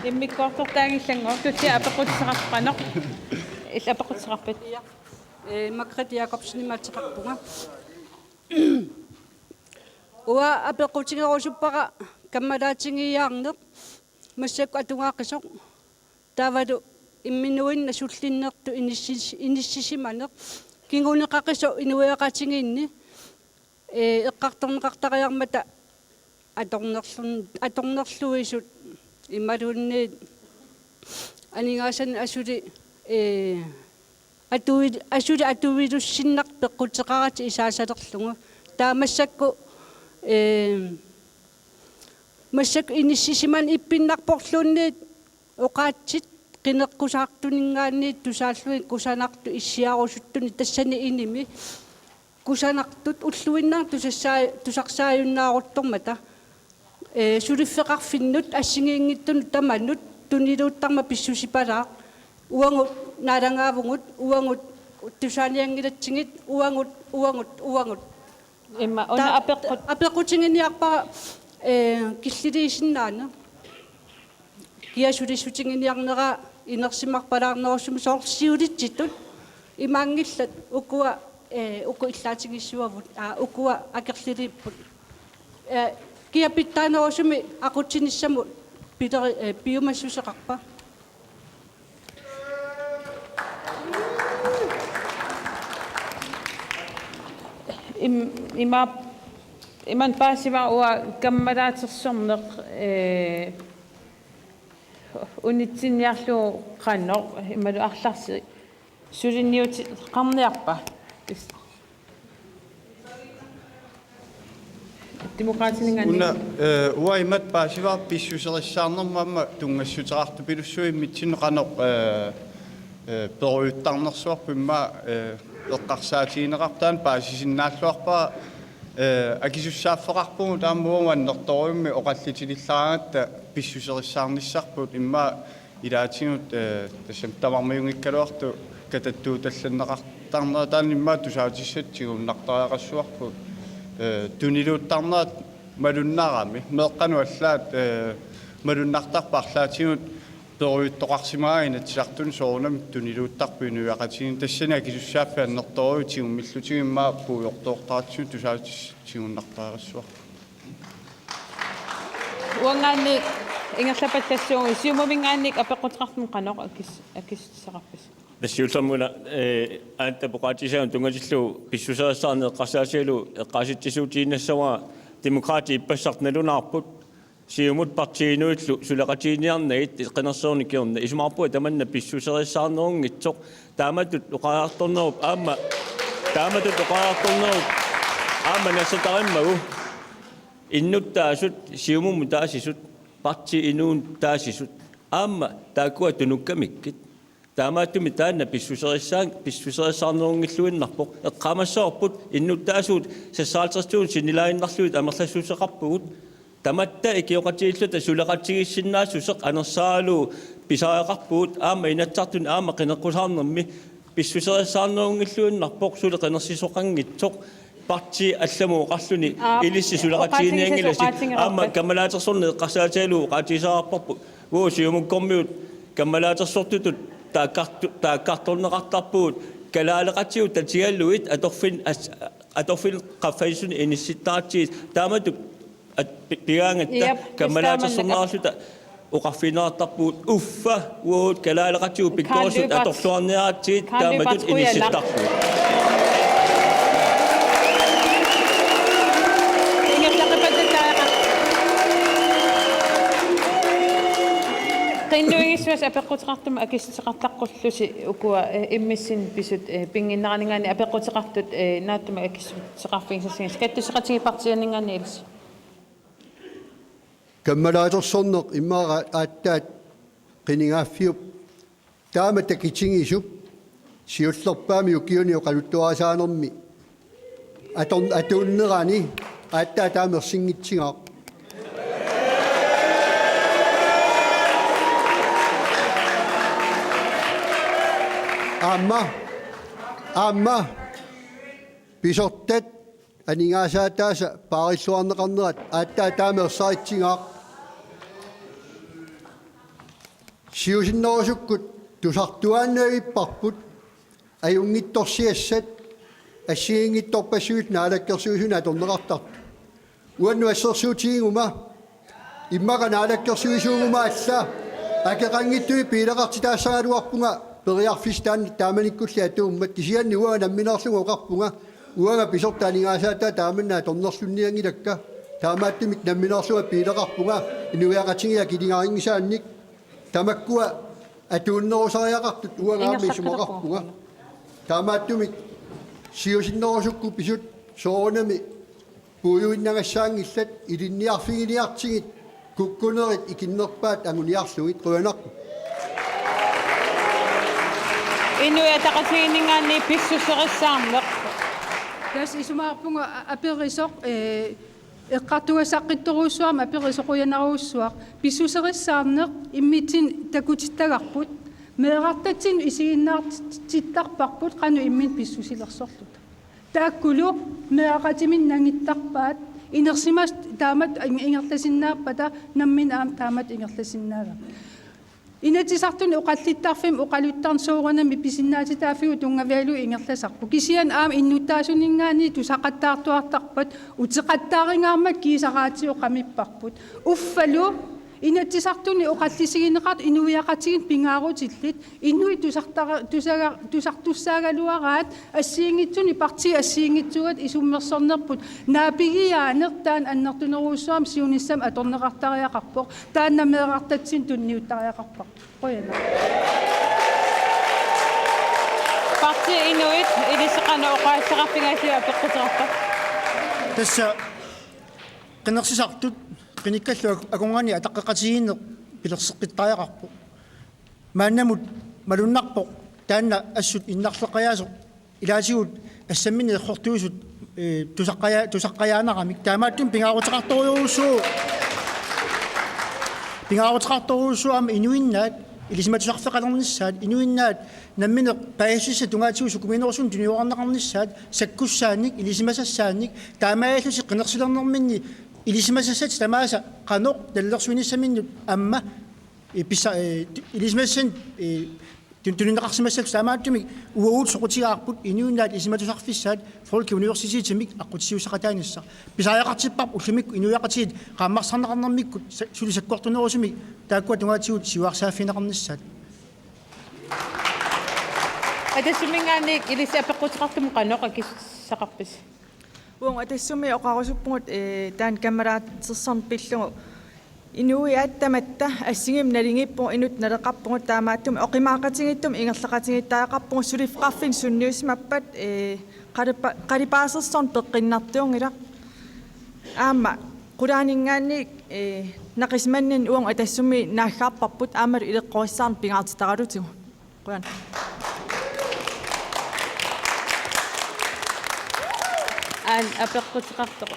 immikkoortortaangillanngor tutsi apequtseqarpanoq apequtseqarpit Margrethe Jacobsen imatseqarpunga uа apequtigerusuppara kammalaatigiiaarneq massakku atungaaqqisoq taavalu imminuinna sullinnertu inissisimaneq kinguneqaqiso inuiaqatigiinni eqqartorneqartariarmata atornerluisut immalunniit aningaasani asuli atuvilussinnaq peqqutseqarati isaasalerlugu taamassakku massakku inissisiman ippinnarporluunniit oqaatsit qinekkusaartuningaanni tusaallui kusanartu issiarusuttuni tassani inimi kusanartut ulluinnar tusarsaayunnaaruttormata suliffeqarfinnut assingiingittunu tamannut tuniluuttarma pissusipalaa uangut naalangaavungut uangut tusaaniangilatsingit uangut imma ona apeqqutinginiarpara killiliisinnaana kiasulissutinginiarnera inersimarpalaarnerussum soorsiulitsittut imaangillat ukua uku illaatingissuavut ukua akerliliipput kiapittaanerussumi aqutinissamu piteri piumassuseqarpa iman paasiva ua kammalaatersorneq unitsinniarlu qannoq imalu arlarsi sulinniuti qarniarpa demokraatiniнгани una uaimat paasiva pissuserissаарnermamma tungassuteraartu pilussuimmitsinneqanoq peruuttarnersuarpimma eqqarsaatiineqartaan paasisinnaаллуарпаа акисуссааффеқарпугу тааммуаннерторуимми оқаллитилиллаагаатта писсусерissаарниссарпут имма илаатигут тассам тамармиунгиккалуарту кататтууталланнеқартарнера тааннимма тусаатиссатсигуннартариақассуарпут тунилууттарнерат малуннарами меэққануаллаат малуннартарпарлаатигут перуйттоқарсимаагина тисартун соорнам тунилууттарпинуяқатигин тассани акисуссааффианнерторуи тигуммиллутигиммаа пуйортооқтаратсуу тусаатиссигуннартаарассуар уангаани ингерлапаллассуунги сиумавингаанник апеққутеқартун қаноқ акиссеқарпис тассиуллермуна аанта поқаатисаан тунгатиллу писсусериссаарнеққарсаасиалу эққаситтисуутииннассава демократи иппассартналунаарпут сиумут партиинуиллу сулеқатииниарнагит иққинерсуурникиорна исумаарпуа таманна писсусериссаарнерунгитсоқ тааматут уқараарторнеруп аама нассатариммагу иннуттаасут сиумуму таасисут парти инуун таасисут аама таакуа тунуккамиккит таамааттуми таанна писсусериссаарнерунгиллуиннарпоқ эққамассоорпут иннуттаасуут сассаалтерстуун синилаиннарлуит амерлассуусеқарпугут таматта икиоқатииллута сулеқатигиссиннаассусеқ анерсаалу писаақарпуут аама инатсартун аама қинеққусаарнерми писсусериссаарнерунгиллуиннарпоқ сулеқинерсисоқангитсоқ парти алламууқарлуни илисси сулеқатигиниангиласи аама камалаатерсорне эққарсаатиалу qaatiisaqarparpu уусиумуккормиут камалаатерсортутут тааккарторнеқартарпуут калаалеқатиут татигаллуит аторфин qaffaysun инисситтаатсиит таамату пигаангатта камалаатерсорнеарлута уқарфинаартарпуут уффа уут калаалеқатиу пиккорсут аторлуарниаатсиит тааматут инисситтарпуут qinnuingissuas apeqqutiqartuma akissiteqartaqqullusi ukua immissin pisut pinginnaraningani apeqqutiqartut naattuma akissiteqarfingsasingis kattuseqatigipartianingaani ilis каммалаатерсорнеқ иммаара ааттаат қинигааффиуп таама такитингисуп сиуллерпаами укиуни оқалуттуарасаанерми атууннерани ааттаа таамерсингитсигаа аама писортат анигаасаатааса паариллуарнеқарнерат ааттаа таамерсаитсигаа сиусиннерусуккут тусартуааннавиппарпут аюнгитторсиассат ассигингитторпассуут наалаккерсуусуна аторнеқартар уанну ассерсуутигума иммака наалаккерсуусуугума алла акеқангиттуи пилеқартитаассагалуарпунга периарфистаан тааманиккулли атууммат кисианни уага намминерлугу оқарпунга уага писортаанигаасаатаа тааманнаа торнерлунниангилакка таамааттумик намминерлуга пилеқарпунга инуяақатигиа килингаарингисаанник тамаккуа атууннерусариақартут уагаами сумоқарпунга таамааттумик сиусиннерусукку писут соорнами пуюиннагассаангиллат илинниарфигилиартигит куккунерит икиннерпаат ангуниарлугит қуянарпу Inuit taqatiginingaanni pissuserissaarneq. Тас исумаарпунга аперисоқ эққартуасаққитторуусsuarma аперисоқуянаруuссуақ писсусериссаарнеқ иммитин такутиттагарпут меэқартатсин исигиннаартиттарпарпут қану иммин писсусилерсорлут тааккулу меэқатимин нангиттарпаат инерсимас таамат ингерласиннааппата наммин аам таамат ингерласиннаага инатисартуни оқаллиттарфим оқалуттарнсуурунами писиннаатитаафигу тунгавиалу ингерласарпу кисиан аам иннуттаасунингаани тусақаттаартуартарпат утеқаттаарингаармат кисараатио қамиппарпут уффалу инатисартуни оқаллисигинеқарт инуиақатигин пингаарутиллит инуи тусартуссаагалуараат ассиингитсуни парти ассиингитсугат исуммерсорнерпут наапигиаанер таан аннертунеруусsuam сиунissam аторнеқартариақарпоқ тааннамеэқартатсин тунниуттариақарпақ қояна Parti inuit илисеқана оқаасеқарфигаасиа пеққутерарпа. Тасса qenersisartut qinikkallu akungani ataqqaqatigiinne pilerseqqitariaqarpu maannamut malunnarpoq taanna assut innarleqajaasoq ilaatigut assammini eqortuusut tusaqqajaanaqamik taamaattun pingaaruteqartoruussuama inuinnaat ilismatusarfeqalernissaat inuinnaat nammine paasissa tungaatigu kuminersun tuniuarnaqarnissaat sakkussaannik ilisimasassaannik taamaajallusi qenersilernerminni ilisimasassat tamaasa qanoq tallersuinissaminnu amma pissa ilismassan tununneqarsimassat taamaattumik uut soqutigaarput inuinnaat isimatusarfissaat Folk Universitetimik aqutissiusaqataanissa pisaajaqartipparp ullumik inuiaqatiit qaammarsarneqarnermikkut sulisakkuartunerusumik taakkua tungaatigut siuarsaafinaqarnissaat Атассумингаанник илисапеққутеқартум қаноқ акиссақарпис. Уун атассуми оқарусуппугут таан камераатсерсарн пиллугу инуиааттаматта ассигим налингиппу инут налеқарпугут таамааттуми оқимаақатингиттум ингерлақатингиттаақарпугу сулифқарфин сунниусимаппат қарипаасерсарн пеққиннартуунгила аама qulaaninggaanni naqismannin uang atassumi naaggaarparput aamalu ileqqorissaan pingaartitaqalutigu quyan an apeqqutiqartoq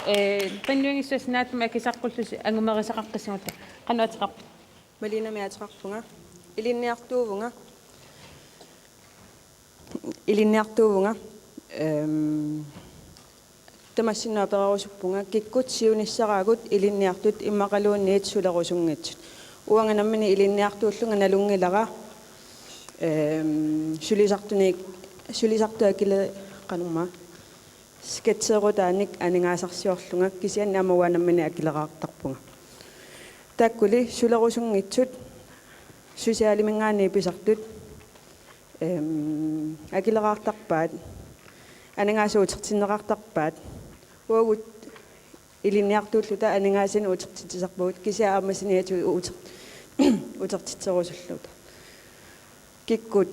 qinnuingissuasnaatuma akisaqqullus angumerisaqaqqissuutta qanuatiqarp малинамиатеқарпунга илинниартуувунга тамассинааперарусуппунга киккут сиунissaraagut илинниартут иммақалуунниит сулерусунгитсут уанганаммини илинниартууллунга налунгилара сулисартуакила qanumma скетсерутааник анингаасарсиорлунга кисиан амауанаммини акилераартарпунга таккули сулерусунгитсут сусиалимингаани писартут акилераартарпаат анингаасуутертиннеқартарпаат уагут илинниартууллута анингаасин уутертитисарпугут кисиа аамасиниату утертитсерусуллута киккут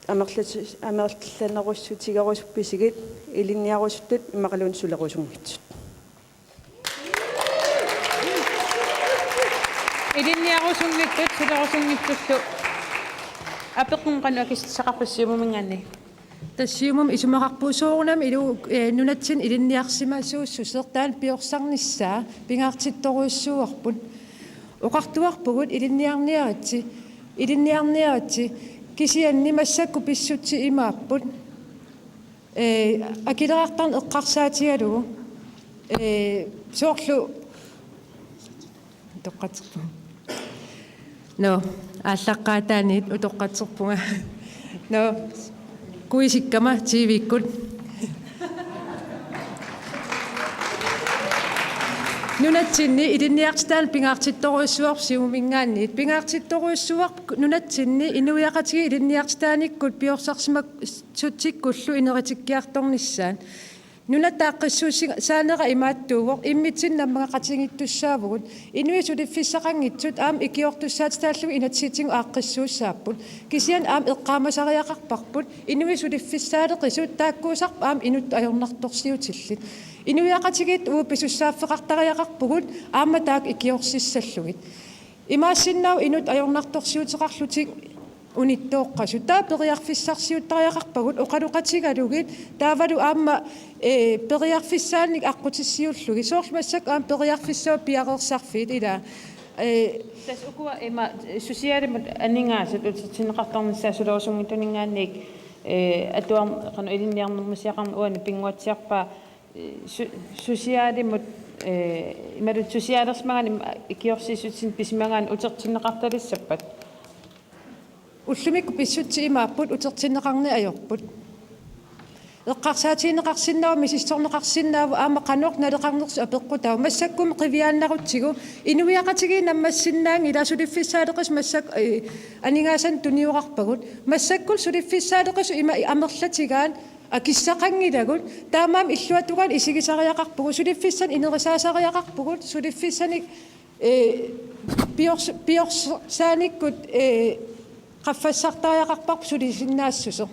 амерлланеруссутигарусупписигит илинниарусуттут иммақалуун сулерусунгитсут илинниарусунгиттут сулерусунгиттуллу апеққун qanуакиссақарпассиумумингаани тассиумум исумақарпуусуурнам илу нунатсин илинниарсимасууссу сертаан пиорсарниссаа пингаартитторуйссуарпут оқартуарпугут илинниарниарати кисианни массакку писсутси имааппут акилераартарн эққарсаатигалугу соорлу тоққатсерпу но ааллаққаатаанит утоққатсерпунга но kuisikama tiivikkut nunatsinni ilinniartitaan pingaartittoruissuar siumingaanniit pingaartittoruissuar nunatsinni inuiaqatigi ilinniartitaanikkut piorsaarsimak sutsikkullu ineritikkiartornissaan nunataaqissuussi saanera imaattuuvoq immitsinnammaqatingittussaavugut inuisuliffissaqanngitsut aam ikiortussaatitaallugu inatsiitigu aaqqissuussaapпут kisian aam eqqaamasariaqarparput inuisuliffissaaleqisut taakkuusarp aam inut ajornartorsiutillit inuiaqatigit uupissussaaffeqartariaqarpugut aamma taak ikiorssissallugit imaassinnau inut ajornartorsiuteqarlutik униттооққасу таа периарфиссарсиуттариақарпагут оқалуқатигалугит таавалу аама периарфиссааник аққутиссиуллуги соорлмассак аама периарфиссаа пиақерсарфит ила тас укуа эма сусиалимут анингаасат утсинеқартарнссаасулоосунгитунингаанник атуар қану илинниарнэрмусиақарна уани пингуатсиарпаа сусиалимут ималут сусиалерсмагани икиорсисутсин писмагаан утертиннеқарталиссаппат уллумикку писсутси имааппут утертиннеқарни ajorput эққарсаатинеқарсиннаава мисисторнеқарсиннаава аама қанеқ налеқарнерсу апеққутаа массаккум қивиааннарутсигу инуиақатиги наммассиннаанги иласулиффиссаалеқис массак анигаасан туниуқарпагут массаккул сулиффиссаалеқису има амерлатигаан акиссақангилагут таамаам иллуатугаан исигисариақарпугу сулиффиссан инерисаасариақарпугут сулиффиссаник пиорсааниккут qaffasartariaqarparp sulisinnaassuso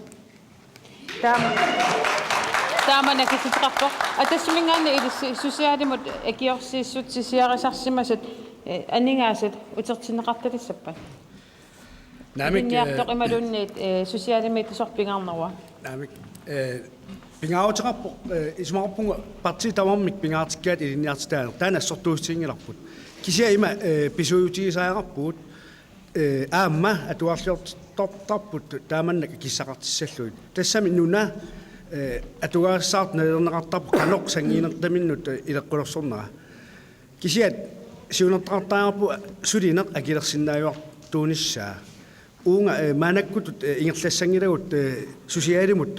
taamana kisitaqarpoq atassimingaanna ilis susiaalimut akiorsiissut sisiarisarsimasat aningaasat utertinneqartalissappa namik niartoq imalunniit susiaalimit sorpingaarnerwa namik pingaawutiqarpoq ismaqarpunga parti tamammik pingaartikkaat ilinniartitaaner taana assortuussiingilarput kisia ima pisuyutigisaaqarpuut аама атуарлиортарпут тааманнак киссақартиссаллуит тассами нуна атугаассаарт налернеқартарпу каноқ сангиинертаминнут илеққулерсорнера кисиат сиунертартаарпу сулинеқ акилерсиннааюартууниссаа уунга маанаккутут ингерлассангилагут сусиалимут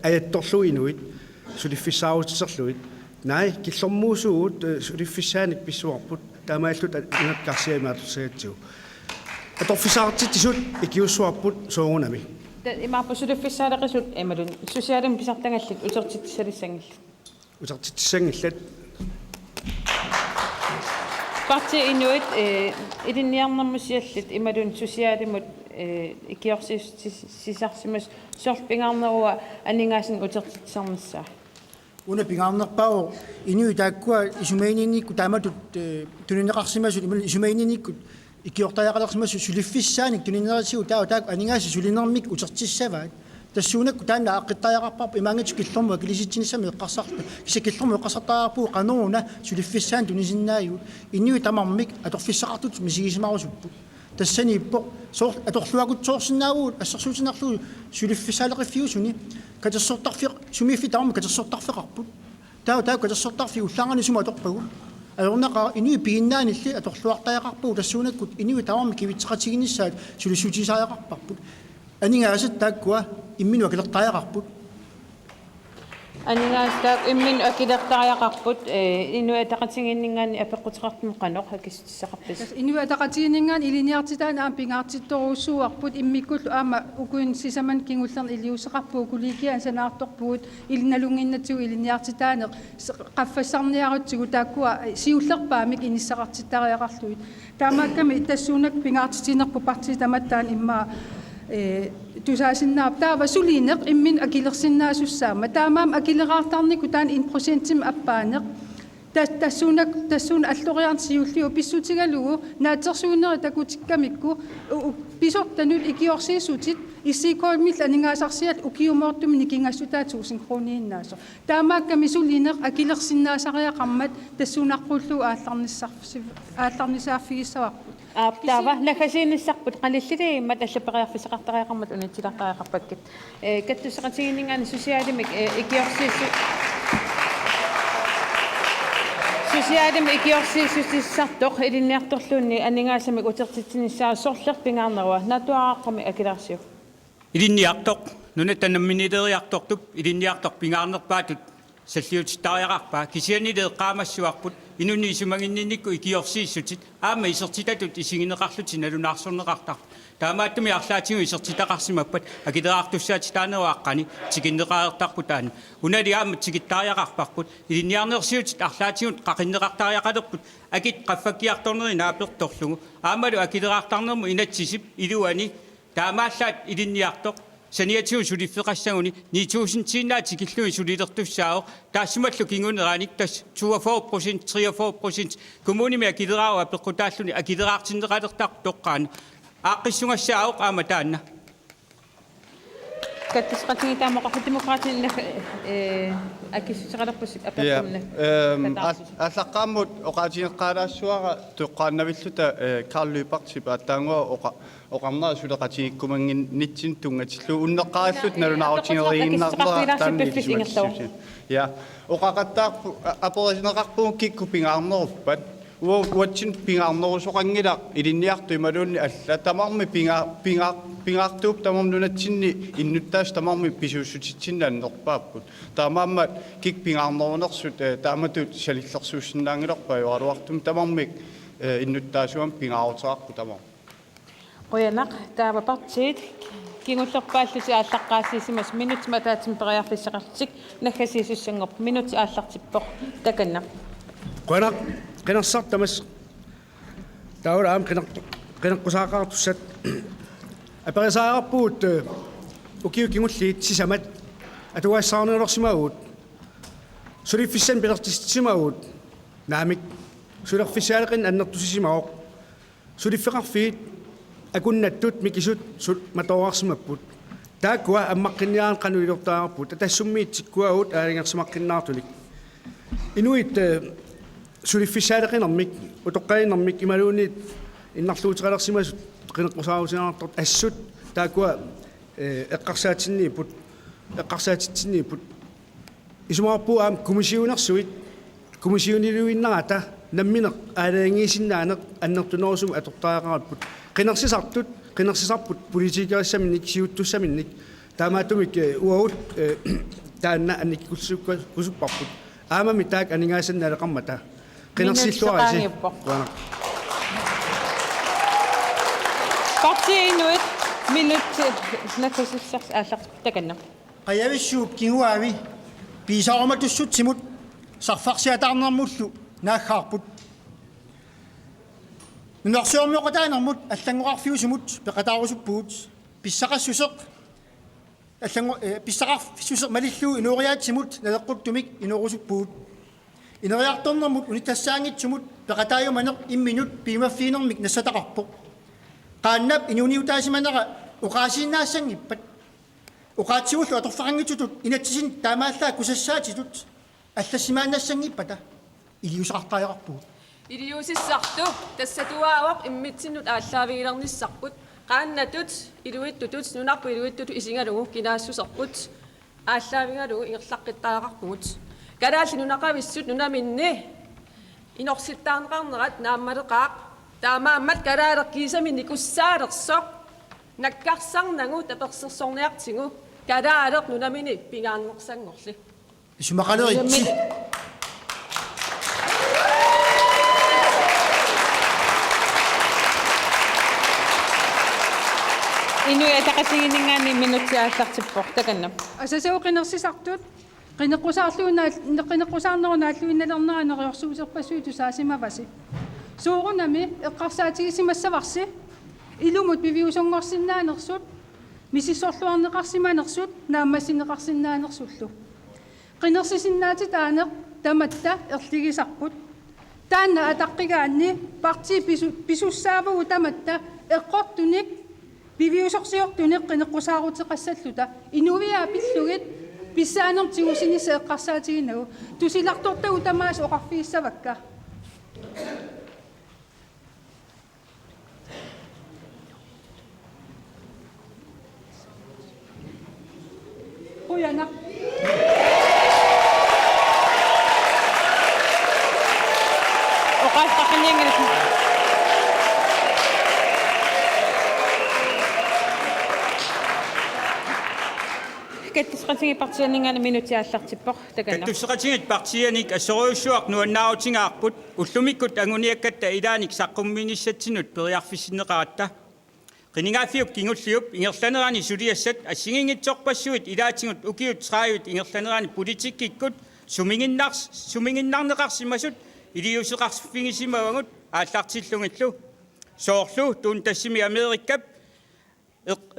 аятторлуинуит сулиффиссааруутиссерлуит наи киллормуусуут сулиффиссааник писсуарпут таамааллут инаккарсиамаатусаатсигу аторфисаартиттисут икиуссуарпут соогунами имааппусулиффиссаалеқисут эмалун сусиалим писартангаллит утертиттисалиссангилла утертиттисангиллат парти инуит илинниарнэрмусиаллит ималун сусиалимут икиорсисарсимас сорпингаарнеруа анингаасин утертитсарнассаа уна пингаарнерпао инуи тааккуа исумаининникку тааматут тунинеқарсимасут имал исумаининникку икиортаяқалерсимасу сулиффиссааник тунинерисиу таак анингаasi сулинермик утертиссаваат тассуунакку таанна аққиттаяқарпарп имаангату киллормуа килиситсинissami эққарсарта кисакиллорму эққарсартаарпуу қанууна сулиффиссаан тунисиннааюут иннуи тамармик аторфиссақартут мисигисимарусуппут тассани иппо соор аторлуакут соорсинаавуут ассерсуутинарлуу сулиффиссаалеқиффиусуни катассортарфиқ сумиффи таама катассортарфеқарпут таа катассортарфи уллаангани сума аторпагу аёрнаqa инуи пигиннаанилли аторлуартаяқарпуу тассуунаккут инуи таамами кивитсеқатигиниссаат сулисуутисааяқарпарпут анингаасат тааккуа иммину акилертаяқарпут анингаастаак иммин акилертаяқарпут инуи атақатингиннингаани апеққутеқартму қаноқ хакиссақарпис инуи атақатингиннгаан илиниартитаан аам пингаартитторуусуарпут иммиккуллу аама укуин сисаман кингуллерн илиусеқарпуу куликиан санаарторпуут илиналунгиннатсуг илиниартитаанеқ qaffasarniarutsugu taakkua siullerpaamik inissaqartittariaqarluit taamakkami tassuunak pingaartitinerpu parti tamattaan imma тусаасиннаап таава сулинеқ иммин акилерсиннаасуссаама таамаам акилераартарнику таан 1% аппаанеқ тассуун аллориарсиуллиу писсутигалугу наатсерсуунери такутиккамикку писортанут икиорсиисутит иссикоиммил анингаасарсиат укиумоортуми никингассутаатсуусин кронииннаасо таамаакками сулинеқ акилерсиннаасариақармат тассуунарқуллу аалларнисааффигиссаварпут таава нахасииниссарпут қалиллили иммат аллапериарфисеқартариақармат унатсилартариақарпаккит каттусеқатигиннингаани сусиалимик икиорсииссу сусиалим икиорсииссутиссартоқ илинниарторлуунни анингаасамик утертитсиниссаа соорлерпингаарнеруа натуааққами акилаарсиу илинниартоқ нунатанамминилериартортуп илинниартоқ пингаарнерпаатут саллиутиттариақарпаа кисианилеэққаамассуарпут инуни исумагиннинникку икиорсииссутит аама исертитатут исигинеқарлути налунаарсорнеқартар таамааттуми арлаатигу исертитақарсимаппат акилераартуссаати таанеруаққани тикиннеқаертарпут таана унади аама тикиттариақарпарпут илинниарнерсиутит арлаатигут қақиннеқартариақалерпут акит қаффаккиарторнери нааперторлугу аамалу акилераартарнерму инатсисип илуани таамааллаат илинниартоқ саниатиу сулиффеқассагуни 2000 киллуи сулилертуссаao таассумаллу кингунерааник тас 24% 43% коммуними акилераава пеққутааллуни акилераартиннеқалертар тоққаана ааққиссунгассаауқ ааматаанна каттисqatiги таамоқарфу демократин аккиссутеқалерпусик апертамна аллаққааммут оқаатинеққалаассуара тоққааннавиллута Карл Любертип ааттаангуа оқарнера сулеқатигиккумангин тунгатиллу уннеққараллут налунаарутинерииннарлера таанни я оқақаттаарпу аперисинеқарпугу кикку пингаарнеруппат уатсин пингаарнерусоқангила илинниарту ималуунни алла тамарми пингаартууп тамарнунатсинни иннуттаас тамарми писууссутитсиннааннерпааппут таамааммат кик пингаарнерунерсут тааматут салиллерсууссиннаангилерпа юалуартум тамармик иннуттаасуам пингаарутераарпу тамар qoyanaq taava partiit kingullerpaallusi ааллаққаассисимас минут матаатим периарфиссеқартик наггасиисуссангорп минут ааллартиппоқ таканна qoyanaq qinarsaartamas taula aam qinaqqusaaqaartussat апарисаарпуут укиу кингуллиит сисамат атуассаарнерорсимагуут сулиффиссан пилертистисимагуут наамик сулерфиссаалеқин аннертусисимаоқ сулиффеқарфиит акуннаттут микисут матораарсимаппут тааккуа аммаққинниаан қануилертаарпут атассуммиитсиккуагут аалингерсимаққиннаартулик инуит сулиффиссаалеқинэрмик утоққалинэрмик ималуунит иннарлуутеқалерсимасут qinaqqusaarusinaartort assut taakua eqqarsaatsinniiput isumaarpu aam komisiunersuit komisiuniluinnarata nammineq aalaangiisinnaaneq annertunerusum atortaaqaraput qinersisarput politikerissaminik siuttussaminnik taamaatumik uagut taanna annikkulsukka kusupparput aamami taak aningaasannaleqarmata qinersilluarisi Partiinuit minut nakasissars ааллартик таканна qayavissuup kiguaami piisarumatussutsimut sarfarsiatаарnermullu naaggaarput nunersuormioqataanermut аллангоqarfiusumut peqataarusuppuut pissaqassuseq pissaqarfissuseq malilluu inuuriaatsimut naleqquttumik inuurusuppuut ineriartornermut unitassaaangitsumut peqataayumaneq imminut piimaffiinermik nassataqarpoq qaannap inuniutaasimanera uqaasiinnaassanngippat uqaatsivullu atorfaqanngitutut inatsisin taamaallaa kusassaatitut аллассимаанассангиппата илиусеқартаajaqarpuut илиусиссарту тассатуаавақ иммитсиннут ааллаавигилерниссарпут qaannatut iluittutut nunarpu iluittut isingalugu kinaasusarput ааллаавигалугу ингерлаққиттаақарпугут калаалли нунақависсут нунаминни инорситтаарнеқарнерат нааммалеқаақ таамааммат калаалеқкисаминни куссаалерсоқ наккарсарнагу таперсерсорниартигу калаалеқ нунамини пингаарнерсангорли исумақалеритси инуя тақасигинингаани минутиааллартиппор таканна асасеоқинерсисартут qinneqqusarluunaalluinnalerneraaneриорсуусерпассууту саасимаваси суурунами эққарсаатигисимассаварси илумут пивиусонгорсиннаанерсут мисиссорлуарнеқарсиманерсут нааммасинеқарсиннаанерсуллу qinnersisиннаати таанеқ таматта ерлигисарпут таанна атаққигаанни парти писуссаавагу таматта эққортуник пивиусорсиортунеқ qinneqqusaaruteqassallута инувиа пиллугит писсаанертигусинисса эққарсаатигинагу тусилартортагу тамаас оқарфииссавакка Хуяна оқаалтаққиниангилу каттисqatiги партианингаана минутиааллартиппор таканна каттусеqatigiit партианик ассориуссуақ нуаннаутингаарпут уллумиккут агуниаккатта илааник саққумминиссатсинут периарфиссинеқаратта qiningaafiup kingulliup ingerlanerani suliassat assingingitsorpassuit ilaatsingut ukiut traayut ingerlanerani politikkikkut suminginnarneqarsimasut iliuseqarfingisimavagut aallartillungillu soorlu tuun tassimi amerikkap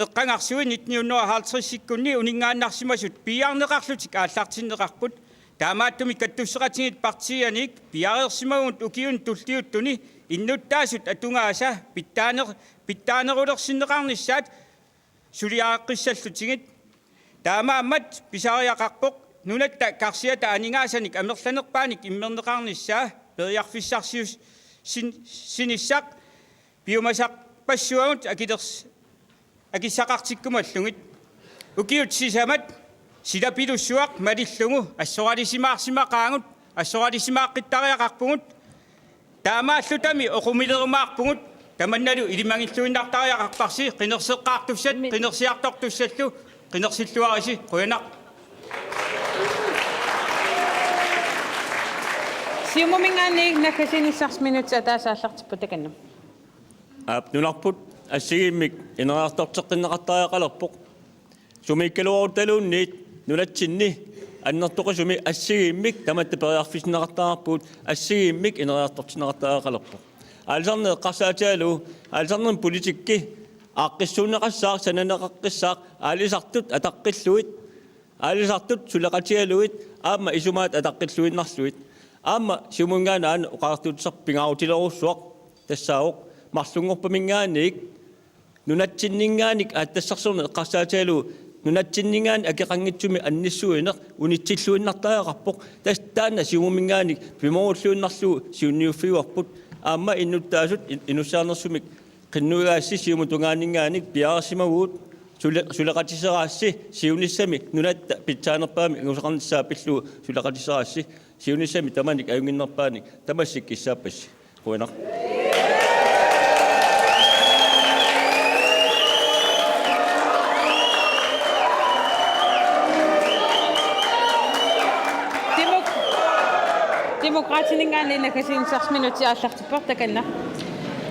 eqqangarsuin 1950-sikkunni uningaannarsimasut piarneqarlutik aallartinneqarput таамааттуми каттуссеқатингит партияник пиареерсимагуут укиун туллиуттуни иннуттаасут атунгааса питтаанерулерсиннеқарниссаат сулиааққиссаллутингит таамааммат писариақарпоқ нунатта карсиата анингаасаник амерланерпааник иммернеқарниссаа периарфиссарсиус синиссақ биомасақ пассуагут акиссақартиккумаллугит укиут сисамат силапилуссуақ малиллугу ассоралисимаарсимақаангут ассоралисимааққиттариақарпугут таамааллутами оқумилерумаарпугут таманналу илимангиллуиннартариақарпарси қинерсеққаартуссат қинерсиартортуссаллу қинерсиллуариси қуянақ сиумумингаанник накасиниссарс минутса таасааллартиппу таканнам нунарпут ассигиммик инераартортеққиннеқартариақалерпоқ сумиккалуаруталуунниит нунатсинни аннертоқасуми ассигиммик таматта периарфиснеқартаарпуут ассигиммик инераартортинеқартариақалерпоқ алсарне эққарсаатаалу алсарнен политикки ааққиссуунеқассаар сананеқаққиссаар аалисартут атаққиллуит аалисартут сулеқатиалуит аама исумаат атаққиллуиннарлуит аама сиумунгаана аана оқаартуутсар пингаарутилеруссуақ тассаауқ марлунгорпамингааник нунатсиннингааник ааттассарсорне эққарсаатаалу нунатсиннингаани акеқангитсуми анниссуинеқ унитсиллуиннартариақарпоқ тастаана сиумумингааник пиморуллуиннарлуу сиунниуффиуарпут аама иннуттаасут инуссаарнерсумик qinnugaassi siumutungaaningaanik piaarsimagуут сулеқатисераасси сиуниссами нунаtta питсаанерпаами ингусеқарнissaа пиллуу сулеқатисераасси сиуниссами таманик аюнгиннерпааник тамассик киссааппасси қуинақ демократинингаани накасиниссарс минути ааллартиппор таканна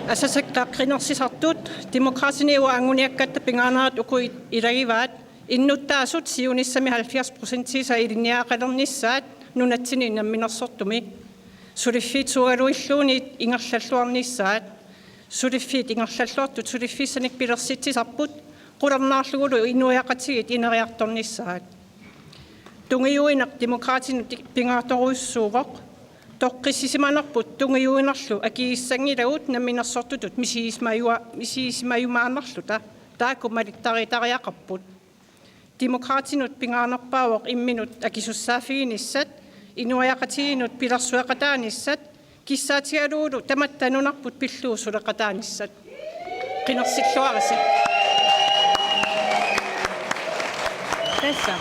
асасактааққинерсисартут демократинеуа ангуниаккатта пингаанаат укуит илагиваат иннуттаасут сиуниссами 70% илинниаақалерниссаат нунатсини намминерсортуми сулиффит суалуиллуунит ингерллаллуарниссаат сулиффит ингерллаллуартут сулиффиссаник пилерситсисарпут qulernаарlugulu инуяақатигит инериарторниссаат тунгиуинақ демократинут пингааторуйссуувоқ тоққиссисиманерпут тунгиуинерлу акииссангилагут намминерсортутут мисиисмаюмаанерлута таакку малиттаритариақарпут демократинут пингаанерпаавоқ имминут акисуссаафигиниссат инуяақатигинут пилерсуақатааниссат киссаатигалуулу таматтанунарпут пиллуу сулеқатааниссат қинерсиллуараси тасса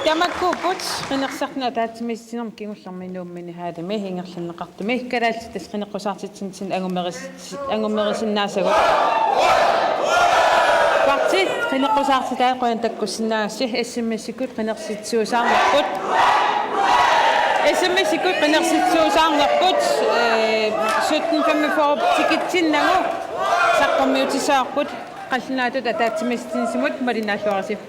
Ямаккуупут qinnersarna taatsimissинерм кигулларминууммини хаалами хингерланнеқартуми калаалтис qinneqqusartitsin ангумерисиннаасагут парти qinneqqusartitaa qoyan takkussinaassi SMS-ikut qinnersitsuusaarnerput SMS-ikut qinnersitsuusaarnerput 17:45 tikitsinnagu saqqammiutisaarput qallunaatut ataatsimissинсимут малиннааллуарасив